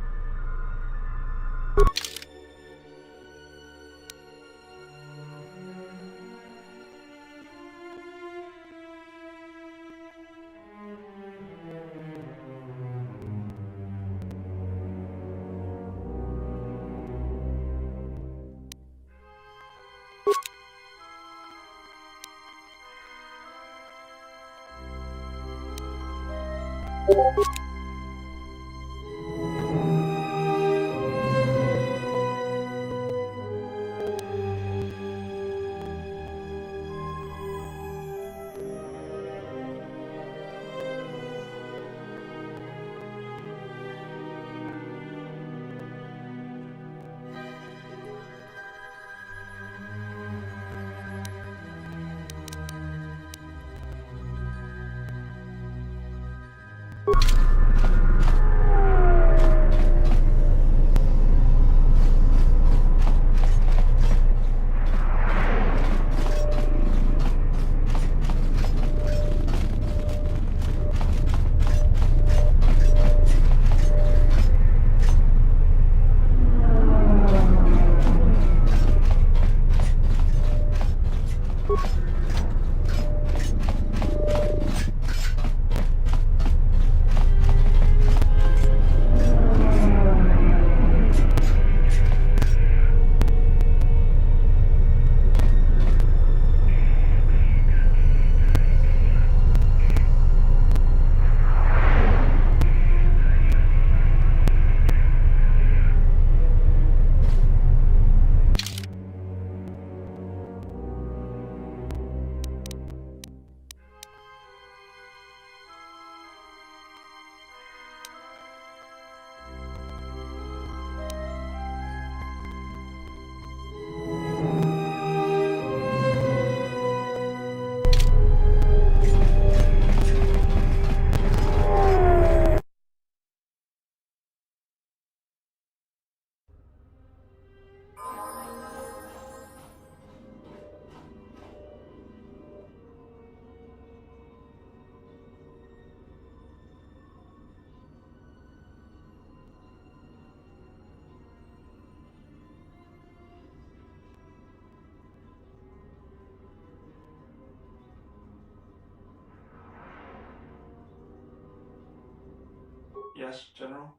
Yes, General?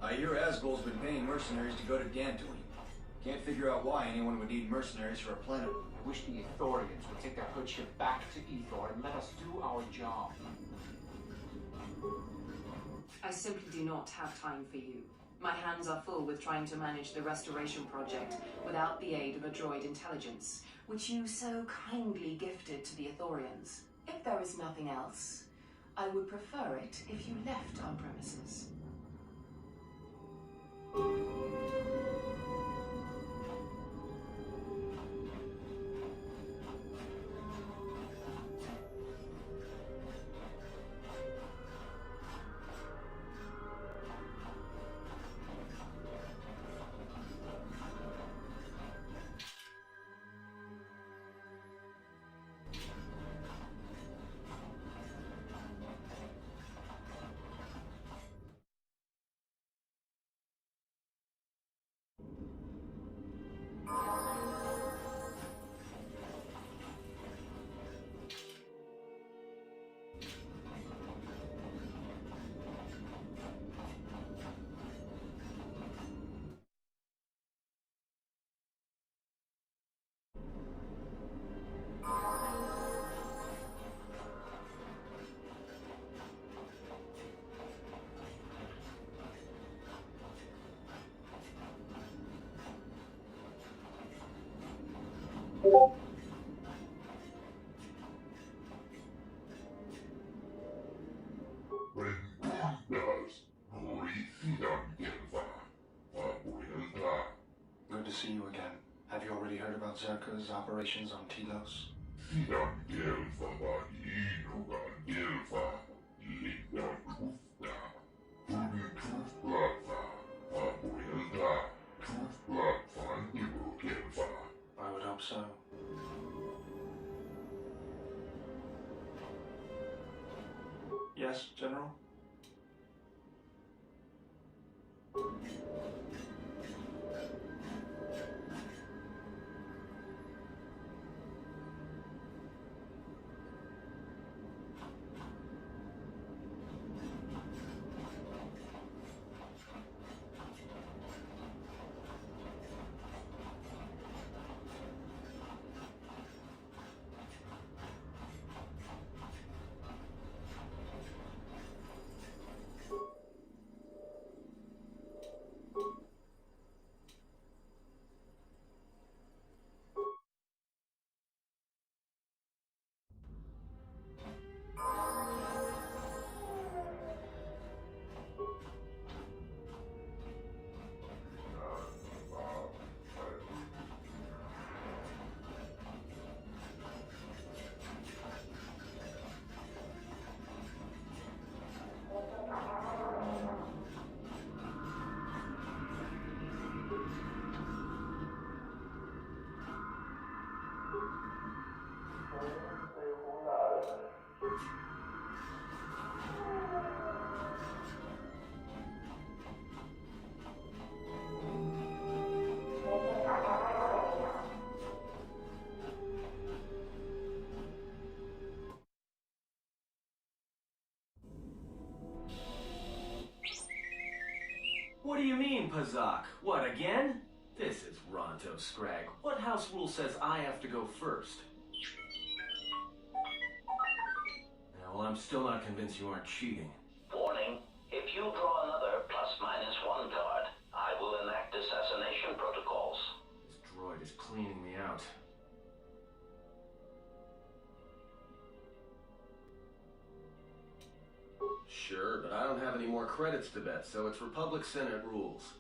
I hear Asgol's been paying mercenaries to go to Dantooine. Can't figure out why anyone would need mercenaries for a planet. I wish the Ithorians would take their good ship back to Ethor and let us do our job. I simply do not have time for you. My hands are full with trying to manage the restoration project without the aid of a droid intelligence, which you so kindly gifted to the Ithorians. If there is nothing else, I would prefer it if you left our premises. Good to see you again. Have you already heard about Zerka's operations on Telos? I would hope so. Yes, General? What do you mean, Pazak? What, again? This is Ronto Scrag. What house rule says I have to go first? Yeah, well, I'm still not convinced you aren't cheating. Warning, if you draw another ±1 card, I will enact assassination protocols. This droid is cleaning me out. Sure, but I don't have any more credits to bet, so it's Republic Senate rules.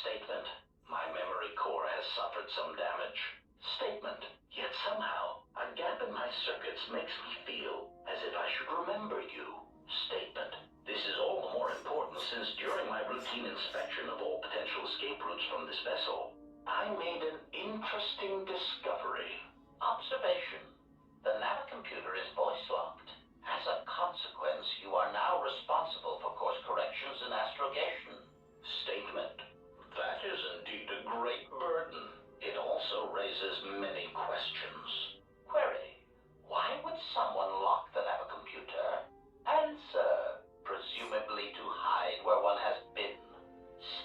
Statement. My memory core has suffered some damage. Statement. Yet somehow, a gap in my circuits makes me feel as if I should remember you. Statement. This is all the more important since during my routine inspection of all potential escape routes from this vessel, I made an interesting discovery. Observation. The navicomputer is voice-locked. As a consequence, you are now responsible for course corrections and astrogation. Statement. That is indeed a great burden. It also raises many questions. Query. Why would someone lock the navicomputer? Answer. Presumably to hide where one has been.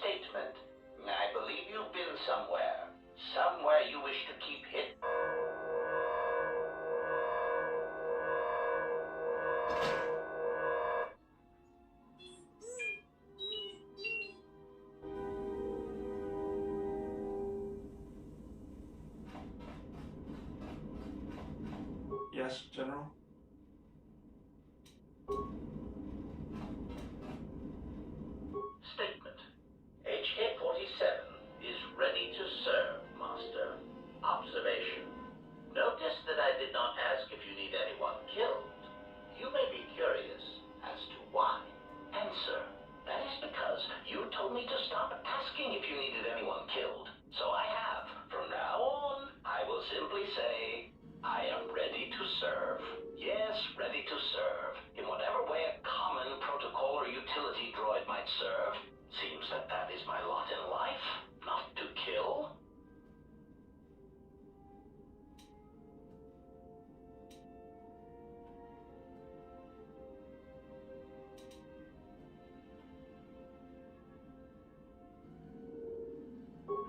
Statement. I believe you've been somewhere. Somewhere you wish to keep hidden. Yes, General? Statement. HK-47 is ready to serve, Master. Observation. Notice that I did not ask if you need anyone killed. You may be curious as to why. Answer. That is because you told me to stop asking if you needed anyone killed. So I have. From now on, I will simply say, I am ready to serve. Yes, ready to serve. In whatever way a common protocol or utility droid might serve. Seems that that is my lot in life. Not to kill.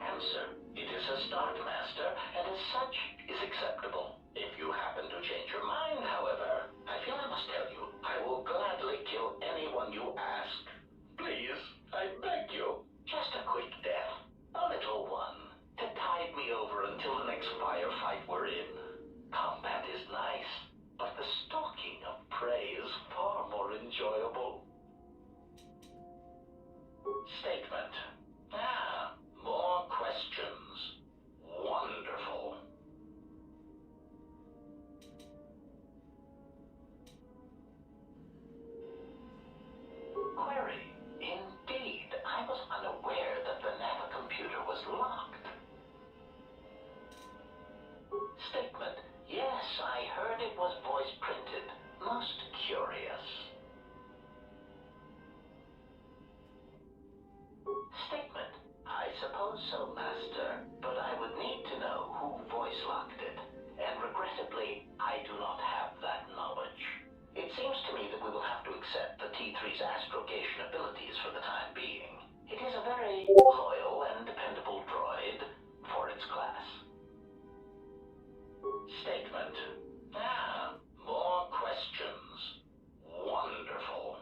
Answer. It is a start, Master, and as such is acceptable. If you happen to change your mind, however, I feel I must tell you, I will gladly kill anyone you ask. Please, I beg you, just a quick death. A little one, to tide me over until the next firefight we're in. Combat is nice, but the stalking of prey is far more enjoyable. Statement. More questions. Wonderful. Query. Indeed, I was unaware that the navicomputer was locked. Statement. Yes, I heard it was voice printed. Most curious. Statement. I suppose so, Master, but I would need to know who voice locked it, and regrettably, I do not have that knowledge. It seems to me that we will have to accept the T3's astrogation abilities for the time being. It is a very loyal and dependable droid for its class. Statement. More questions. Wonderful.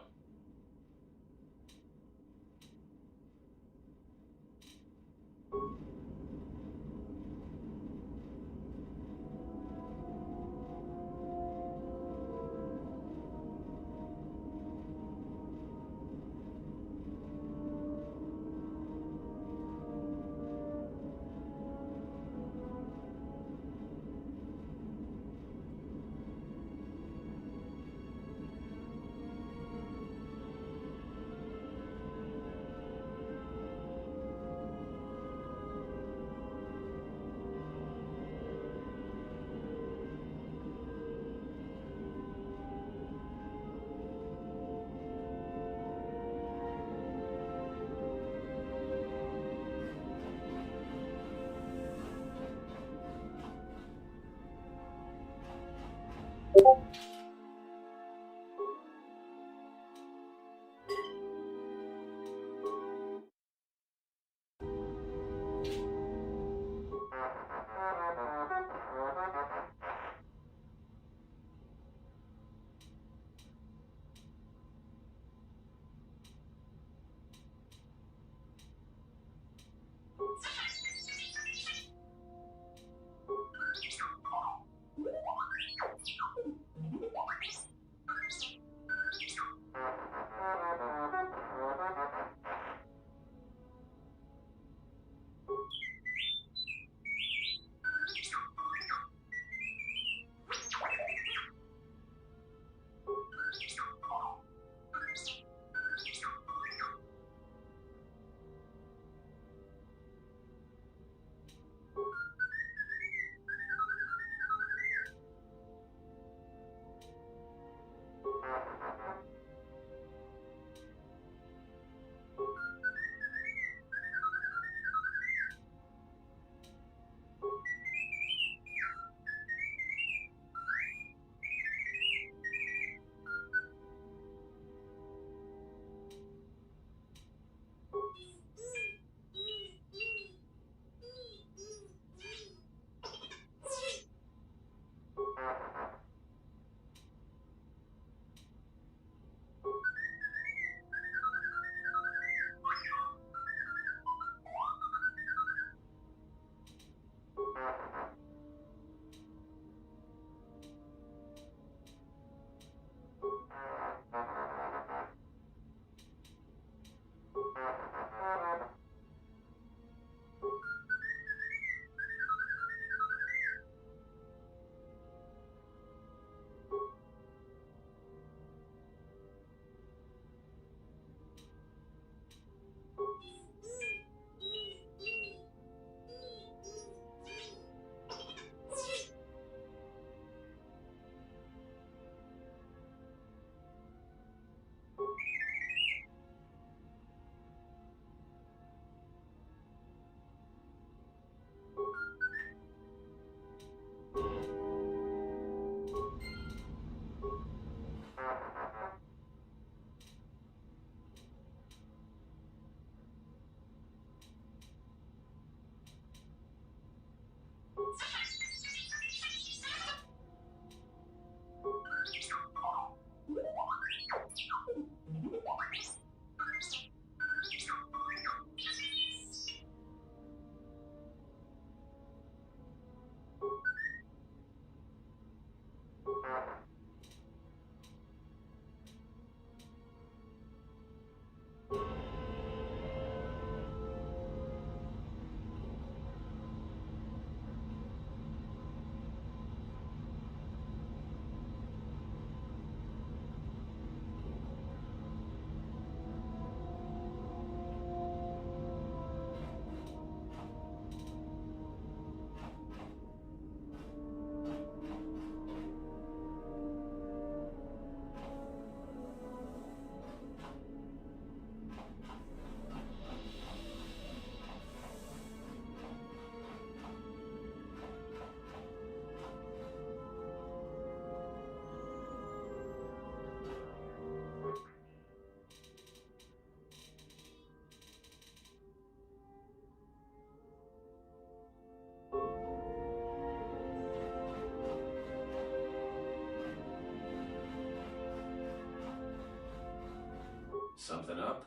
Something up?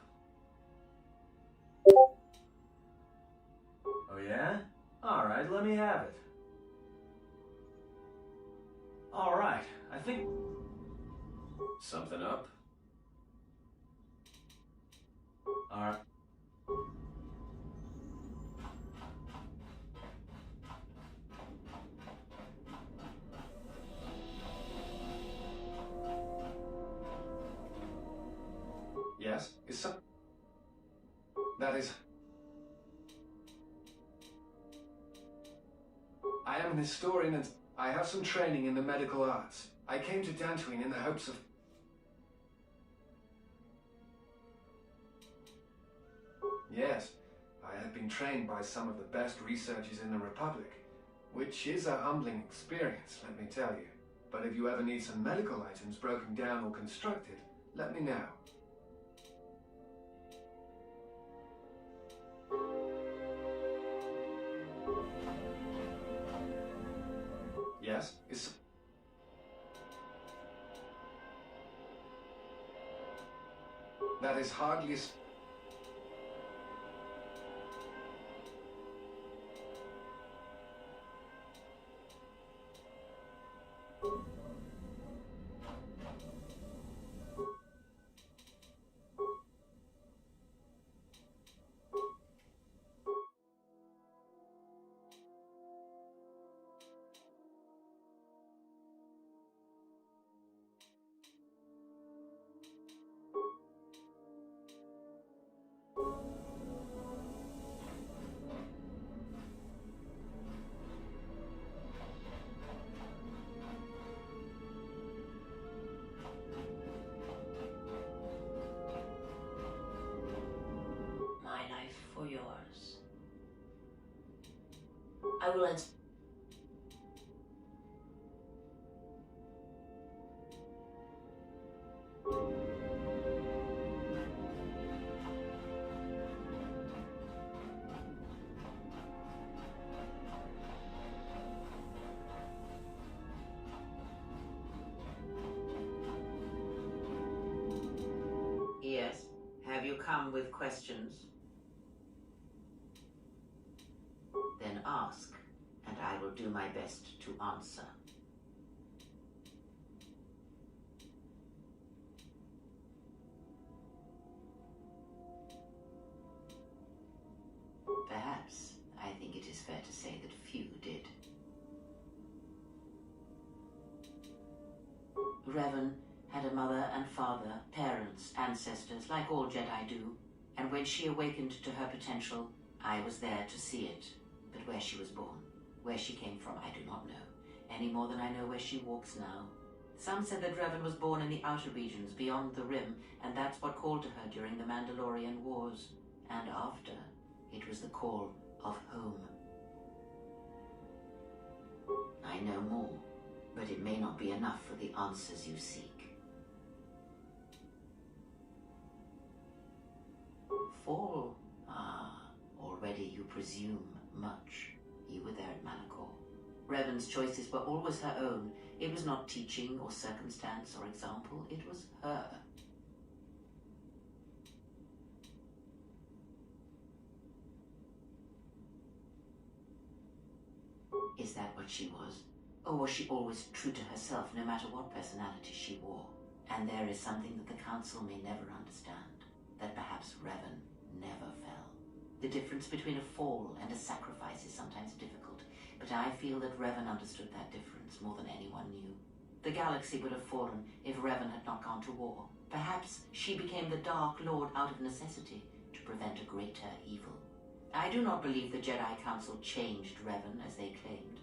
Oh yeah? Alright, let me have it. Alright, I think... Something up? Alright. Yes? Is some... That is... I am an historian and I have some training in the medical arts. I came to Dantooine in the hopes of... Yes, I have been trained by some of the best researchers in the Republic, which is a humbling experience, let me tell you. But if you ever need some medical items broken down or constructed, let me know. Yes? Is... That is hardly... My life for yours. I will answer. Yes. Have you come with questions? Then ask, and I will do my best to answer. Perhaps I think it is fair to say that few did. Revan had a mother and father, parents, ancestors, like all Jedi do. And when she awakened to her potential, I was there to see it. But where she was born, where she came from, I do not know, any more than I know where she walks now. Some said that Revan was born in the outer regions, beyond the Rim, and that's what called to her during the Mandalorian Wars. And after, it was the call of home. I know more, but it may not be enough for the answers you seek. Fall? Ah, already you presume much. You were there at Malachor. Revan's choices were always her own. It was not teaching or circumstance or example. It was her. Is that what she was? Or was she always true to herself, no matter what personality she wore? And there is something that the Council may never understand, that perhaps Revan never fell. The difference between a fall and a sacrifice is sometimes difficult, but I feel that Revan understood that difference more than anyone knew. The galaxy would have fallen if Revan had not gone to war. Perhaps she became the Dark Lord out of necessity to prevent a greater evil. I do not believe the Jedi Council changed Revan as they claimed.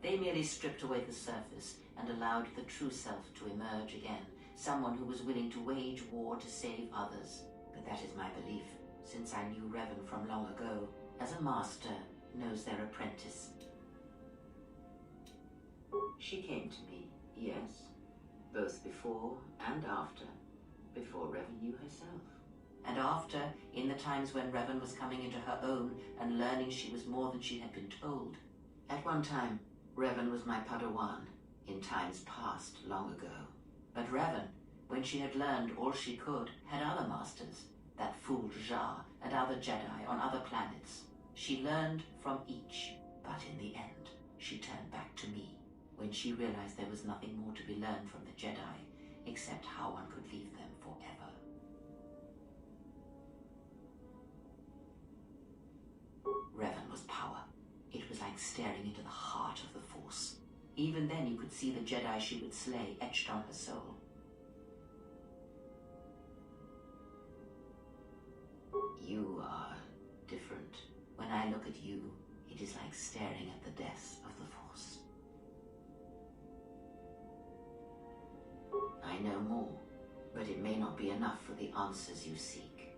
They merely stripped away the surface and allowed the true self to emerge again, someone who was willing to wage war to save others. But that is my belief, since I knew Revan from long ago, as a master knows their apprentice. She came to me, yes, both before and after, before Revan knew herself. And after, in the times when Revan was coming into her own and learning she was more than she had been told. At one time, Revan was my Padawan, in times past, long ago. But Revan, when she had learned all she could, had other masters, that fool Jar and other Jedi on other planets. She learned from each, but in the end, she turned back to me, when she realized there was nothing more to be learned from the Jedi, except how one could leave them forever. Revan was power. It was like staring into the heart of the Force. Even then you could see the Jedi she would slay etched on her soul. You are different. When I look at you, it is like staring at the death of the Force. I know more, but it may not be enough for the answers you seek.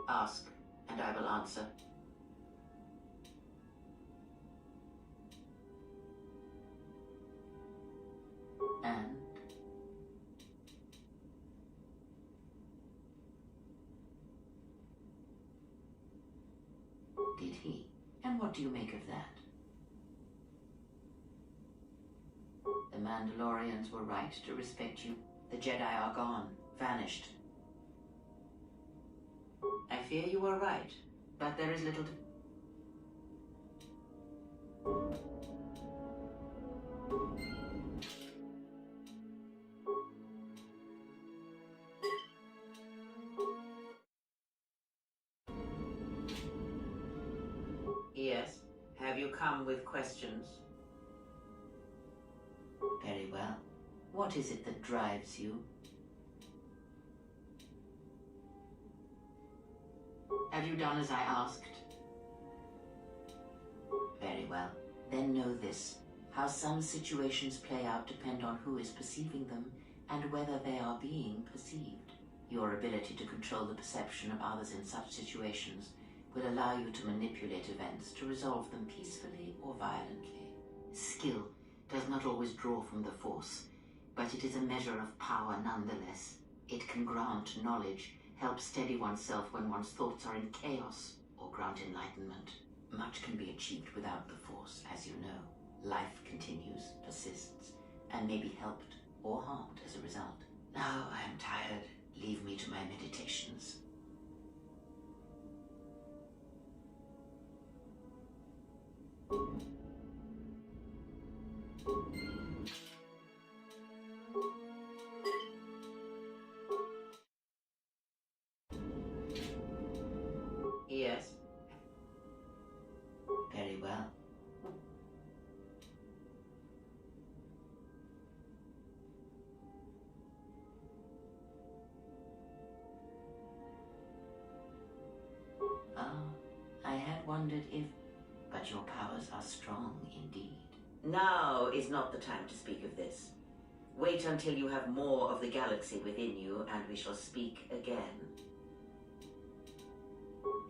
Ask, and I will answer. And? Did he? And what do you make of that? The Mandalorians were right to respect you. The Jedi are gone, vanished. I fear you are right, but there is little to... Yes. Have you come with questions? Very well. What is it that drives you? Have you done as I asked? Very well. Then know this. How some situations play out depend on who is perceiving them and whether they are being perceived. Your ability to control the perception of others in such situations will allow you to manipulate events to resolve them peacefully or violently. Skill does not always draw from the Force, but it is a measure of power nonetheless. It can grant knowledge, help steady oneself when one's thoughts are in chaos, or grant enlightenment. Much can be achieved without the Force, as you know. Life continues, persists, and may be helped or harmed as a result. Now I am tired. Leave me to my meditations. Yes. Very well. I had wondered if... But your powers are strong indeed. Now is not the time to speak of this. Wait until you have more of the galaxy within you, and we shall speak again.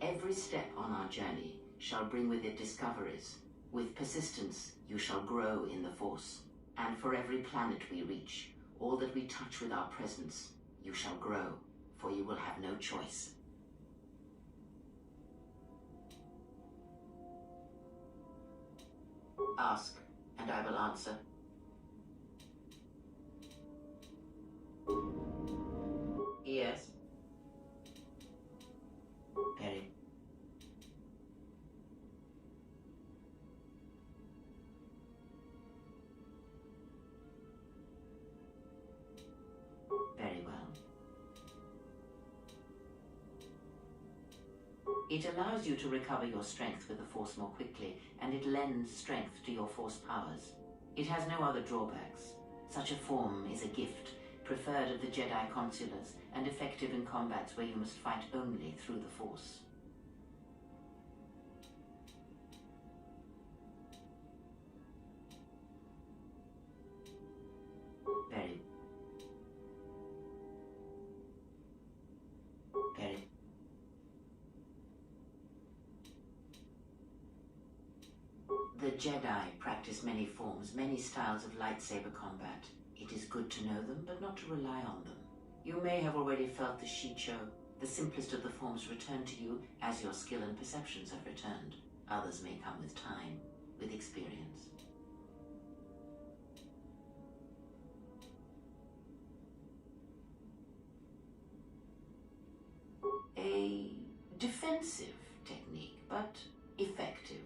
Every step on our journey shall bring with it discoveries. With persistence, you shall grow in the Force. And for every planet we reach, all that we touch with our presence, you shall grow, for you will have no choice. Ask, and I will answer. Yes. Very. Very well. It allows you to recover your strength with the Force more quickly, and it lends strength to your Force powers. It has no other drawbacks. Such a form is a gift, preferred of the Jedi consulars, and effective in combats where you must fight only through the Force. Very. Very. The Jedi practice many forms, many styles of lightsaber combat. It is good to know them, but not to rely on them. You may have already felt the Shicho, the simplest of the forms, return to you as your skill and perceptions have returned. Others may come with time, with experience. A defensive technique, but effective.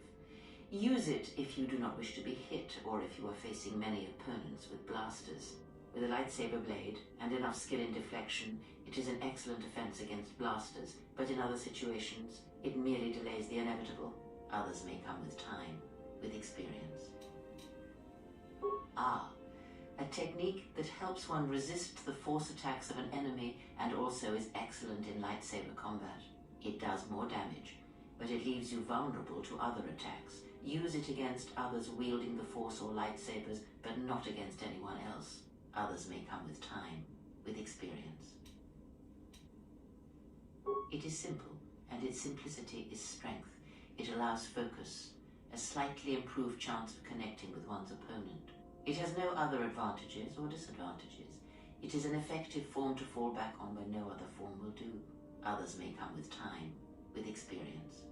Use it if you do not wish to be hit, or if you are facing many opponents with blasters. With a lightsaber blade and enough skill in deflection, it is an excellent defense against blasters, but in other situations, it merely delays the inevitable. Others may come with time, with experience. A technique that helps one resist the force attacks of an enemy and also is excellent in lightsaber combat. It does more damage, but it leaves you vulnerable to other attacks. Use it against others wielding the Force or lightsabers, but not against anyone else. Others may come with time, with experience. It is simple, and its simplicity is strength. It allows focus, a slightly improved chance of connecting with one's opponent. It has no other advantages or disadvantages. It is an effective form to fall back on when no other form will do. Others may come with time, with experience.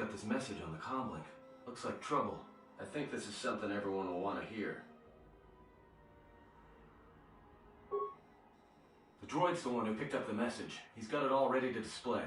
got this message on the comlink. Looks like trouble. I think this is something everyone will want to hear. The droid's the one who picked up the message. He's got it all ready to display.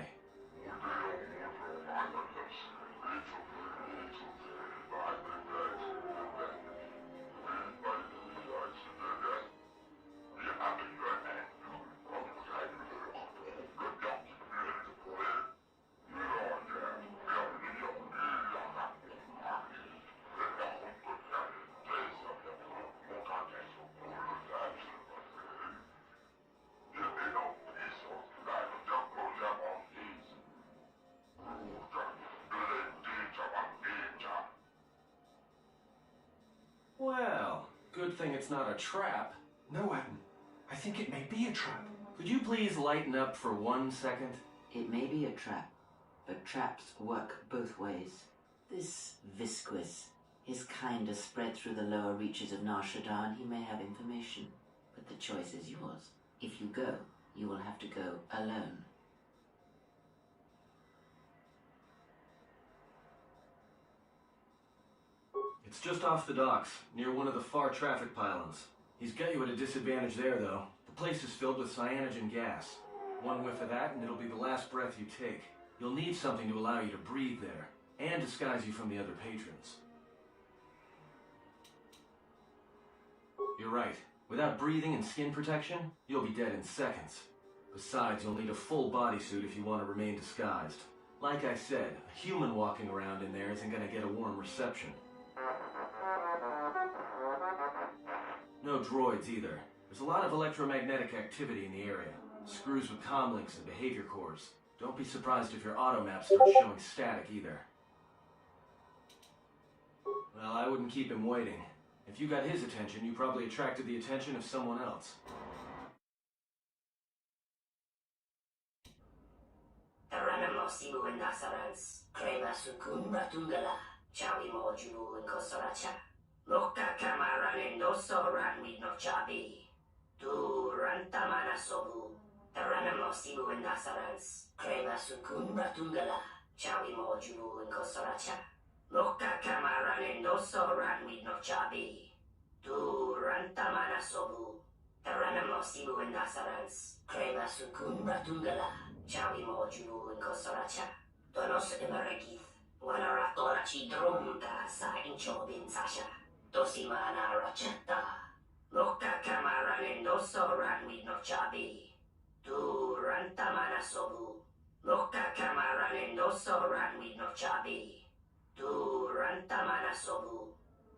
Well, good thing it's not a trap. No, Adden. I think it may be a trap. Could you please lighten up for 1 second? It may be a trap, but traps work both ways. This Visquis, his kind is spread through the lower reaches of Nar Shaddaa. He may have information, but the choice is yours. If you go, you will have to go alone. It's just off the docks, near one of the far traffic pylons. He's got you at a disadvantage there, though. The place is filled with cyanogen gas. One whiff of that, and it'll be the last breath you take. You'll need something to allow you to breathe there, and disguise you from the other patrons. You're right. Without breathing and skin protection, you'll be dead in seconds. Besides, you'll need a full bodysuit if you want to remain disguised. Like I said, a human walking around in there isn't going to get a warm reception. No droids either. There's a lot of electromagnetic activity in the area. Screws with comlinks and behavior cores. Don't be surprised if your auto map starts showing static either. Well, I wouldn't keep him waiting. If you got his attention, you probably attracted the attention of someone else. Taranam Sibu and Nasarans, Kreva Sukun Ratungala, Chawi Mojunu and Kosoracha. Loka kamaran endoso ran with no chabi. Tu rantamana sobu. Taranam Sibu and Nasarans, Kreva Sukun Ratungala, Chawi Mojunu and Kosoracha. Loka kamaran endoso ran with no chabi. Tu rantamana sobu. Taranam Sibu and Nasarans, Kreva Sukun Ratungala, Chawi Mojunu and Kosoracha. Donos Emeregith, Wanarakorachi Drumta sa Inchobin Sasha. Dosimana Rachetta. Loka kamaran endoso ran with no chabi. Tu rantamana sobu. Loka kamaran endoso ran with no chabi. Tu rantamana sobu.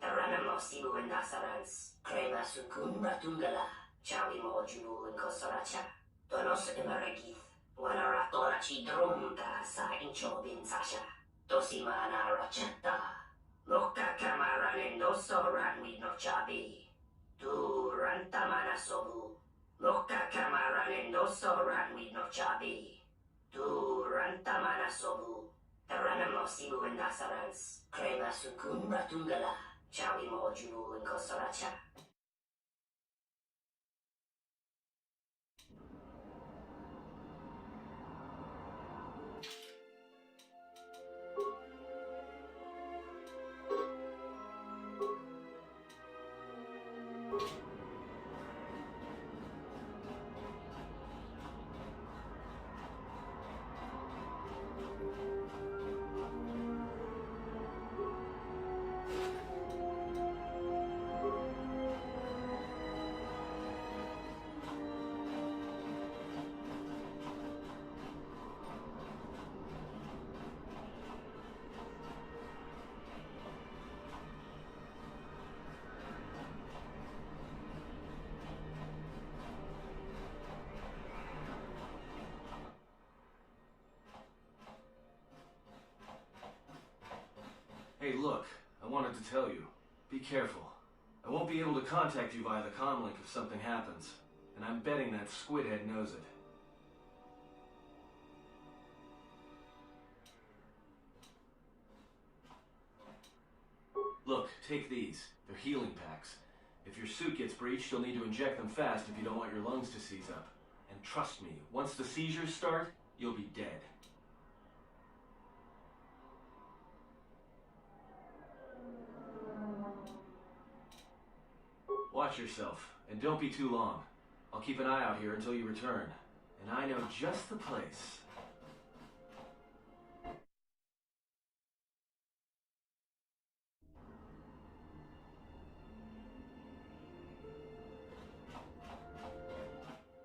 Taranam Sibu and Nasarans, Kreva Sukun Ratungala, Chawi Mojunu and Kosoracha. Donos Emeregith, Wanarakorachi Drumta sa Inchobin Sasha. Dosimana Rachetta. Loka kamaran endoso ran with no chabi. Tu rantamana sobu. Loka kamaran endoso ran with no chabi. Tu rantamana sobu. Taranam Sibu and Nasarans, Kreva Sukun Ratungala, Chawi Mojunu and Kosoracha. Hey, look, I wanted to tell you. Be careful. I won't be able to contact you via the comlink if something happens, and I'm betting that Squidhead knows it. Look, take these. They're healing packs. If your suit gets breached, you'll need to inject them fast if you don't want your lungs to seize up. And trust me, once the seizures start, you'll be dead. Watch yourself, and don't be too long. I'll keep an eye out here until you return. And I know just the place.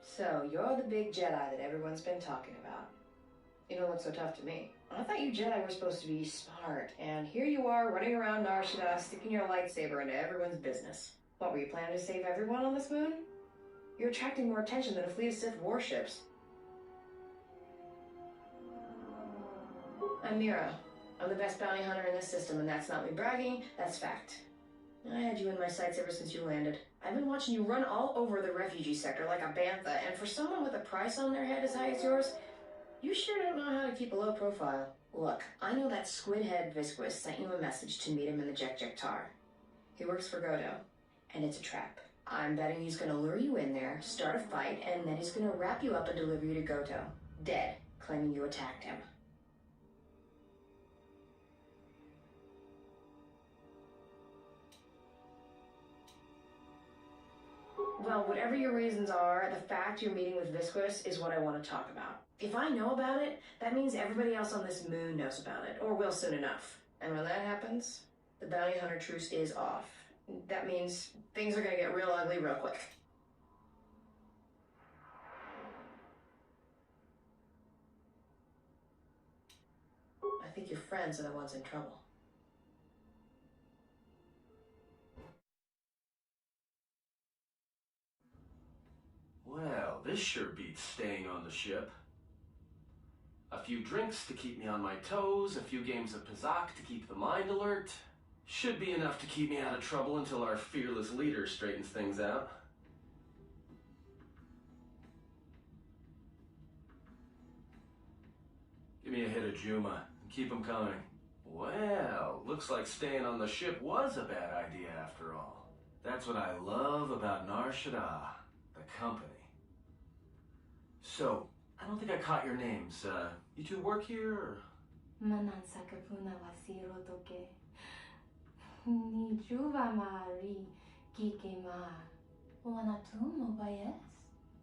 So, you're the big Jedi that everyone's been talking about. You don't look so tough to me. I thought you Jedi were supposed to be smart, and here you are running around Nar Shaddaa sticking your lightsaber into everyone's business. What, were you planning to save everyone on this moon? You're attracting more attention than a fleet of Sith warships. I'm Mira. I'm the best bounty hunter in this system, and that's not me bragging, that's fact. I had you in my sights ever since you landed. I've been watching you run all over the refugee sector like a bantha, and for someone with a price on their head as high as yours, you sure don't know how to keep a low profile. Look, I know that squid-head Visquis sent you a message to meet him in the Jek-Jek-Tar. He works for Godo, and it's a trap. I'm betting he's gonna lure you in there, start a fight, and then he's gonna wrap you up and deliver you to Goto, dead, claiming you attacked him. Well, whatever your reasons are, the fact you're meeting with Visquis is what I want to talk about. If I know about it, that means everybody else on this moon knows about it, or will soon enough. And when that happens, the bounty hunter truce is off. That means things are gonna get real ugly real quick. I think your friends are the ones in trouble. Well, this sure beats staying on the ship. A few drinks to keep me on my toes, a few games of Pazak to keep the mind alert. Should be enough to keep me out of trouble until our fearless leader straightens things out. Give me a hit of Juma, and keep 'em coming. Well, looks like staying on the ship was a bad idea after all. That's what I love about Nar Shaddaa, the company. So, I don't think I caught your names. You two work here, or? Manan sakapuna wasiro toke. Ni juva mari kike ma. Wanatu mobayes.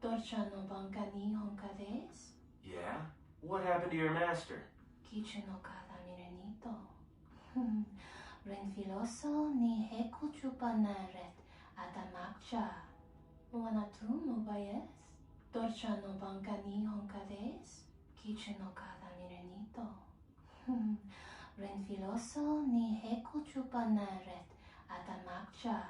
Dorcha no banka ni honkades. Yeah? What happened to your master? Kichu no kada mirenito. Renfiloso ni heko chupanaret atamakcha. Wanatu mobayes. Dorcha no banka ni honkades. Kichu no kada mirenito. Renfiloso ni heko chupanaret atamakcha.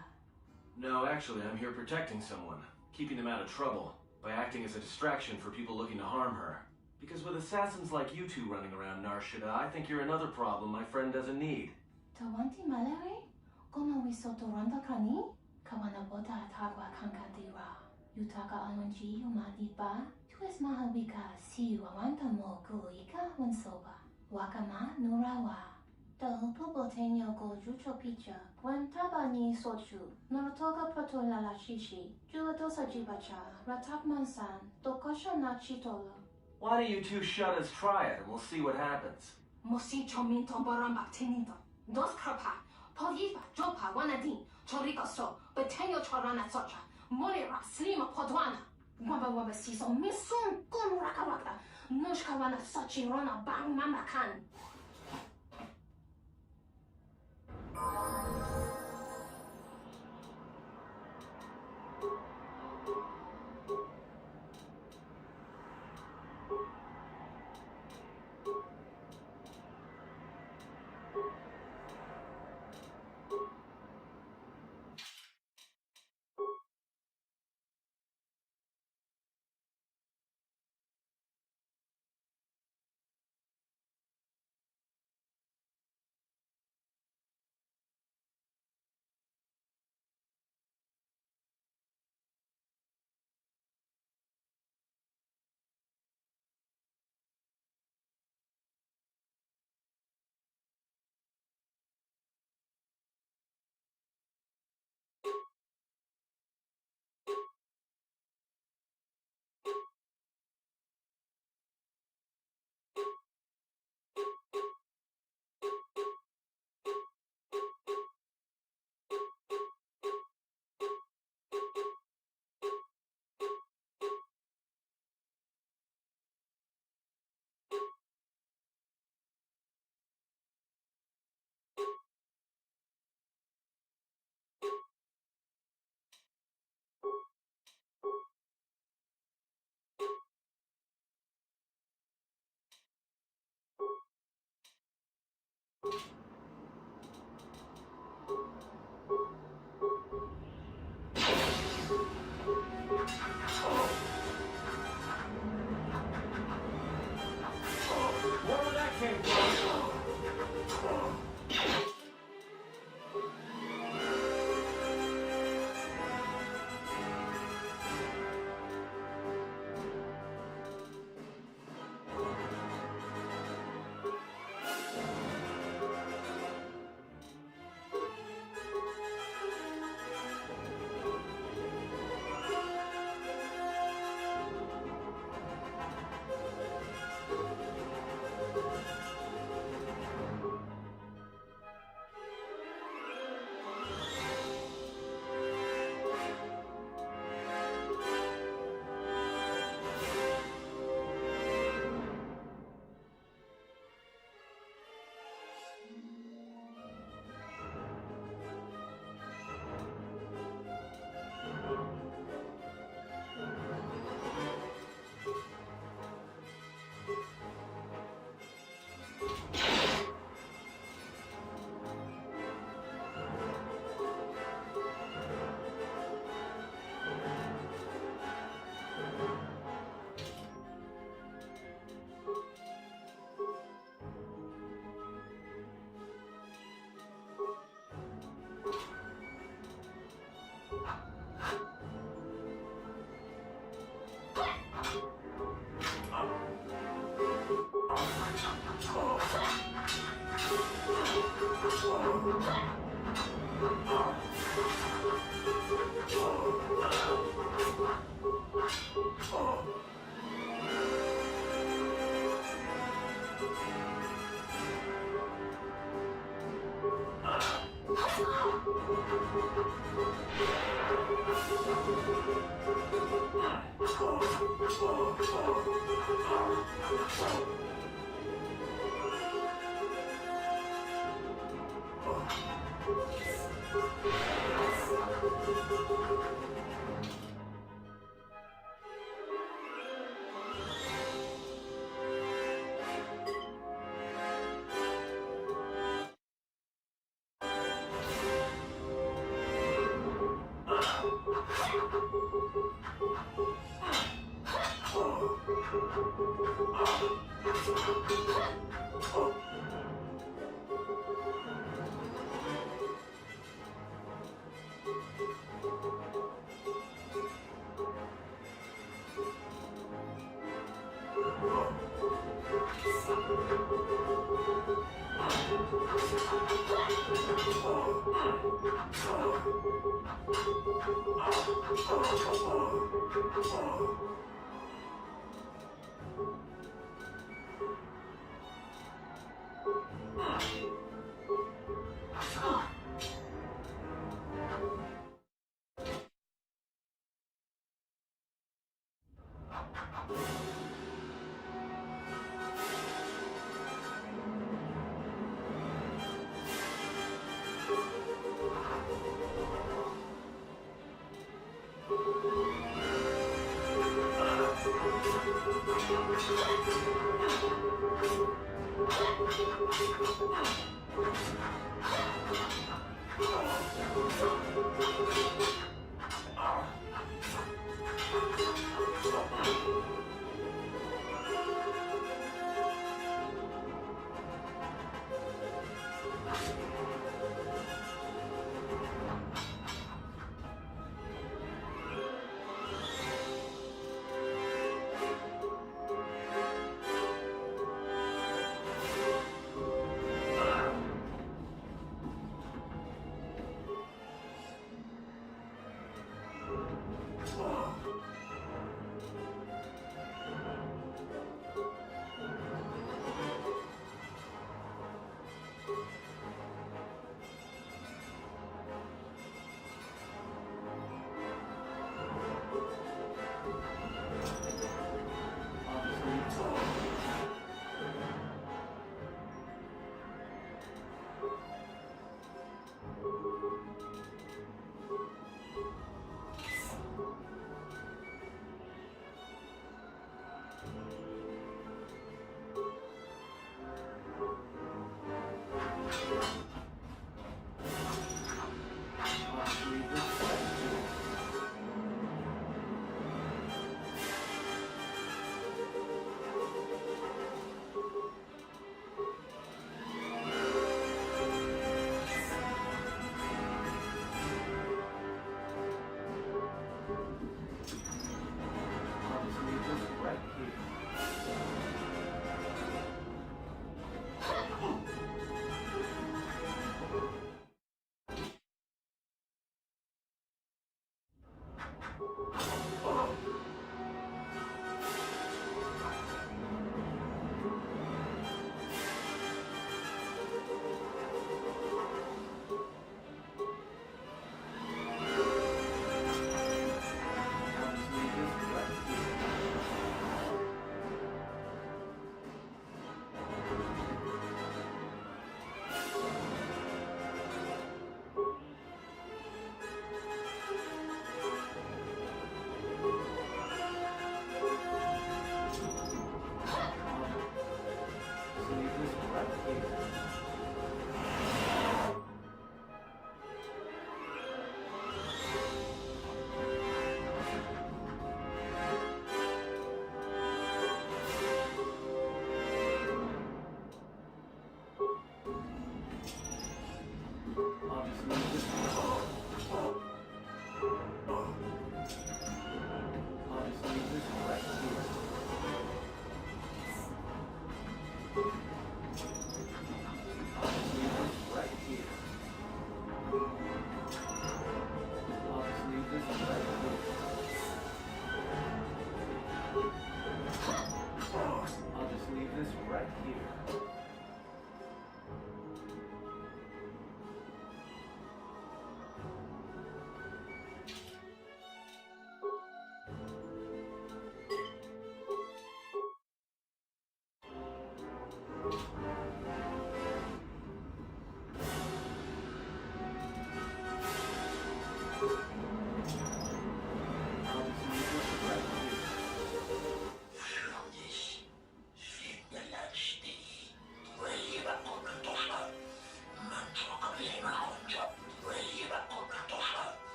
No, actually, I'm here protecting someone, keeping them out of trouble, by acting as a distraction for people looking to harm her. Because with assassins like you two running around Nar Shaddaa, I think you're another problem my friend doesn't need. Tawanti malare? Koma wisoto randa kani? Kawana bota atagwa kankadira. Yutaka alonji umadiba. Tues mahabika siu awanta mo kuika wansoba. Wakama nurawa. Do popotenyo go jucho picha. Wantaba ni sochu. Norotoga protola la shishi. Juadosa jibacha. Ratakman-san. Dokosha na chitolo. Why don't you two shut us try it, and we'll see what happens. Mosincho minto baramba tenito. Dos krapa. Poliva jopa wanadin. Choriko so. Betenyo chorana socha. Morira slima podwana. Wamba wamba siso misun gun raka. Nushka wana sochi rona bang mama kan. Wherever that came from.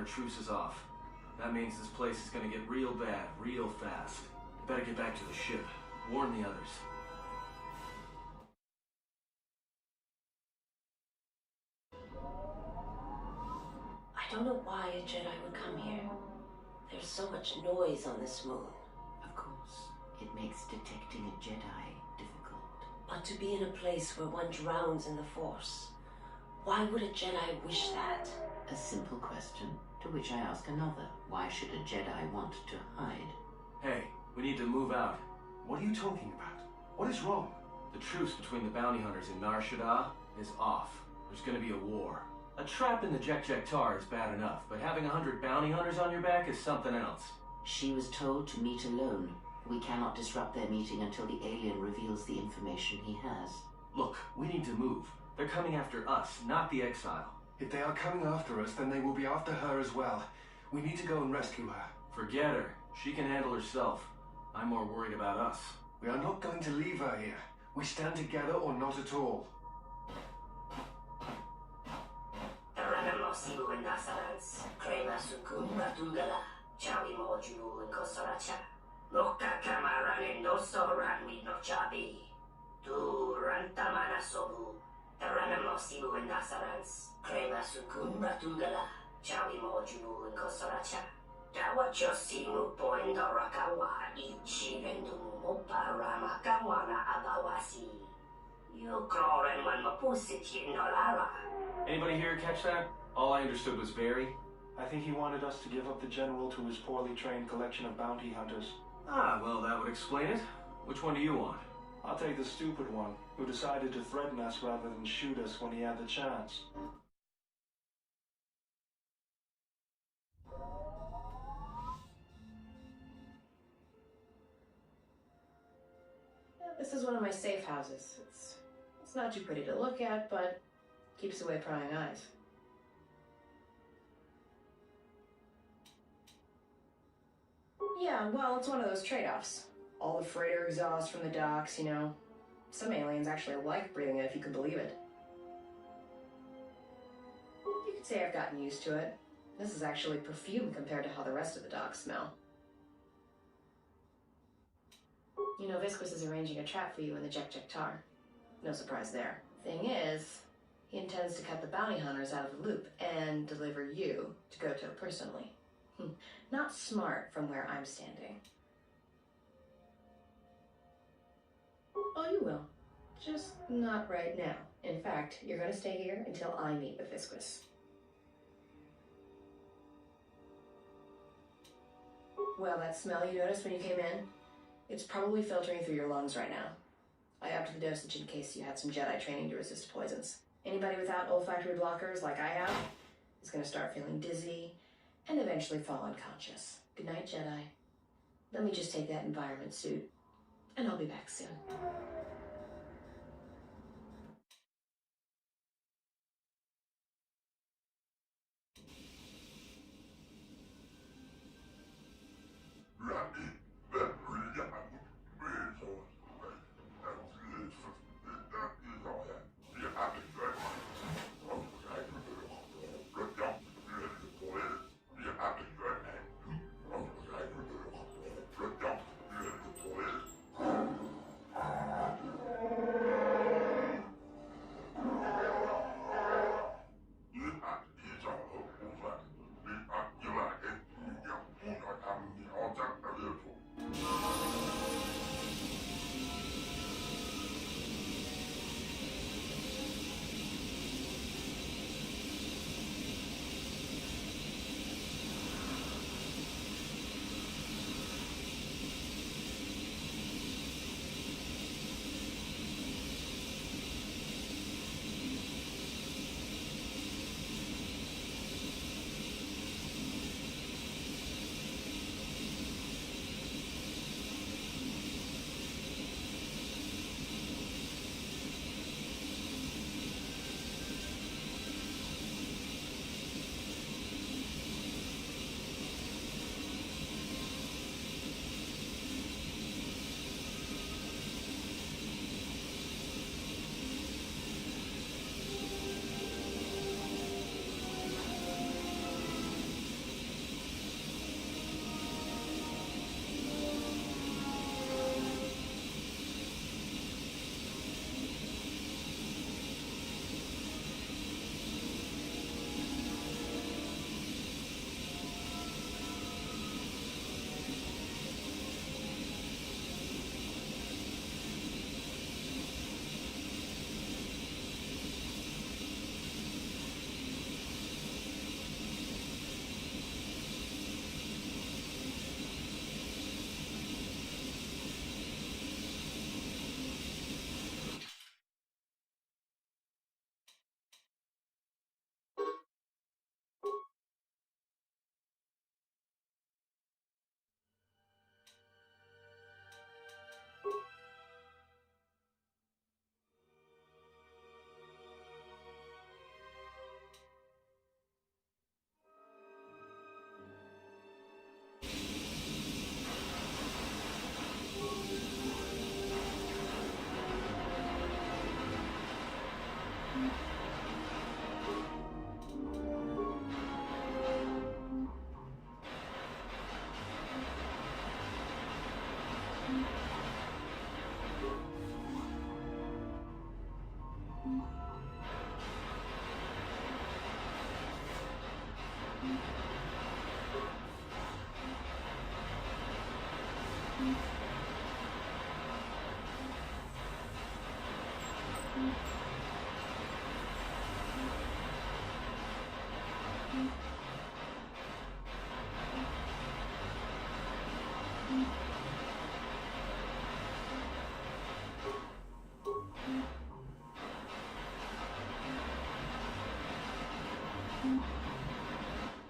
truce is off. That means this place is gonna get real bad, real fast. Better get back to the ship. Warn the others. I don't know why a Jedi would come here. There's so much noise on this moon. Of course, it makes detecting a Jedi difficult. But to be in a place where one drowns in the Force, why would a Jedi wish that? A simple question, to which I ask another. Why should a Jedi want to hide? Hey, we need to move out. What are you talking about? What is wrong? The truce between the bounty hunters in Nar Shaddaa is off. There's gonna be a war. A trap in the Jek-Jek-Tar is bad enough, but having 100 bounty hunters on your back is something else. She was told to meet alone. We cannot disrupt their meeting until the alien reveals the information he has. Look, we need to move. They're coming after us, not the exile. If they are coming after us, then they will be after her as well. We need to go and rescue her. Forget her. She can handle herself. I'm more worried about us. We are not going to leave her here. We stand together or not at all. Anybody here catch that? All I understood was very. I think he wanted us to give up the General to his poorly trained collection of bounty hunters. Ah, well, that would explain it. Which one do you want? I'll take the stupid one, who decided to threaten us rather than shoot us when he had the chance. This is one of my safe houses. It's not too pretty to look at, but keeps away prying eyes. Yeah, well, it's one of those trade-offs. All the freighter exhaust from the docks, you know. Some aliens actually like breathing it, if you can believe it. You could say I've gotten used to it. This is actually perfume compared to how the rest of the docks smell. You know, Visquis is arranging a trap for you in the Jek-Jek-Tar. No surprise there. Thing is, he intends to cut the bounty hunters out of the loop and deliver you to Goto personally. Not smart from where I'm standing. Oh, you will. Just not right now. In fact, you're gonna stay here until I meet with Visquis. Well, that smell you noticed when you came in? It's probably filtering through your lungs right now. I upped the dosage in case you had some Jedi training to resist poisons. Anybody without olfactory blockers like I have is gonna start feeling dizzy and eventually fall unconscious. Good night, Jedi. Let me just take that environment suit, and I'll be back soon.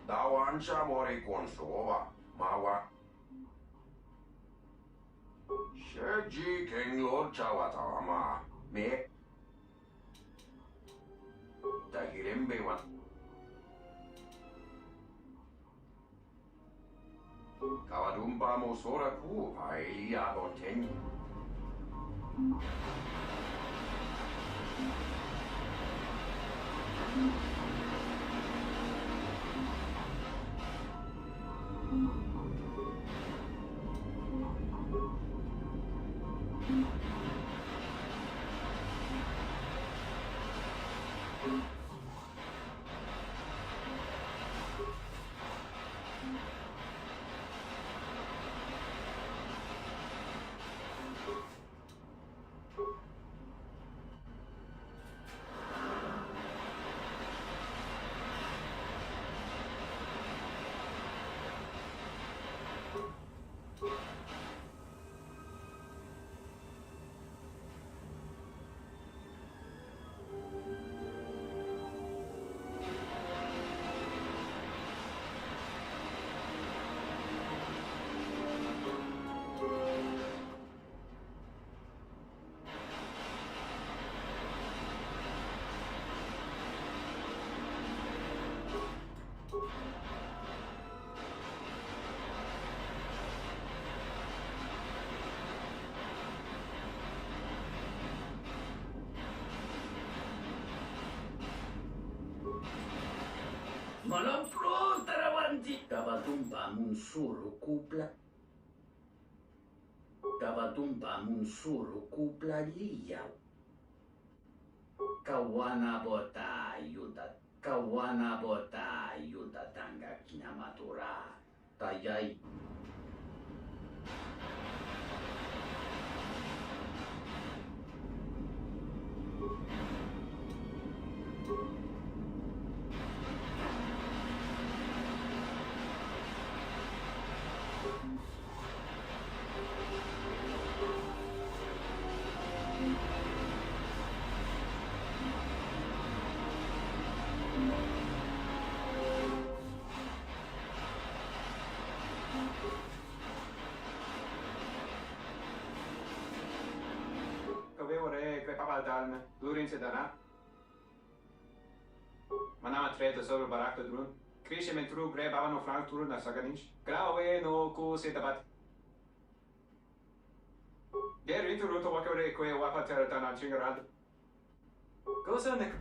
Dawancha mori konsowa, mawa. Sheji kenglor chawatama, me. Tahirembe wa. Kawadumpa mo sora ku, pai aboten. Malampro tarawanti kabatumpa munsuru kupla kabatumpa munsuru kupla liyaw kawana bota yuta tanga kinamatura tayay Kavevore krepapaldalme, lurinse dana. Manama tredo sobre barakto drun. Krishe mentru gre babano flank turun na saganish. Grawe no ku setabat. Ger into ruto wakore kwe wapatera dana chingarad. Go sonik.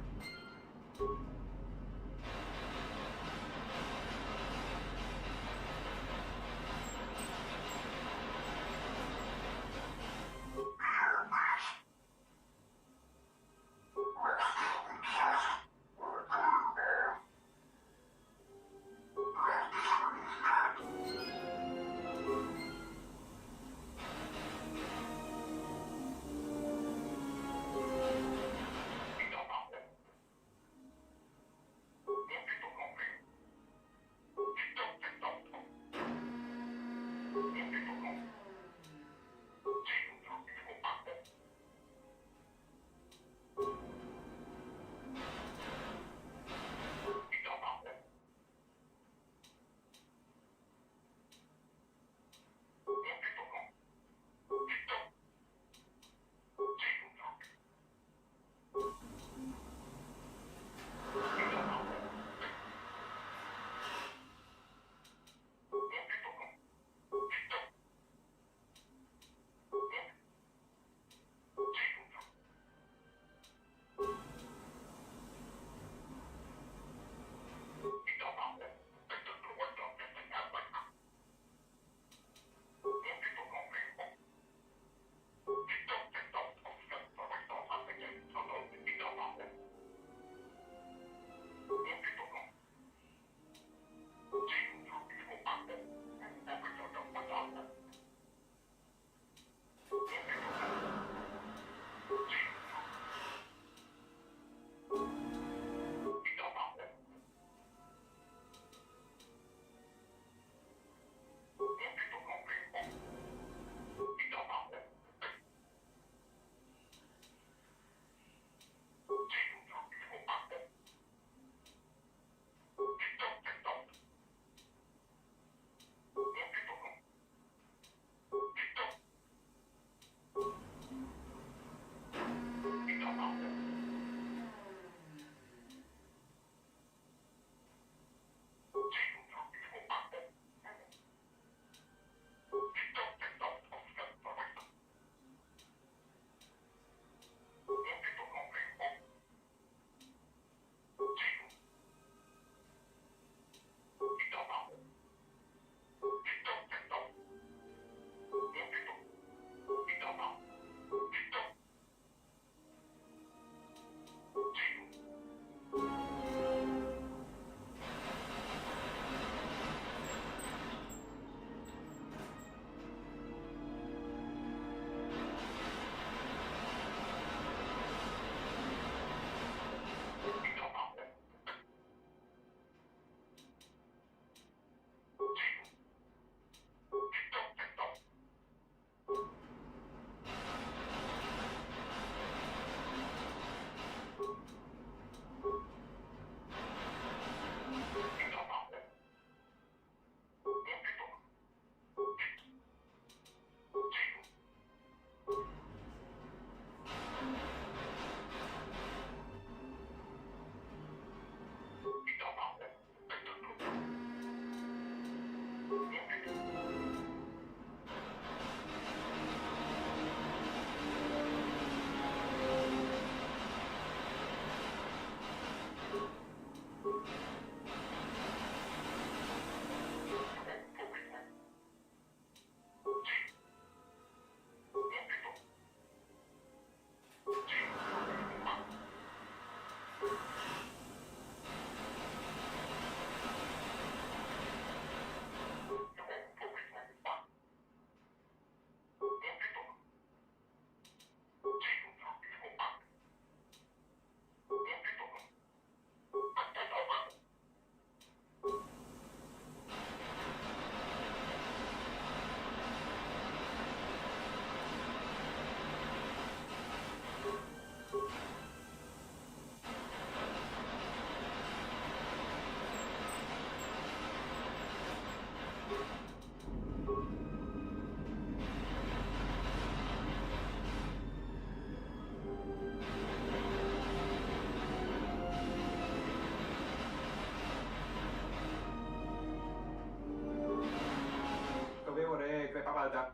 da.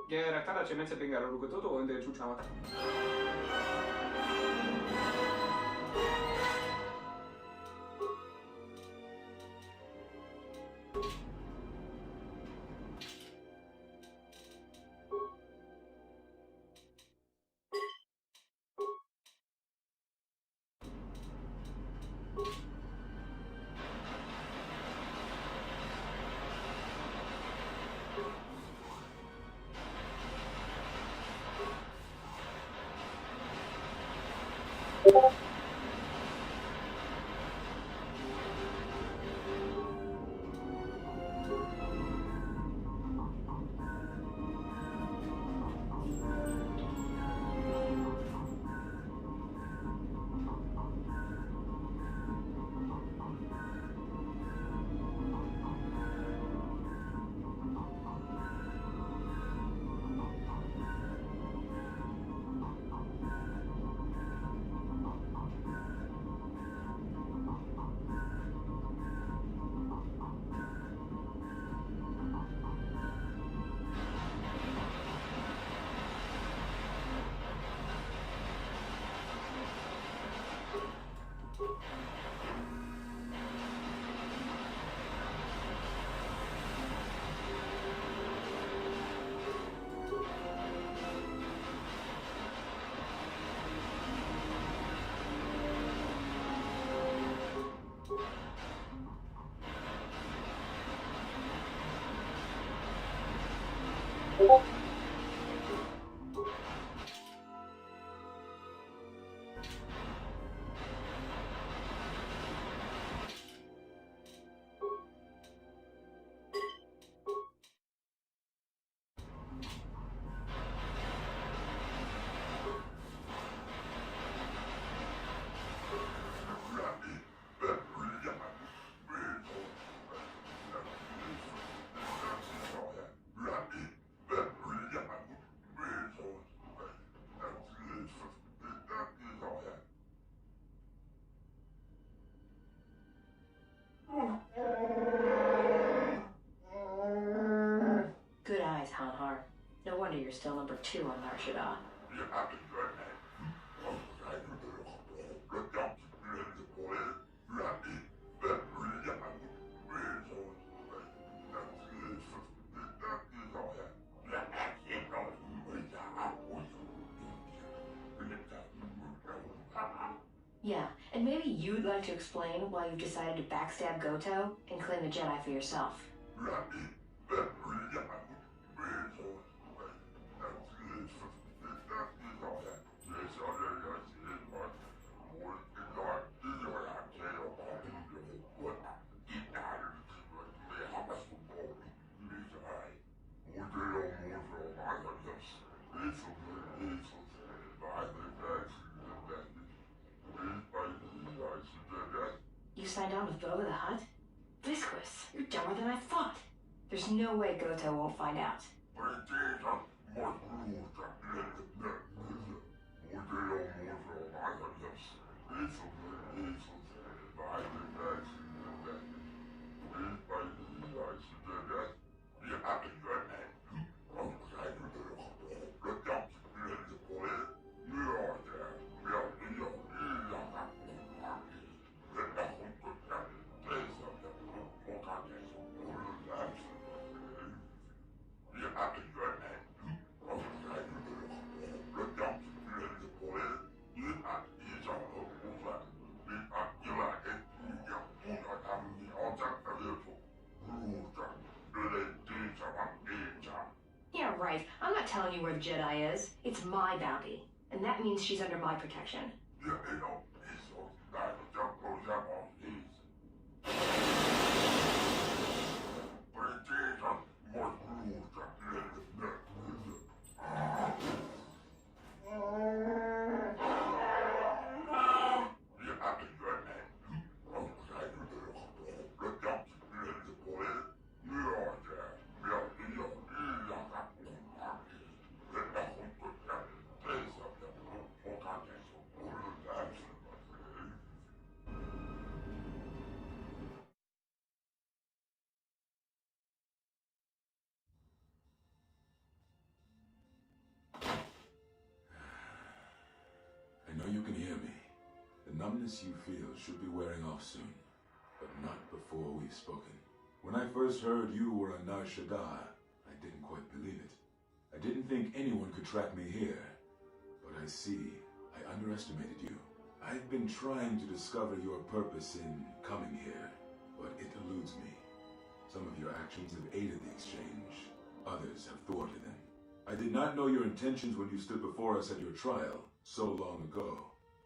Geraktada cemense pingaro rugototo onde chuchama. Good eyes, Hanhar. No wonder you're still number 2 on Nar Shaddaa. Yeah, and maybe you'd like to explain why you've decided to backstab Goto and claim the Jedi for yourself. You signed on with Boba the Hutt? Visquis, you're dumber than I thought. There's no way Goto won't find out. Yeah, right. I'm not telling you where the Jedi is. It's my bounty. And that means she's under my protection. you can hear me. The numbness you feel should be wearing off soon, but not before we've spoken. When I first heard you were a Nar Shaddaa, I didn't quite believe it. I didn't think anyone could track me here, but I see I underestimated you. I've been trying to discover your purpose in coming here, but it eludes me. Some of your actions have aided the exchange. Others have thwarted them. I did not know your intentions when you stood before us at your trial so long ago,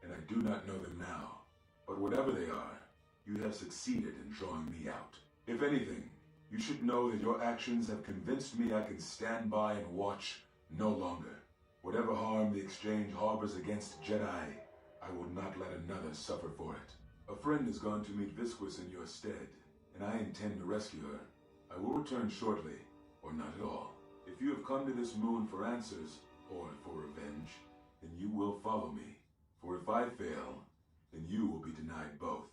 and I do not know them now. But whatever they are, you have succeeded in drawing me out. If anything, you should know that your actions have convinced me I can stand by and watch no longer. Whatever harm the exchange harbors against Jedi, I will not let another suffer for it. A friend has gone to meet Visquis in your stead, and I intend to rescue her. I will return shortly, or not at all. If you have come to this moon for answers, or for revenge, then you will follow me. For if I fail, then you will be denied both.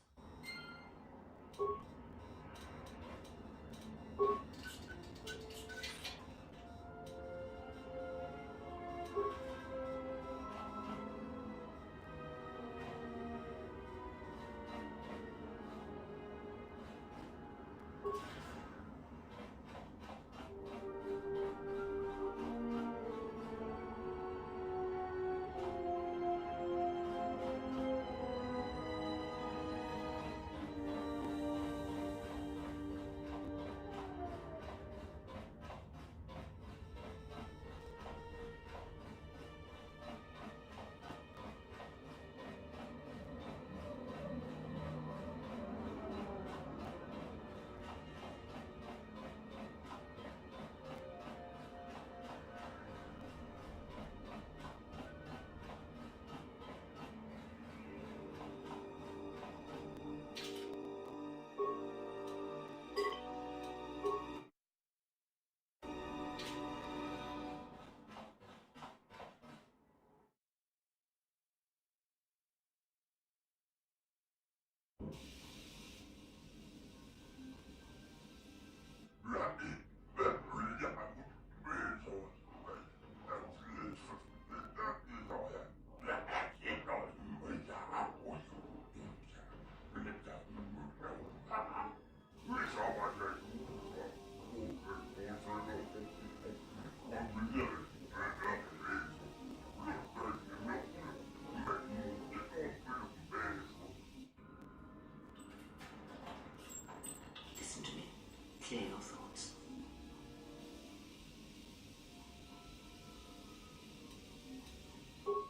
Listen to me. Clear your thoughts.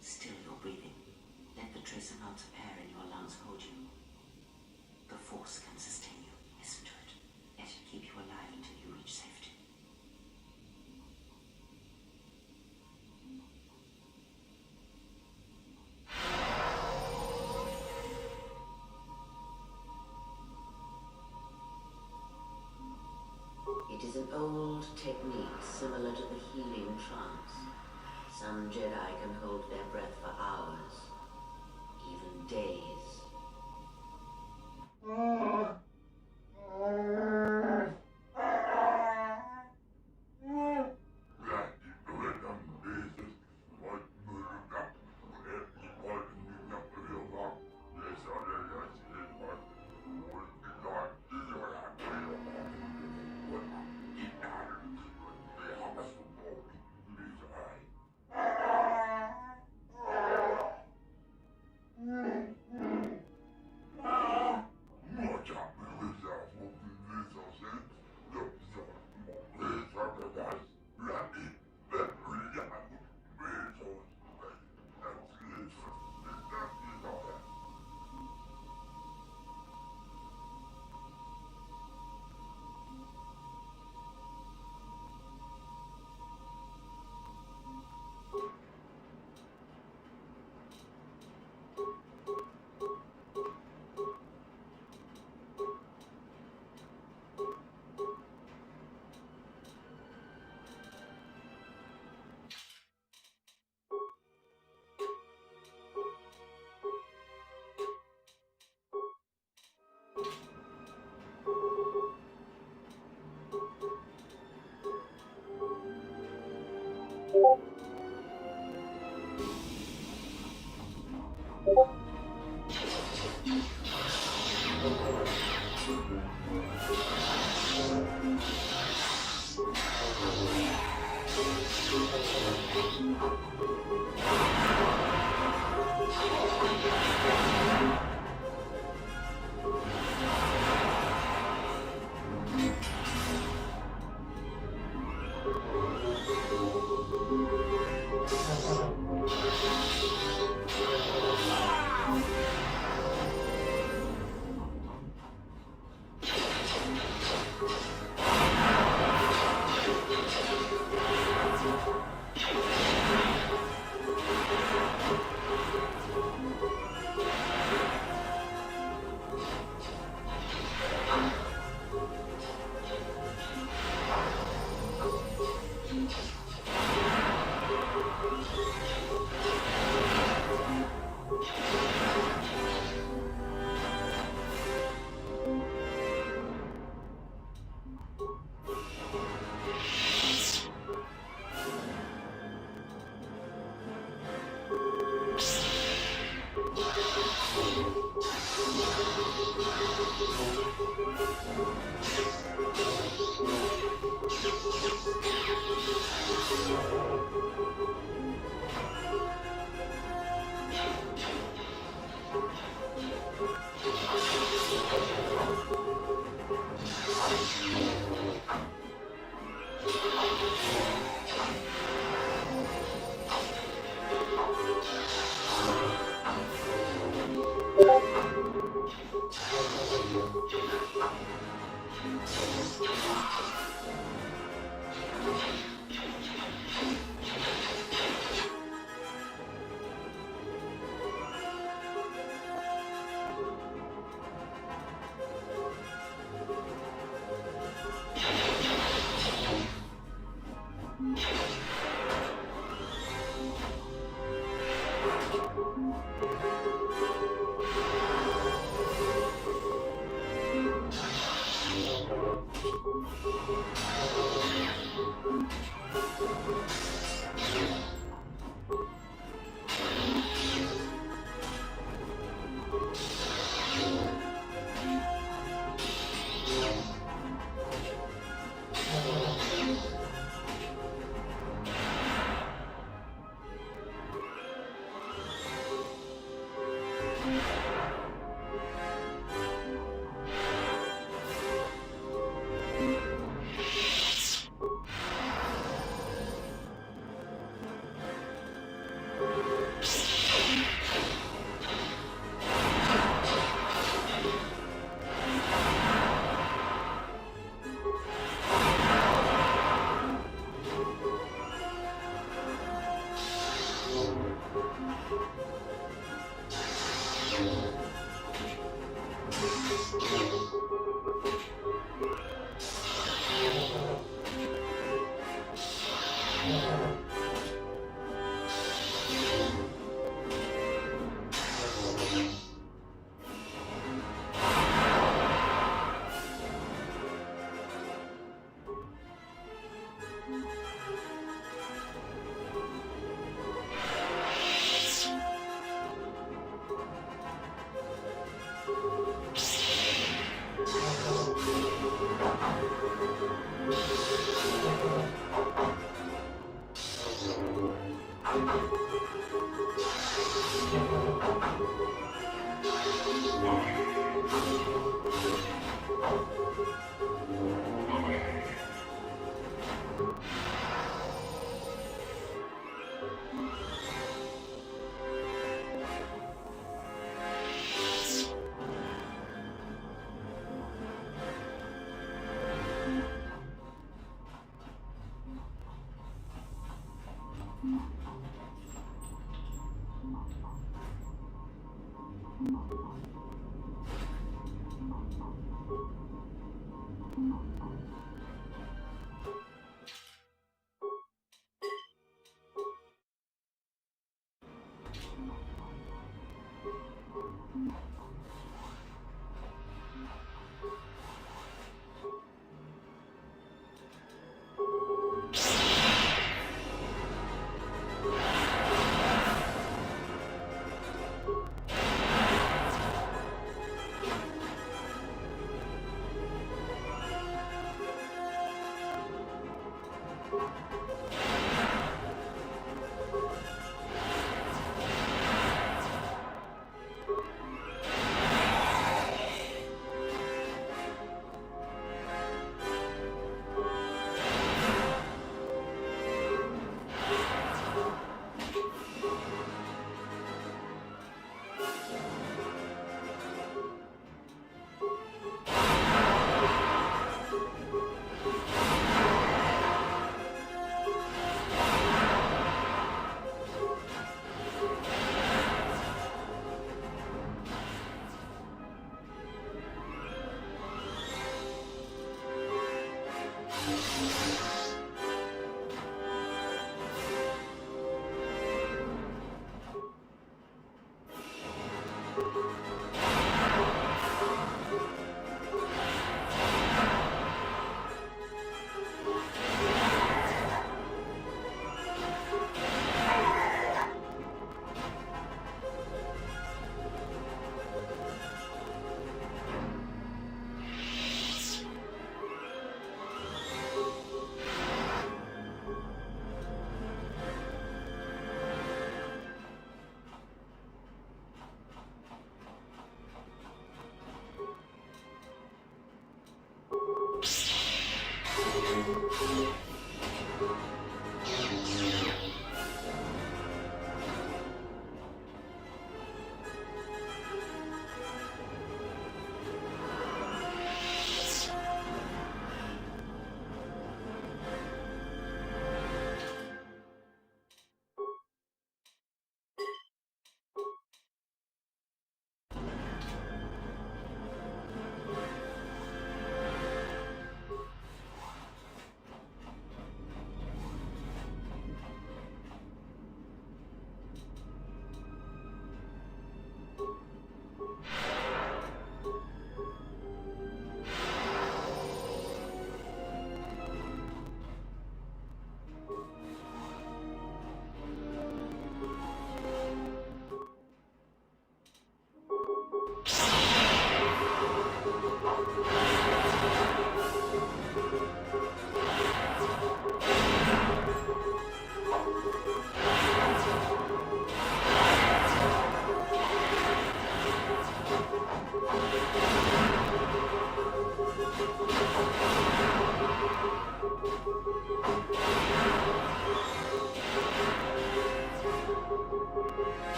Still your breathing. Let the trace amounts of air in your lungs hold you. The force can sustain you. Listen to it. Let it keep you alive until you reach safety. It is an old technique similar to the healing trance. Some Jedi can hold their breath for hours, even days.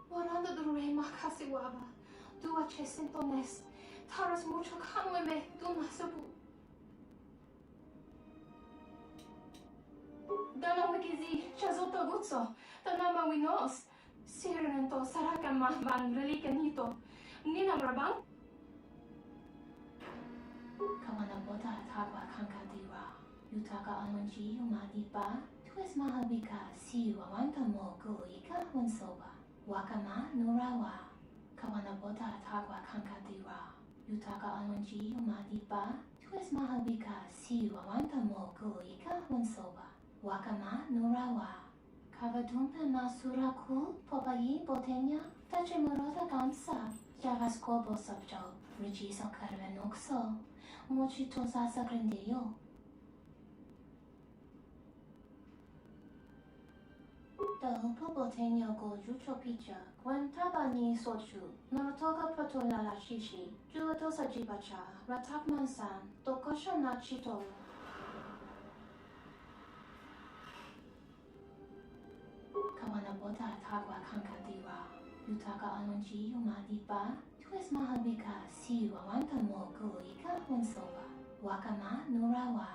Morando do rei Makasiwaba, dua cesentones, taras mucho kanweme, dunasabu. Dana wikizi, chazota gutso, danama winos, sirenento sarakan mahban relicanito, ninam rabang? Kawana boda tagwa kankadira, yutaka anonji yumadipa, tues mahabika si wawanta mogu ika wansoba. Wakama nurawa, kawana boda tagwa kankadira, yutaka anonji yumadipa, tues mahabika si wawanta mogu ika wansoba. Wakama nurawa, kavadumpe masuraku popayi botenya, tache murota gansa, javas kobo sabjo, rijiso karvenokso, mochito sasa grendeyo. Dahupo botenya go jucho picha, gwen tabani sochu, norotoga protola la shishi, juato sajibacha, ratakman san, tokosha nachito. Kawana boda tagwa kankadira, yutaka anonji yumadipa, tues mahabika si wawanta mogu ika wansoba. Wakama nurawa.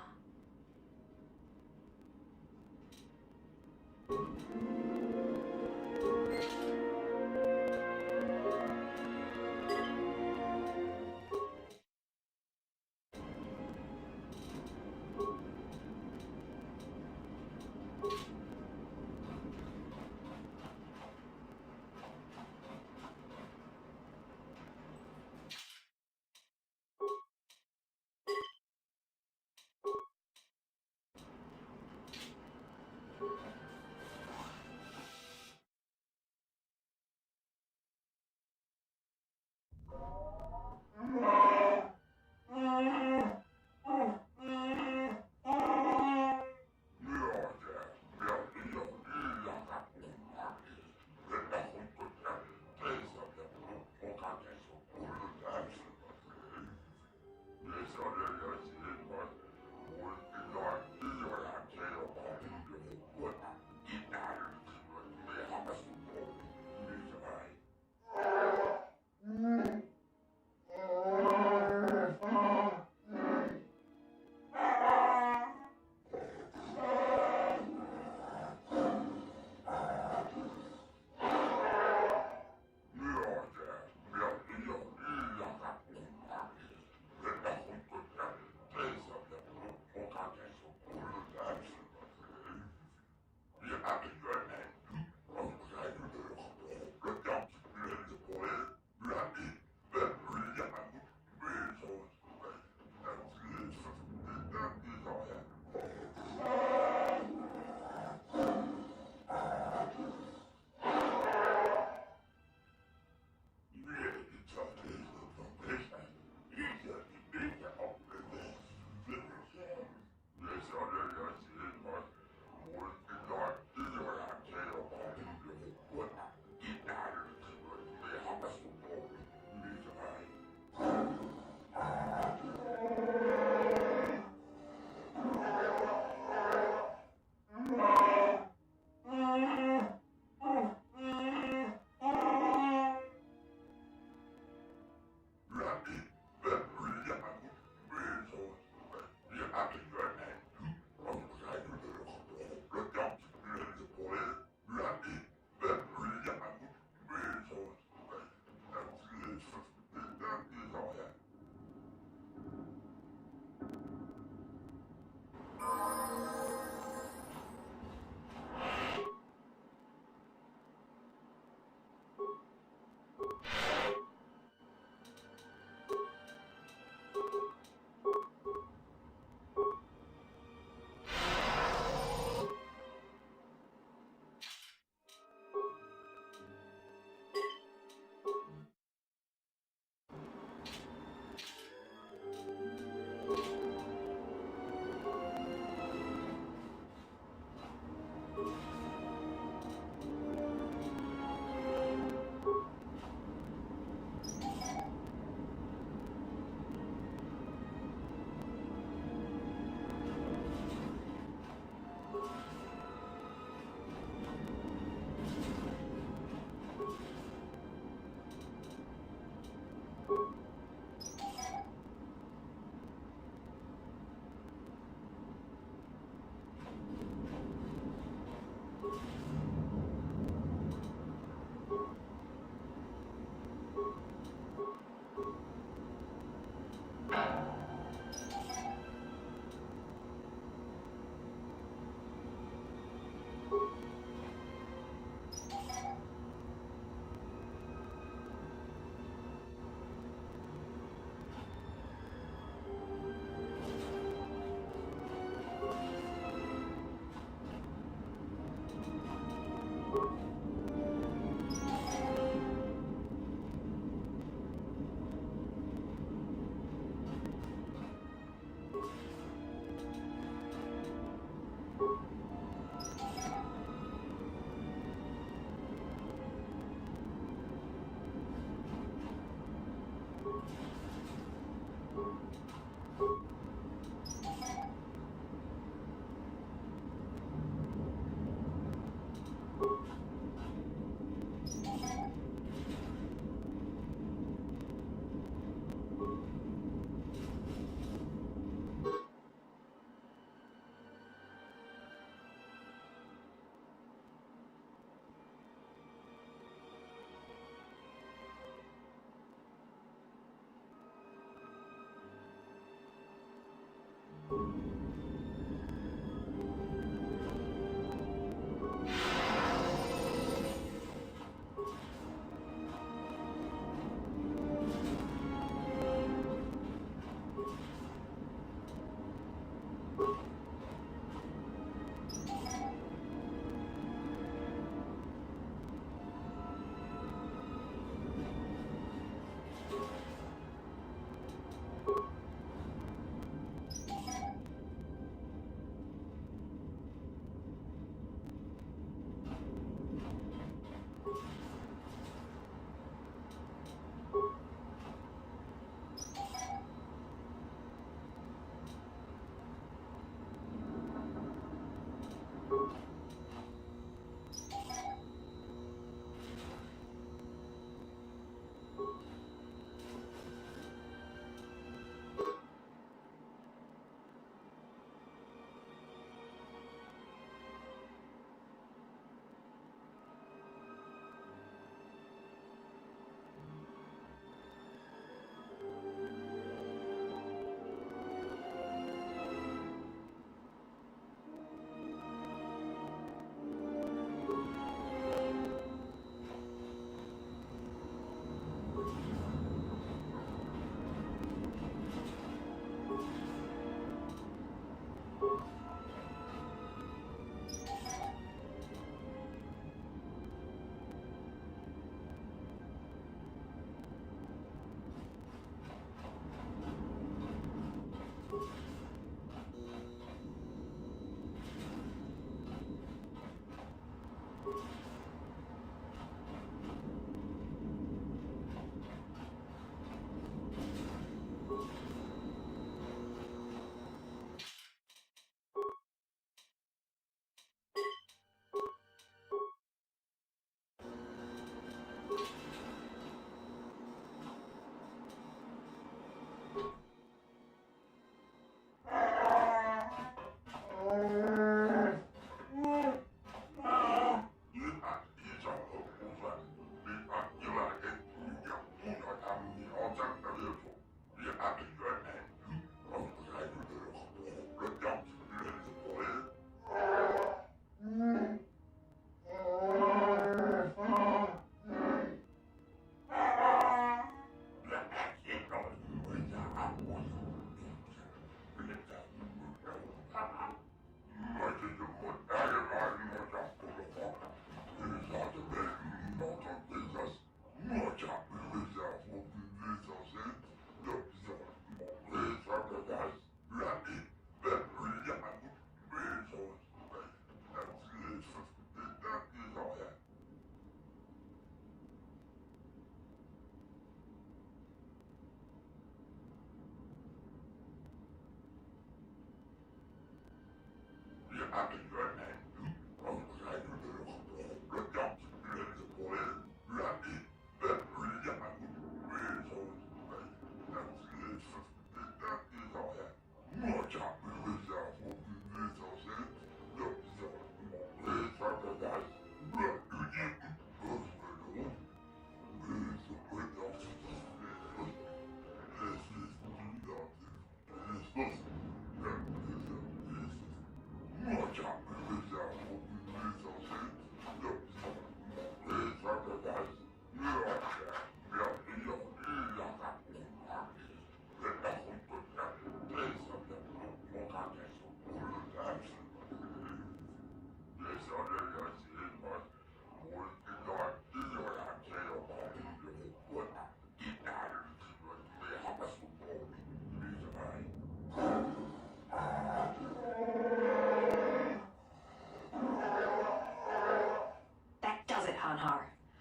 That does it, Hanhar.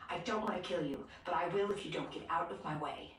I don't want to kill you, but I will if you don't get out of my way.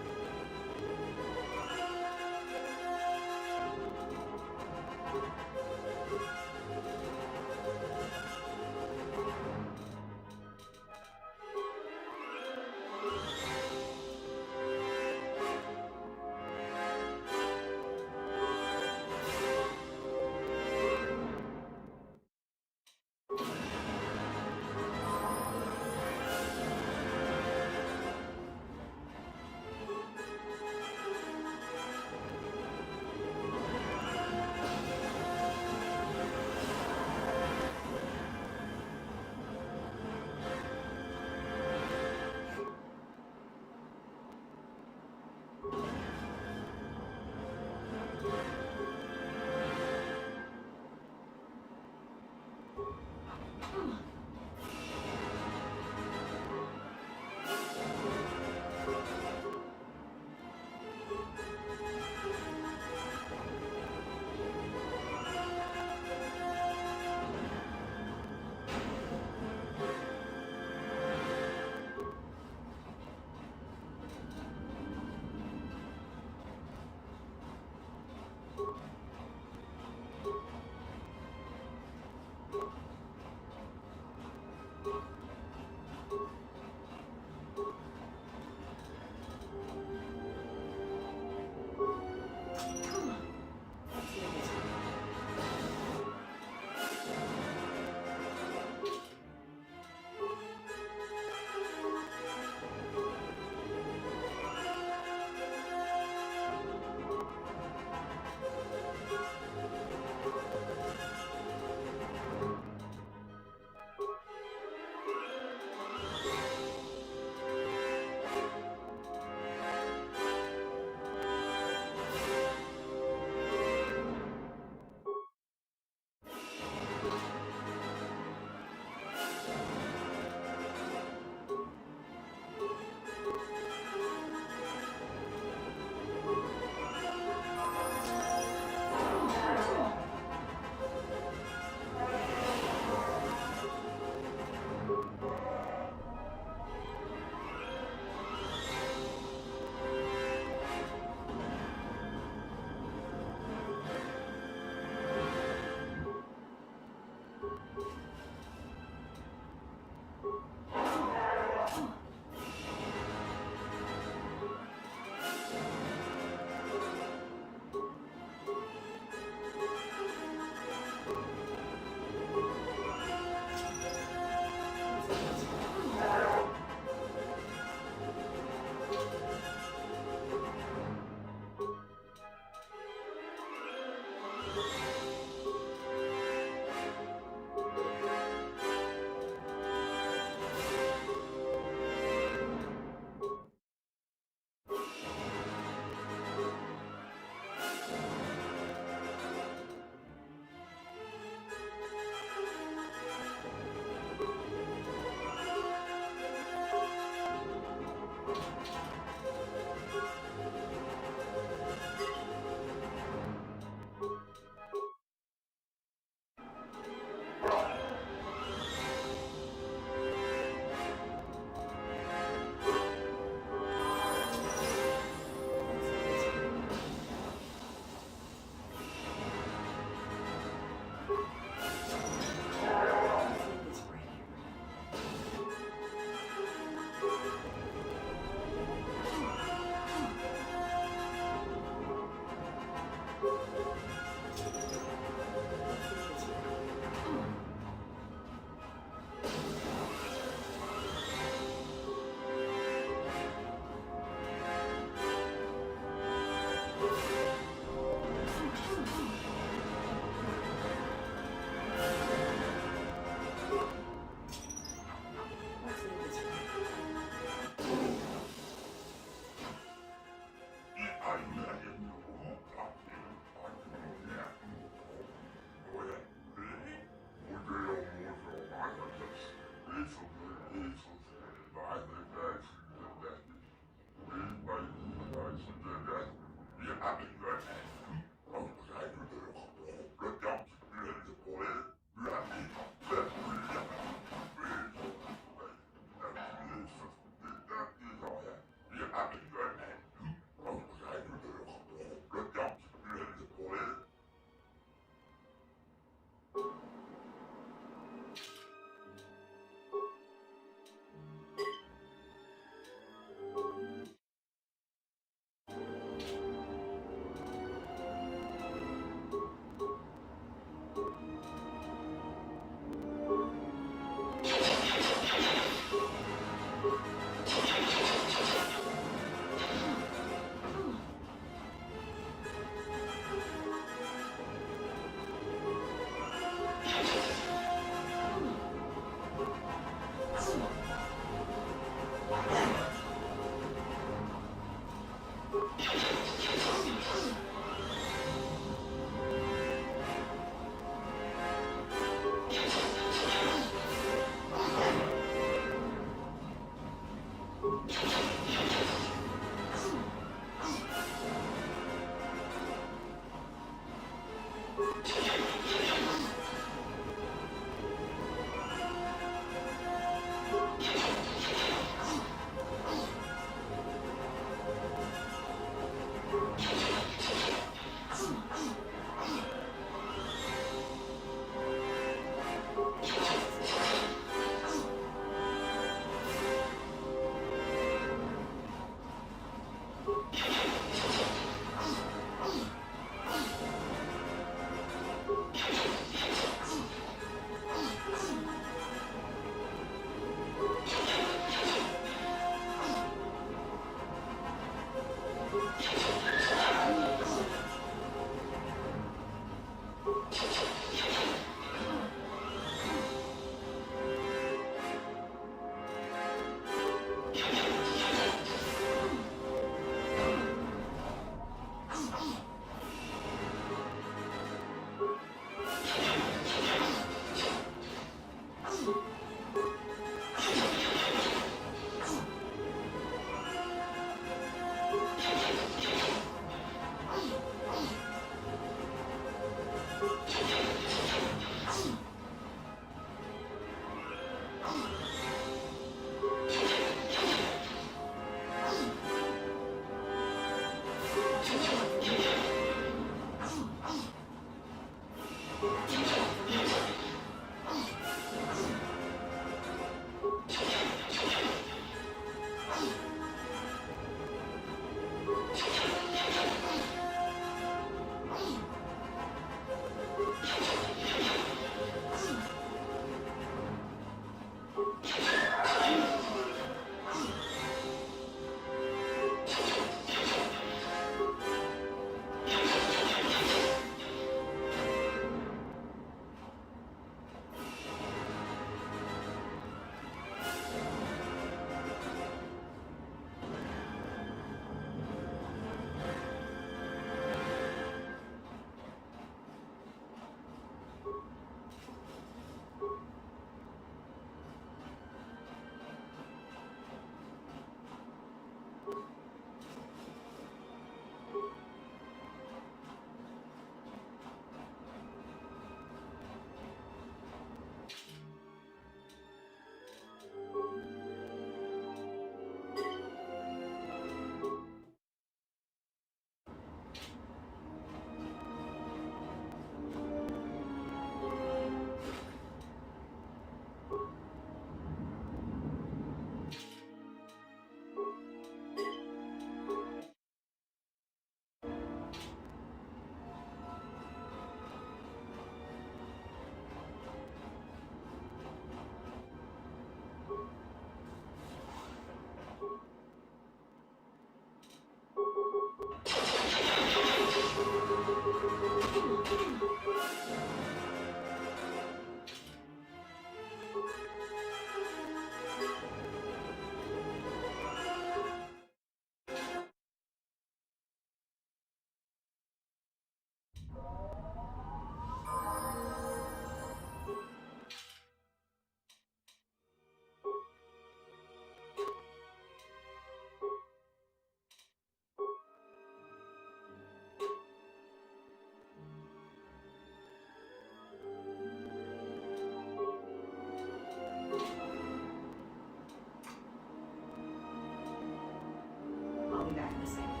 I'll be back in a second.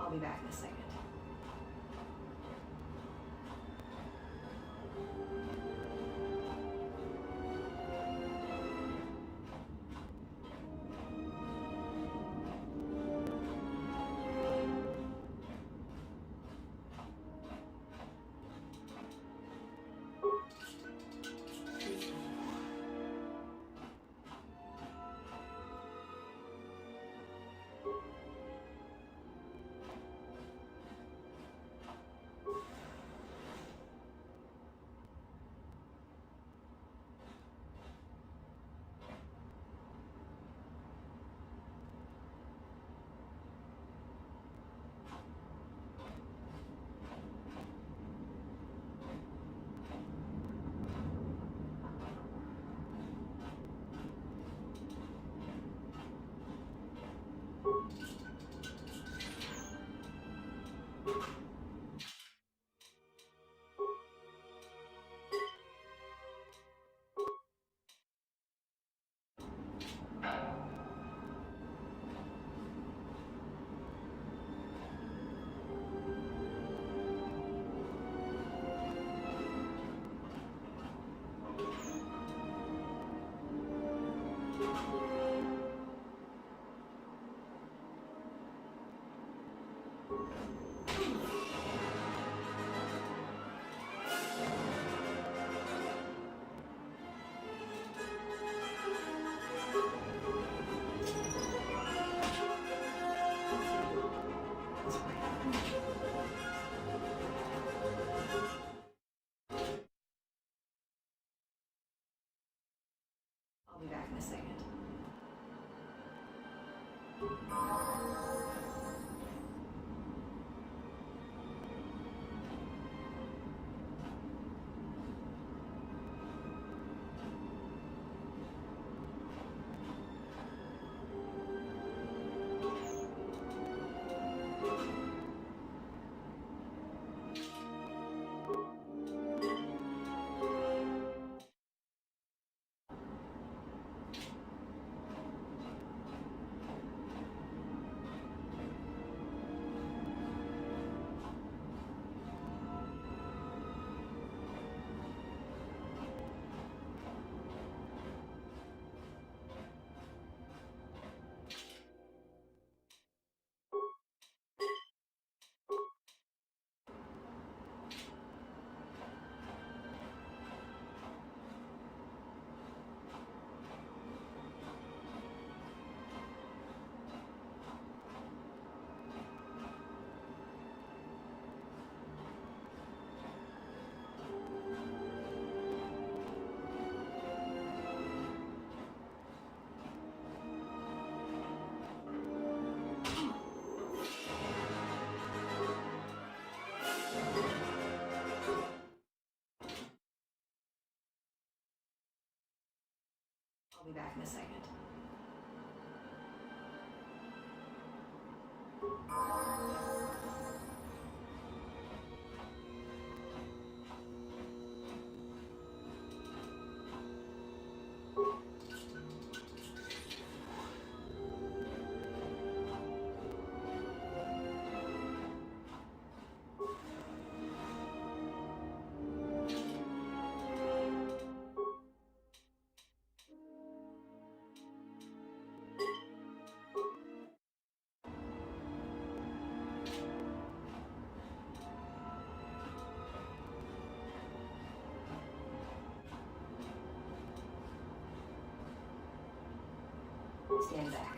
I'll be back in a second. I'll be back in a second. I'll be back in a second. Stand back.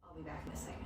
I'll be back in a second.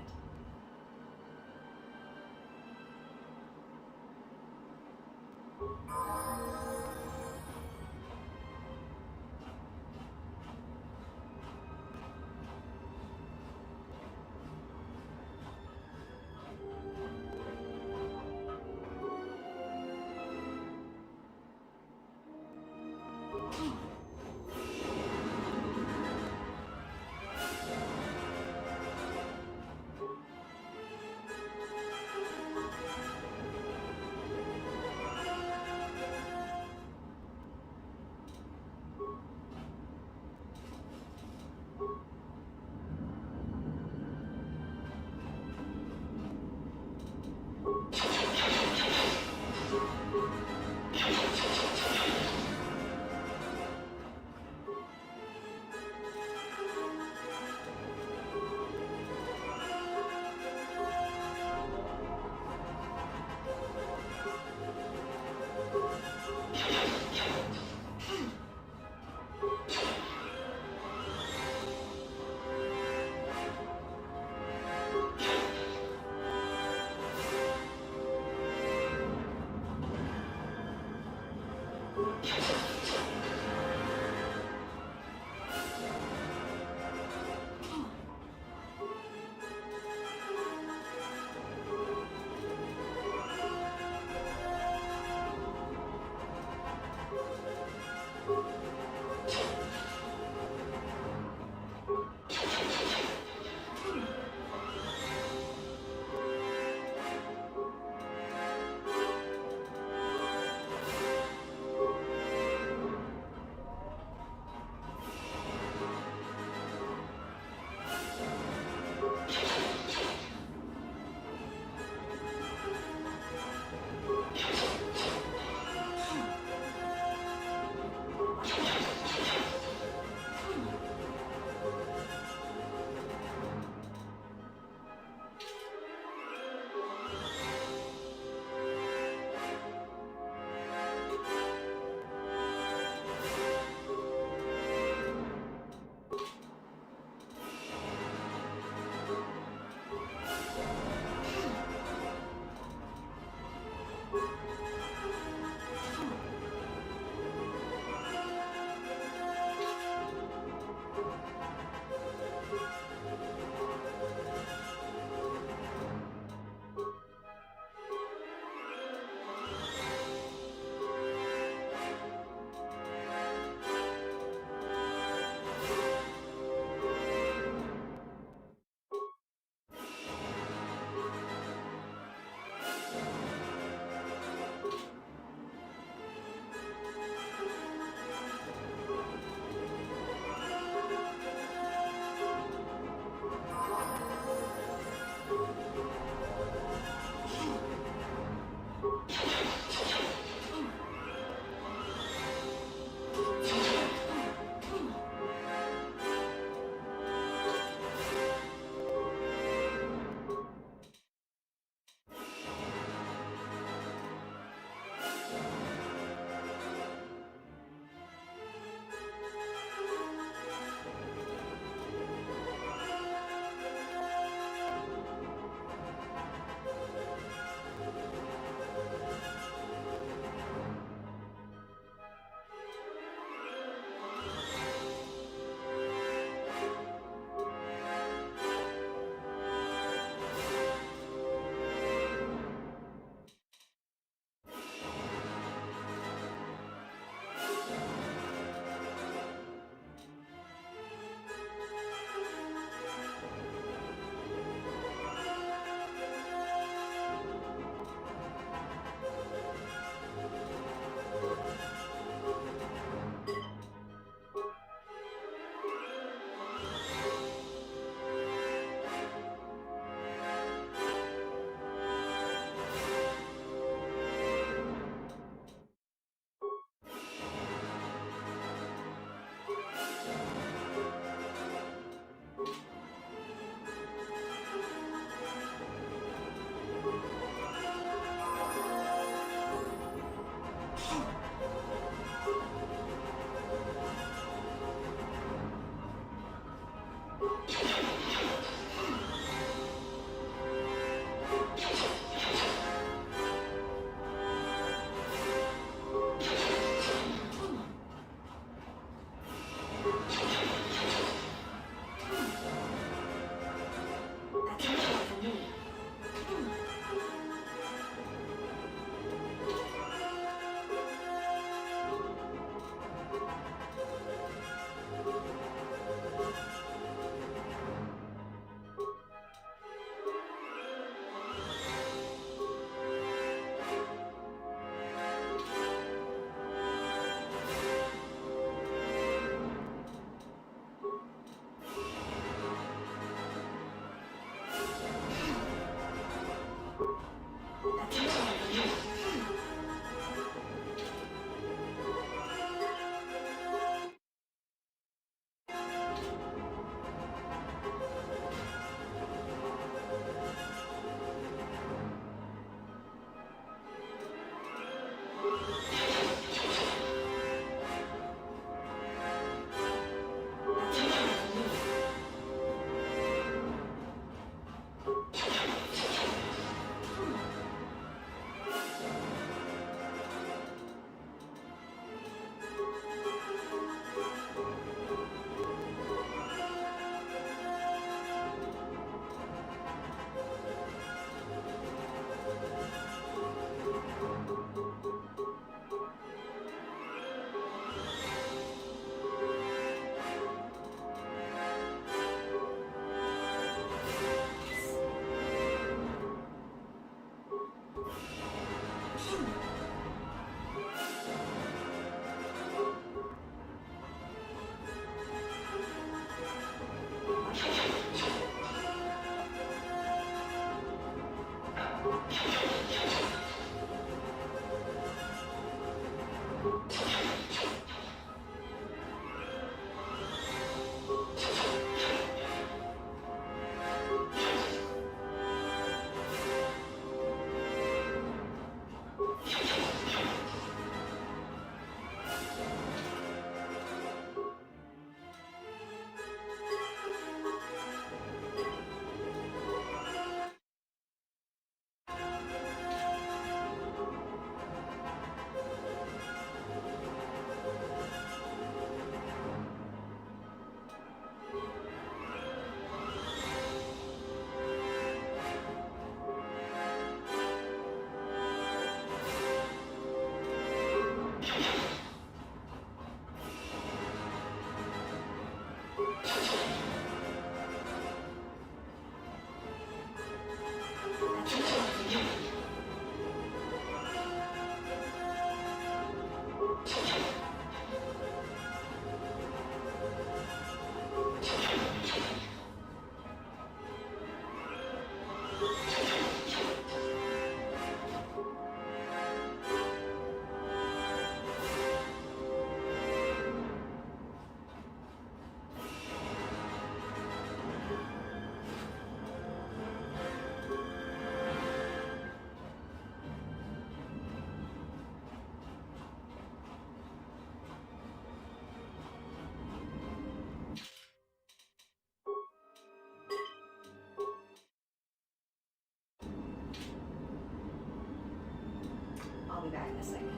I'll be back in a second.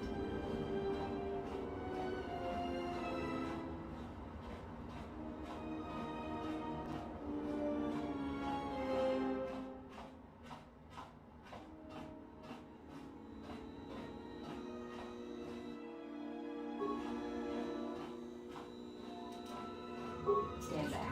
Stand back.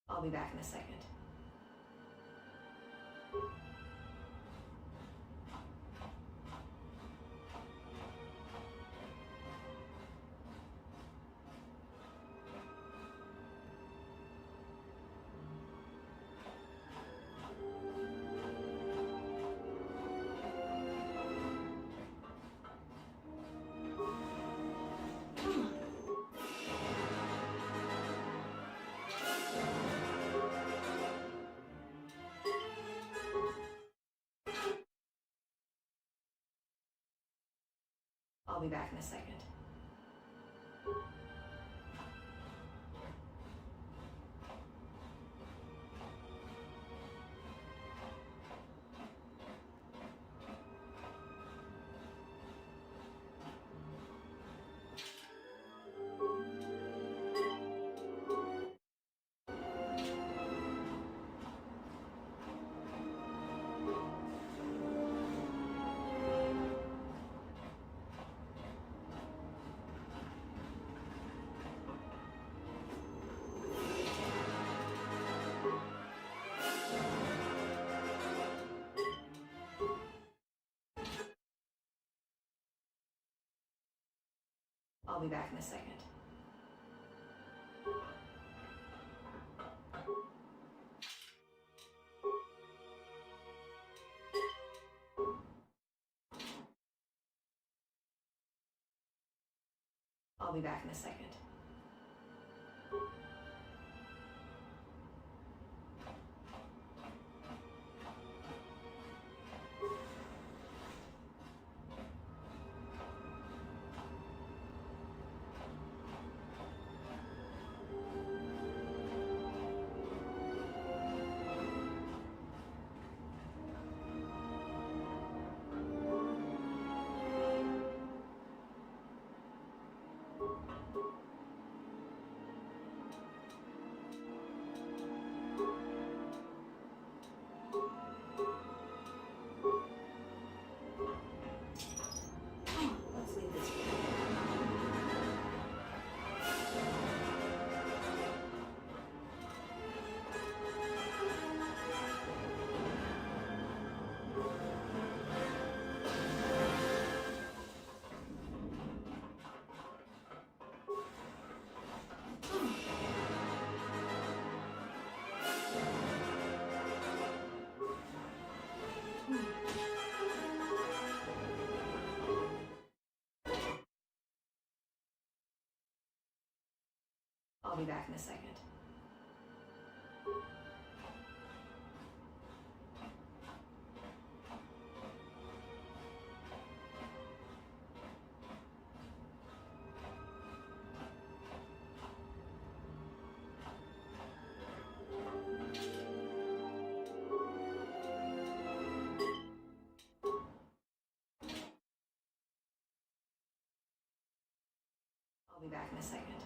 I'll be back in a second. I'll be back in a second. I'll be back in a second. I'll be back in a second. Let's leave this room. I'll be back in a second. I'll be back in a second.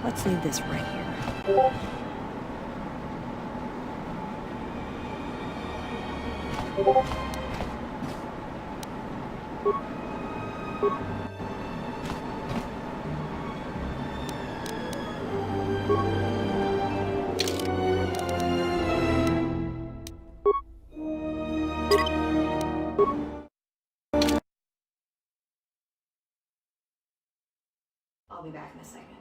Let's leave this right here. I'll be back in a second.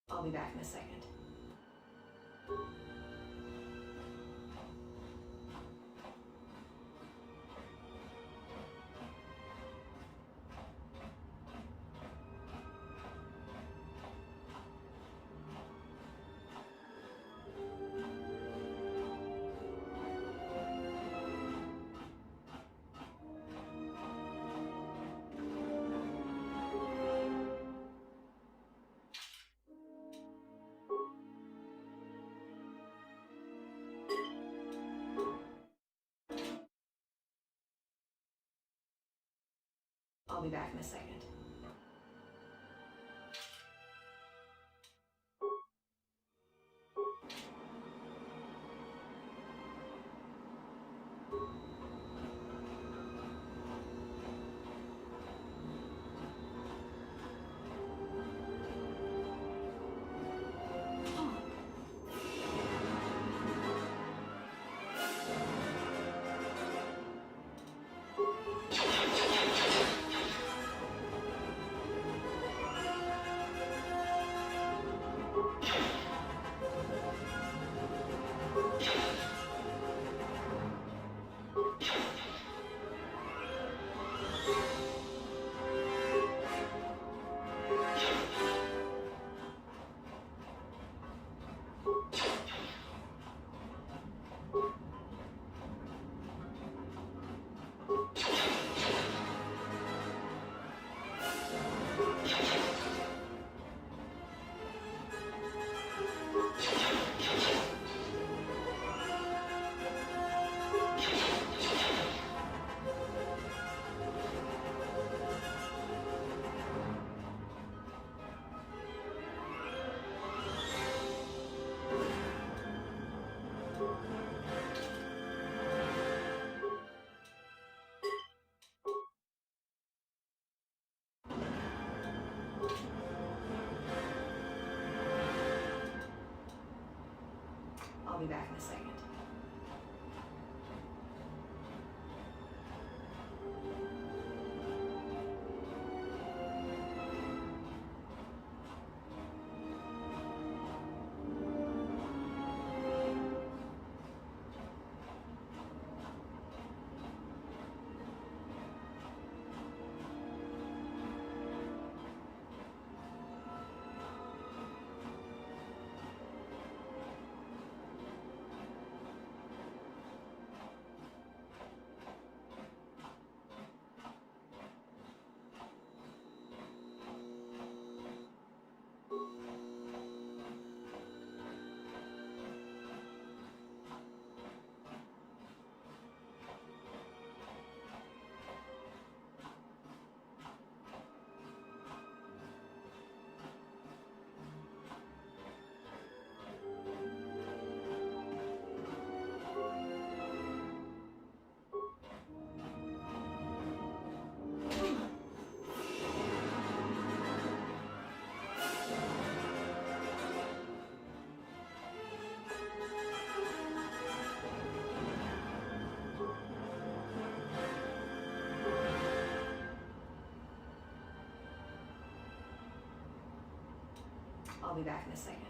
I'll be back in a second. I'll be back in a second. I'll be back in a second. I'll be back in a second.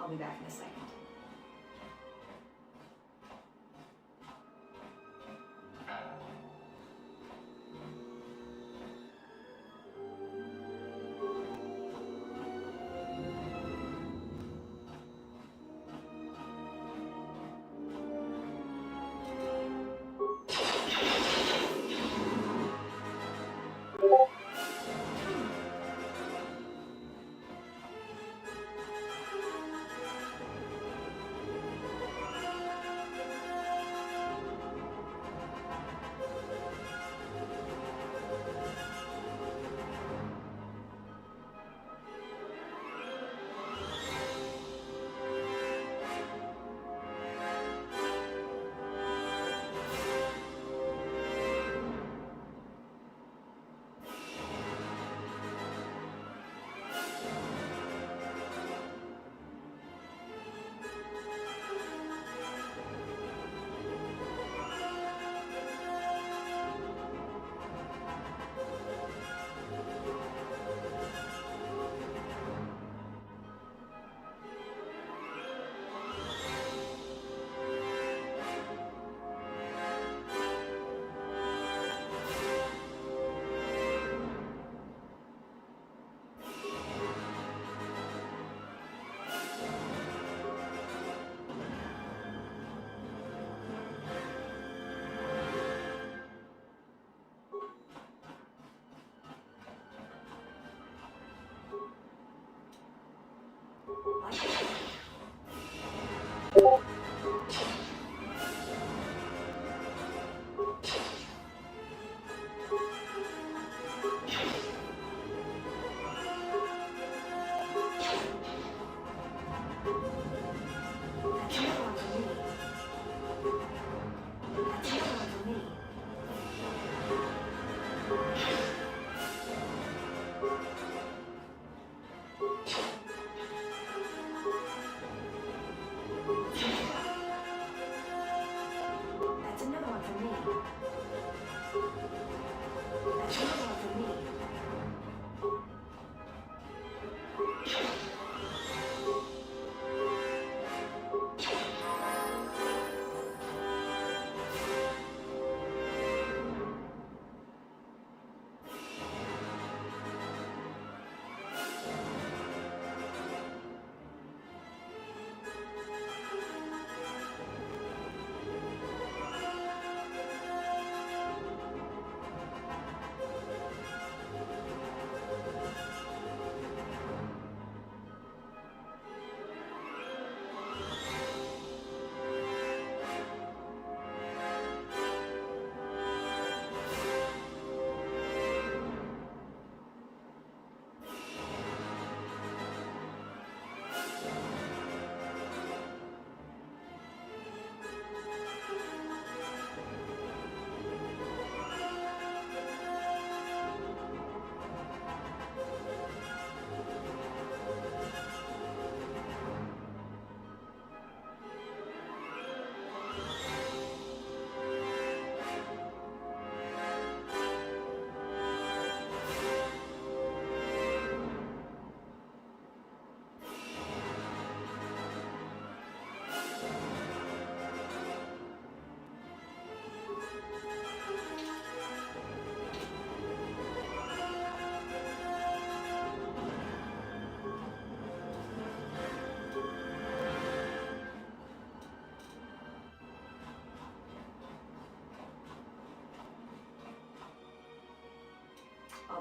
I'll be back in a second.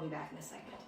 I'll be back in a second.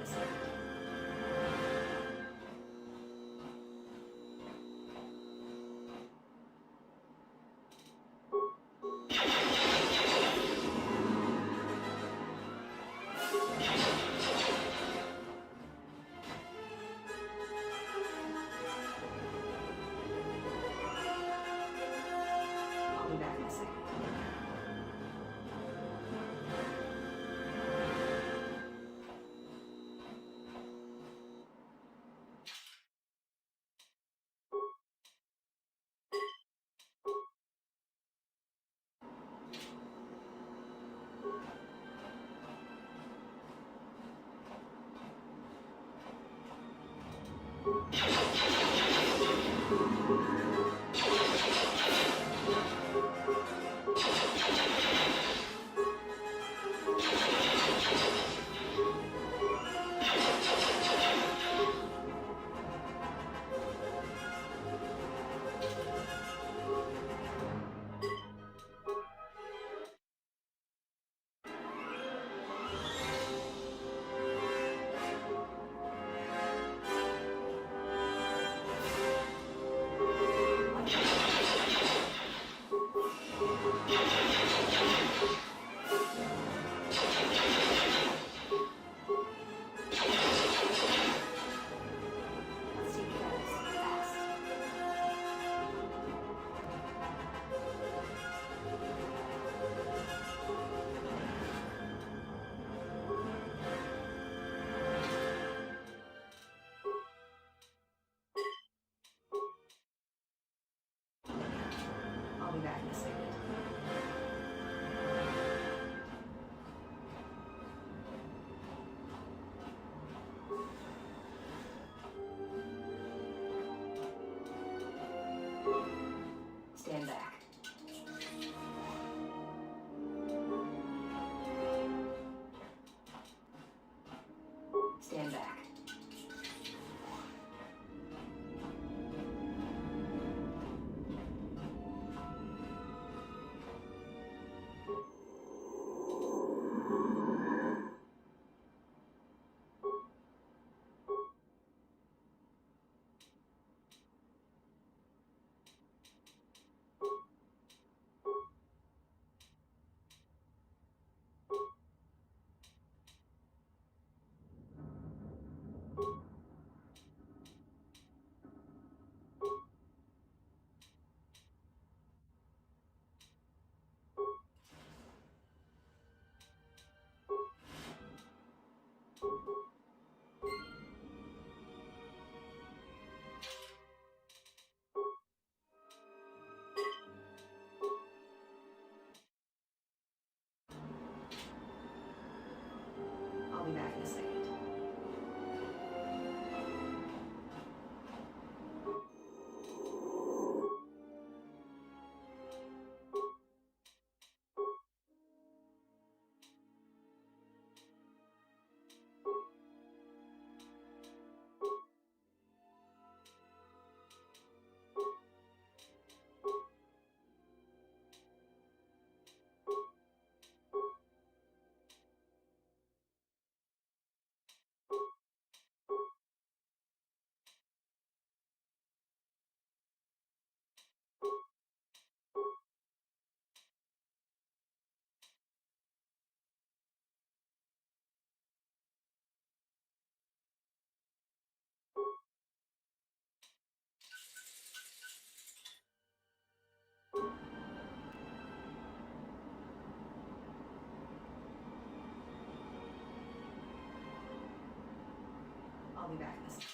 a second. I'll be back in a second. I'll be back in a second. Stand back. Stand back. I'll be back in a second. I'll be back in a second.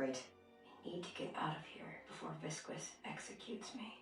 Great. I need to get out of here before Visquis executes me.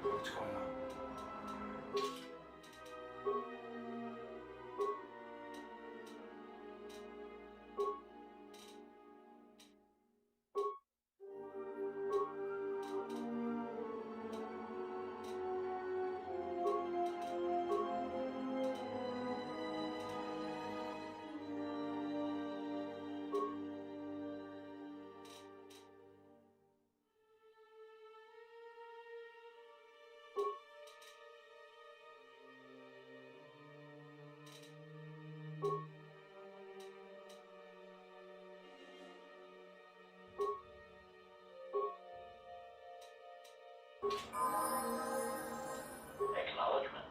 What's going on? Acknowledgement.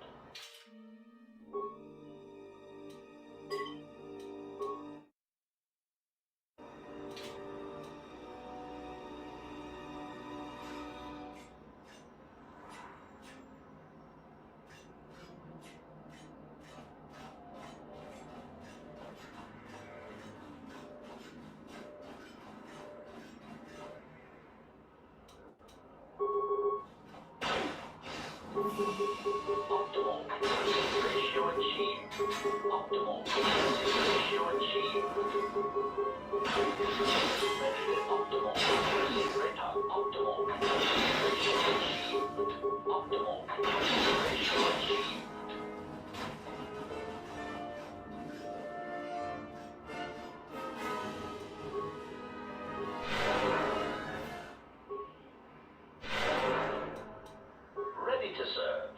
Optimal accuracy ratio achieved. Optimal accuracy ratio achieved. Measured optimal accuracy rate. Optimal accuracy ratio achieved. Optimal accuracy ratio achieved. Ready to serve.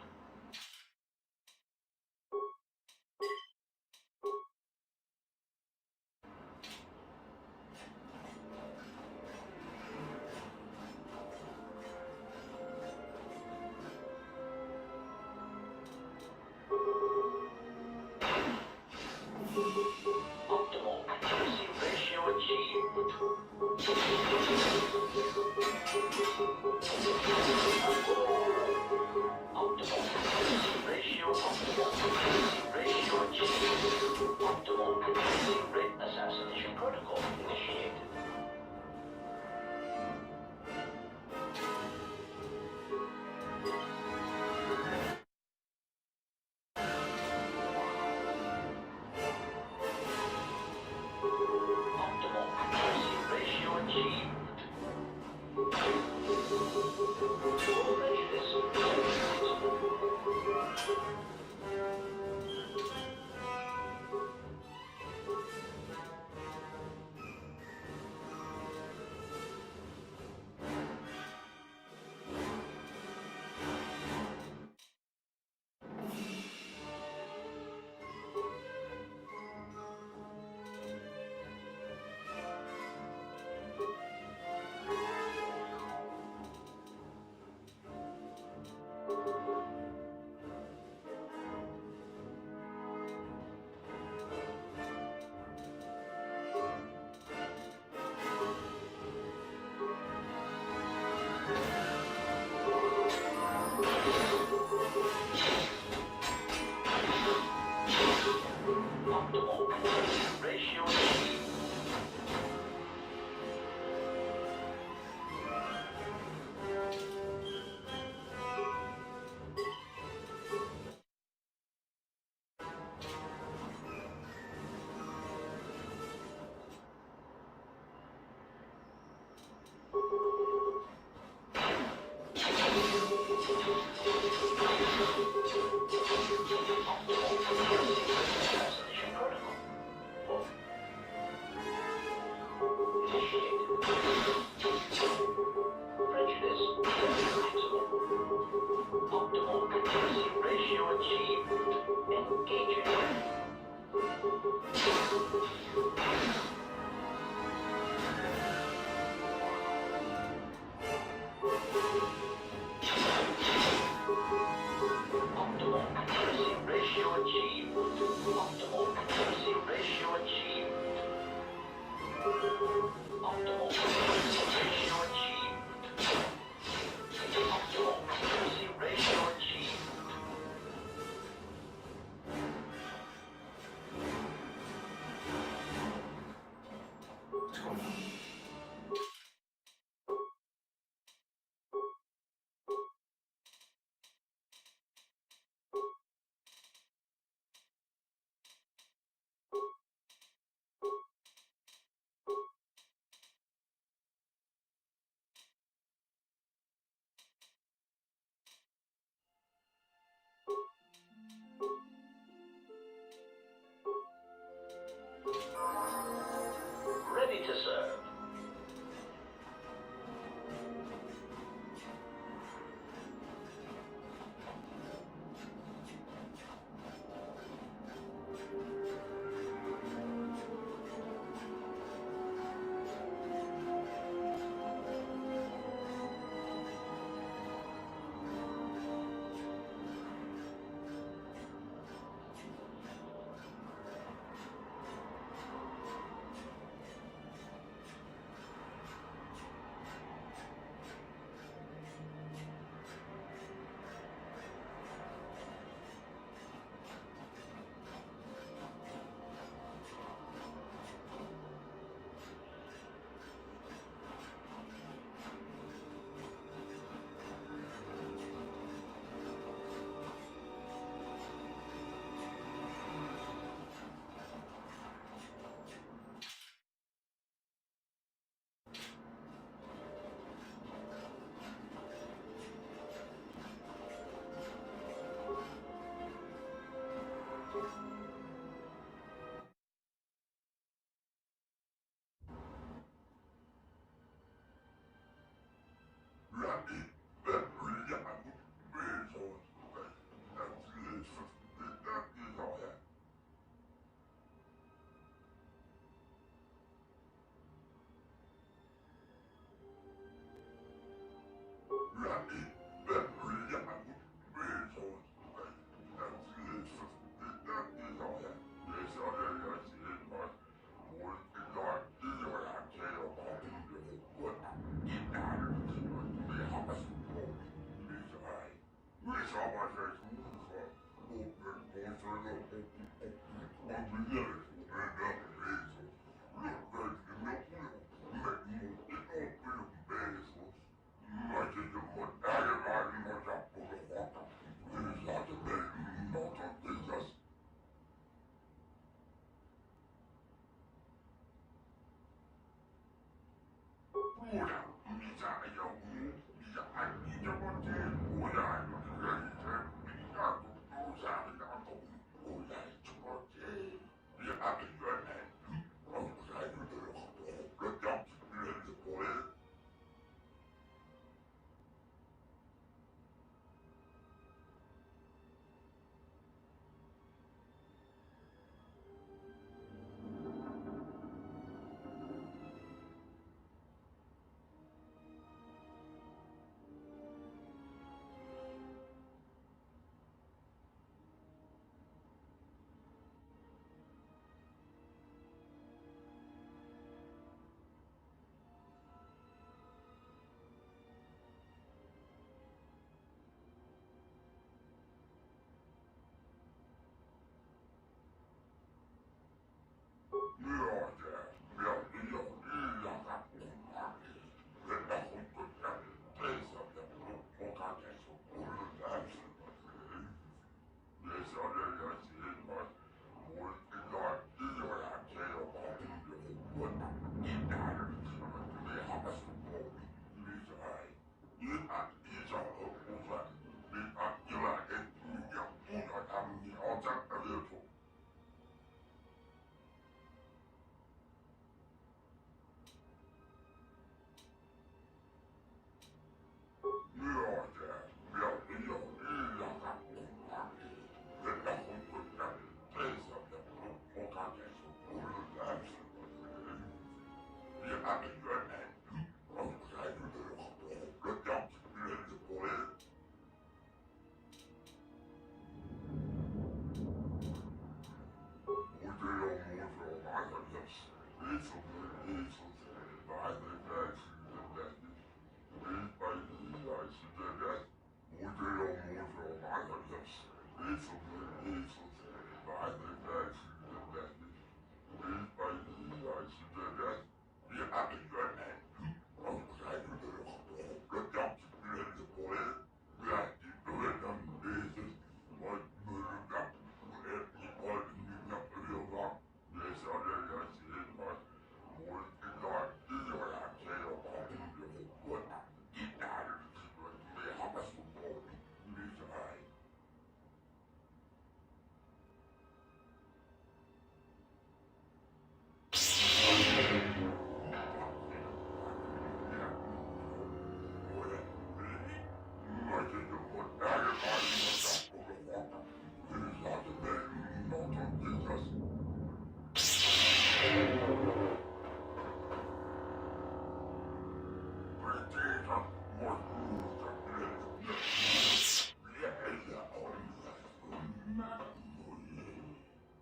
Ready to serve.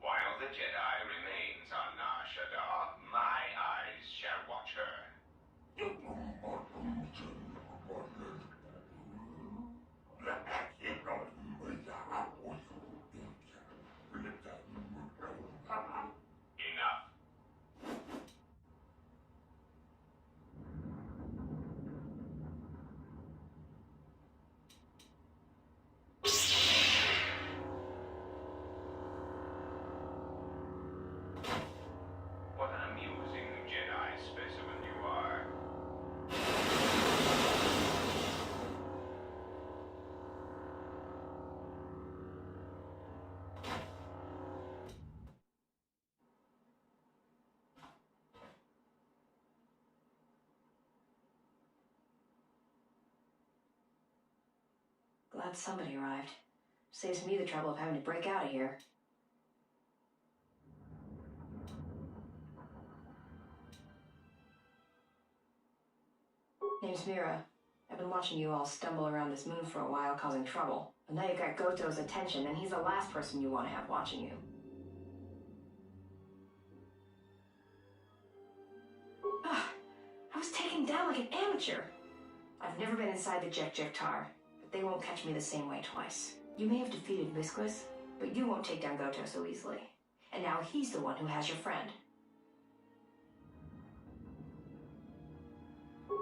While the Jedi remains on Nar Shaddaa, my eyes shall watch her. Enough. What an amusing Jedi specimen you are. Glad somebody arrived. Saves me the trouble of having to break out of here. Name's Mira. I've been watching you all stumble around this moon for a while, causing trouble. But now you've got Goto's attention, and he's the last person you want to have watching you. Ah, I was taken down like an amateur. I've never been inside the Jek-Jek-Tar, but they won't catch me the same way twice. You may have defeated Visquis, but you won't take down Goto so easily. And now he's the one who has your friend.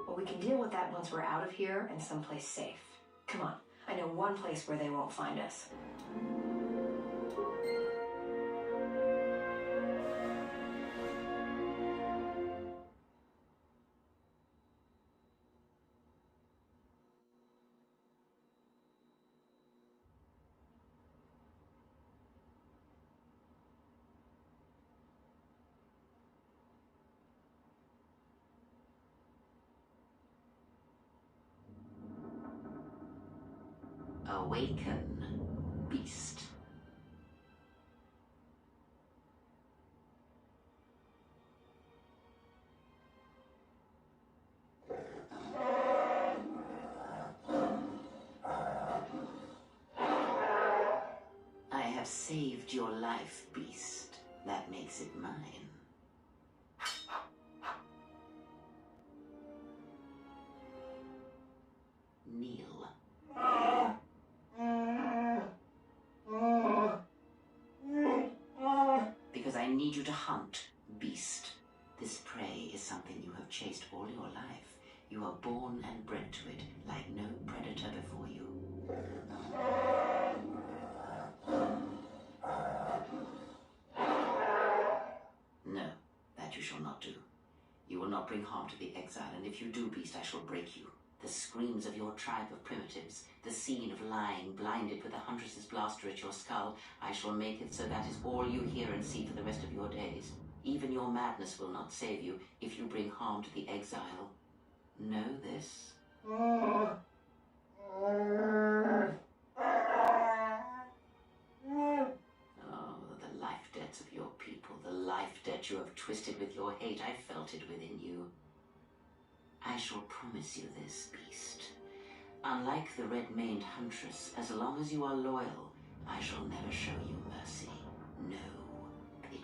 Well, we can deal with that once we're out of here and someplace safe. Come on, I know one place where they won't find us. Awaken, beast. I have saved your life, beast. That makes it mine. Kneel. Because I need you to hunt, beast. This prey is something you have chased all your life. You are born and bred to it, like no predator before you. No, that you shall not do. You will not bring harm to the exile, and if you do, beast, I shall break you. The screams of your tribe of primitives, the scene of lying blinded with a huntress's blaster at your skull, I shall make it so that is all you hear and see for the rest of your days. Even your madness will not save you if you bring harm to the exile. Know this? Oh, the life debts of your people, the life debt you have twisted with your hate, I felt it within you. I shall promise you this, beast. Unlike the red-maned huntress, as long as you are loyal, I shall never show you mercy. No pity.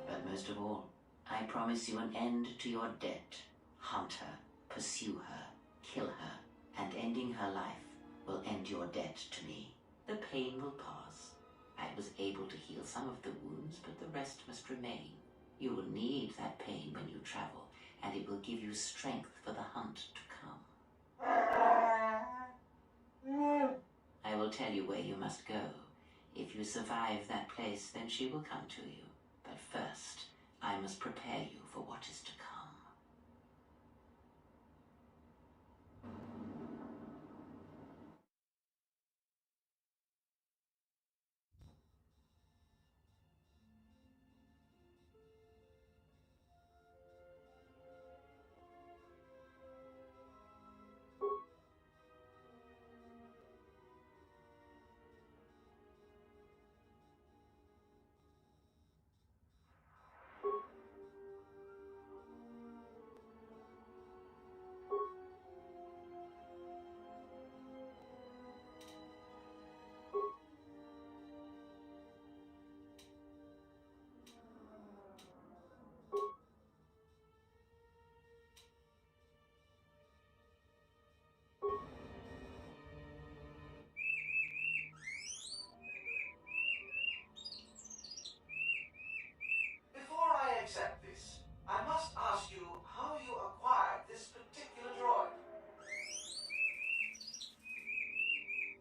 But most of all, I promise you an end to your debt. Hunt her, pursue her, kill her, and ending her life will end your debt to me. The pain will pass. I was able to heal some of the wounds, but the rest must remain. You will need that pain when you travel, and it will give you strength for the hunt to come. I will tell you where you must go. If you survive that place, then she will come to you. But first, I must prepare you for what is to come. Before I accept this, I must ask you how you acquired this particular droid.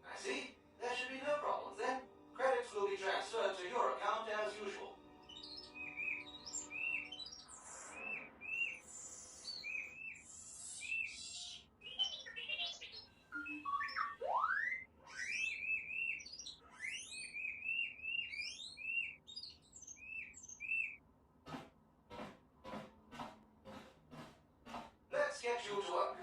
I see. There should be no problems then. Credits will be transferred to your account as usual. Let's get you to work.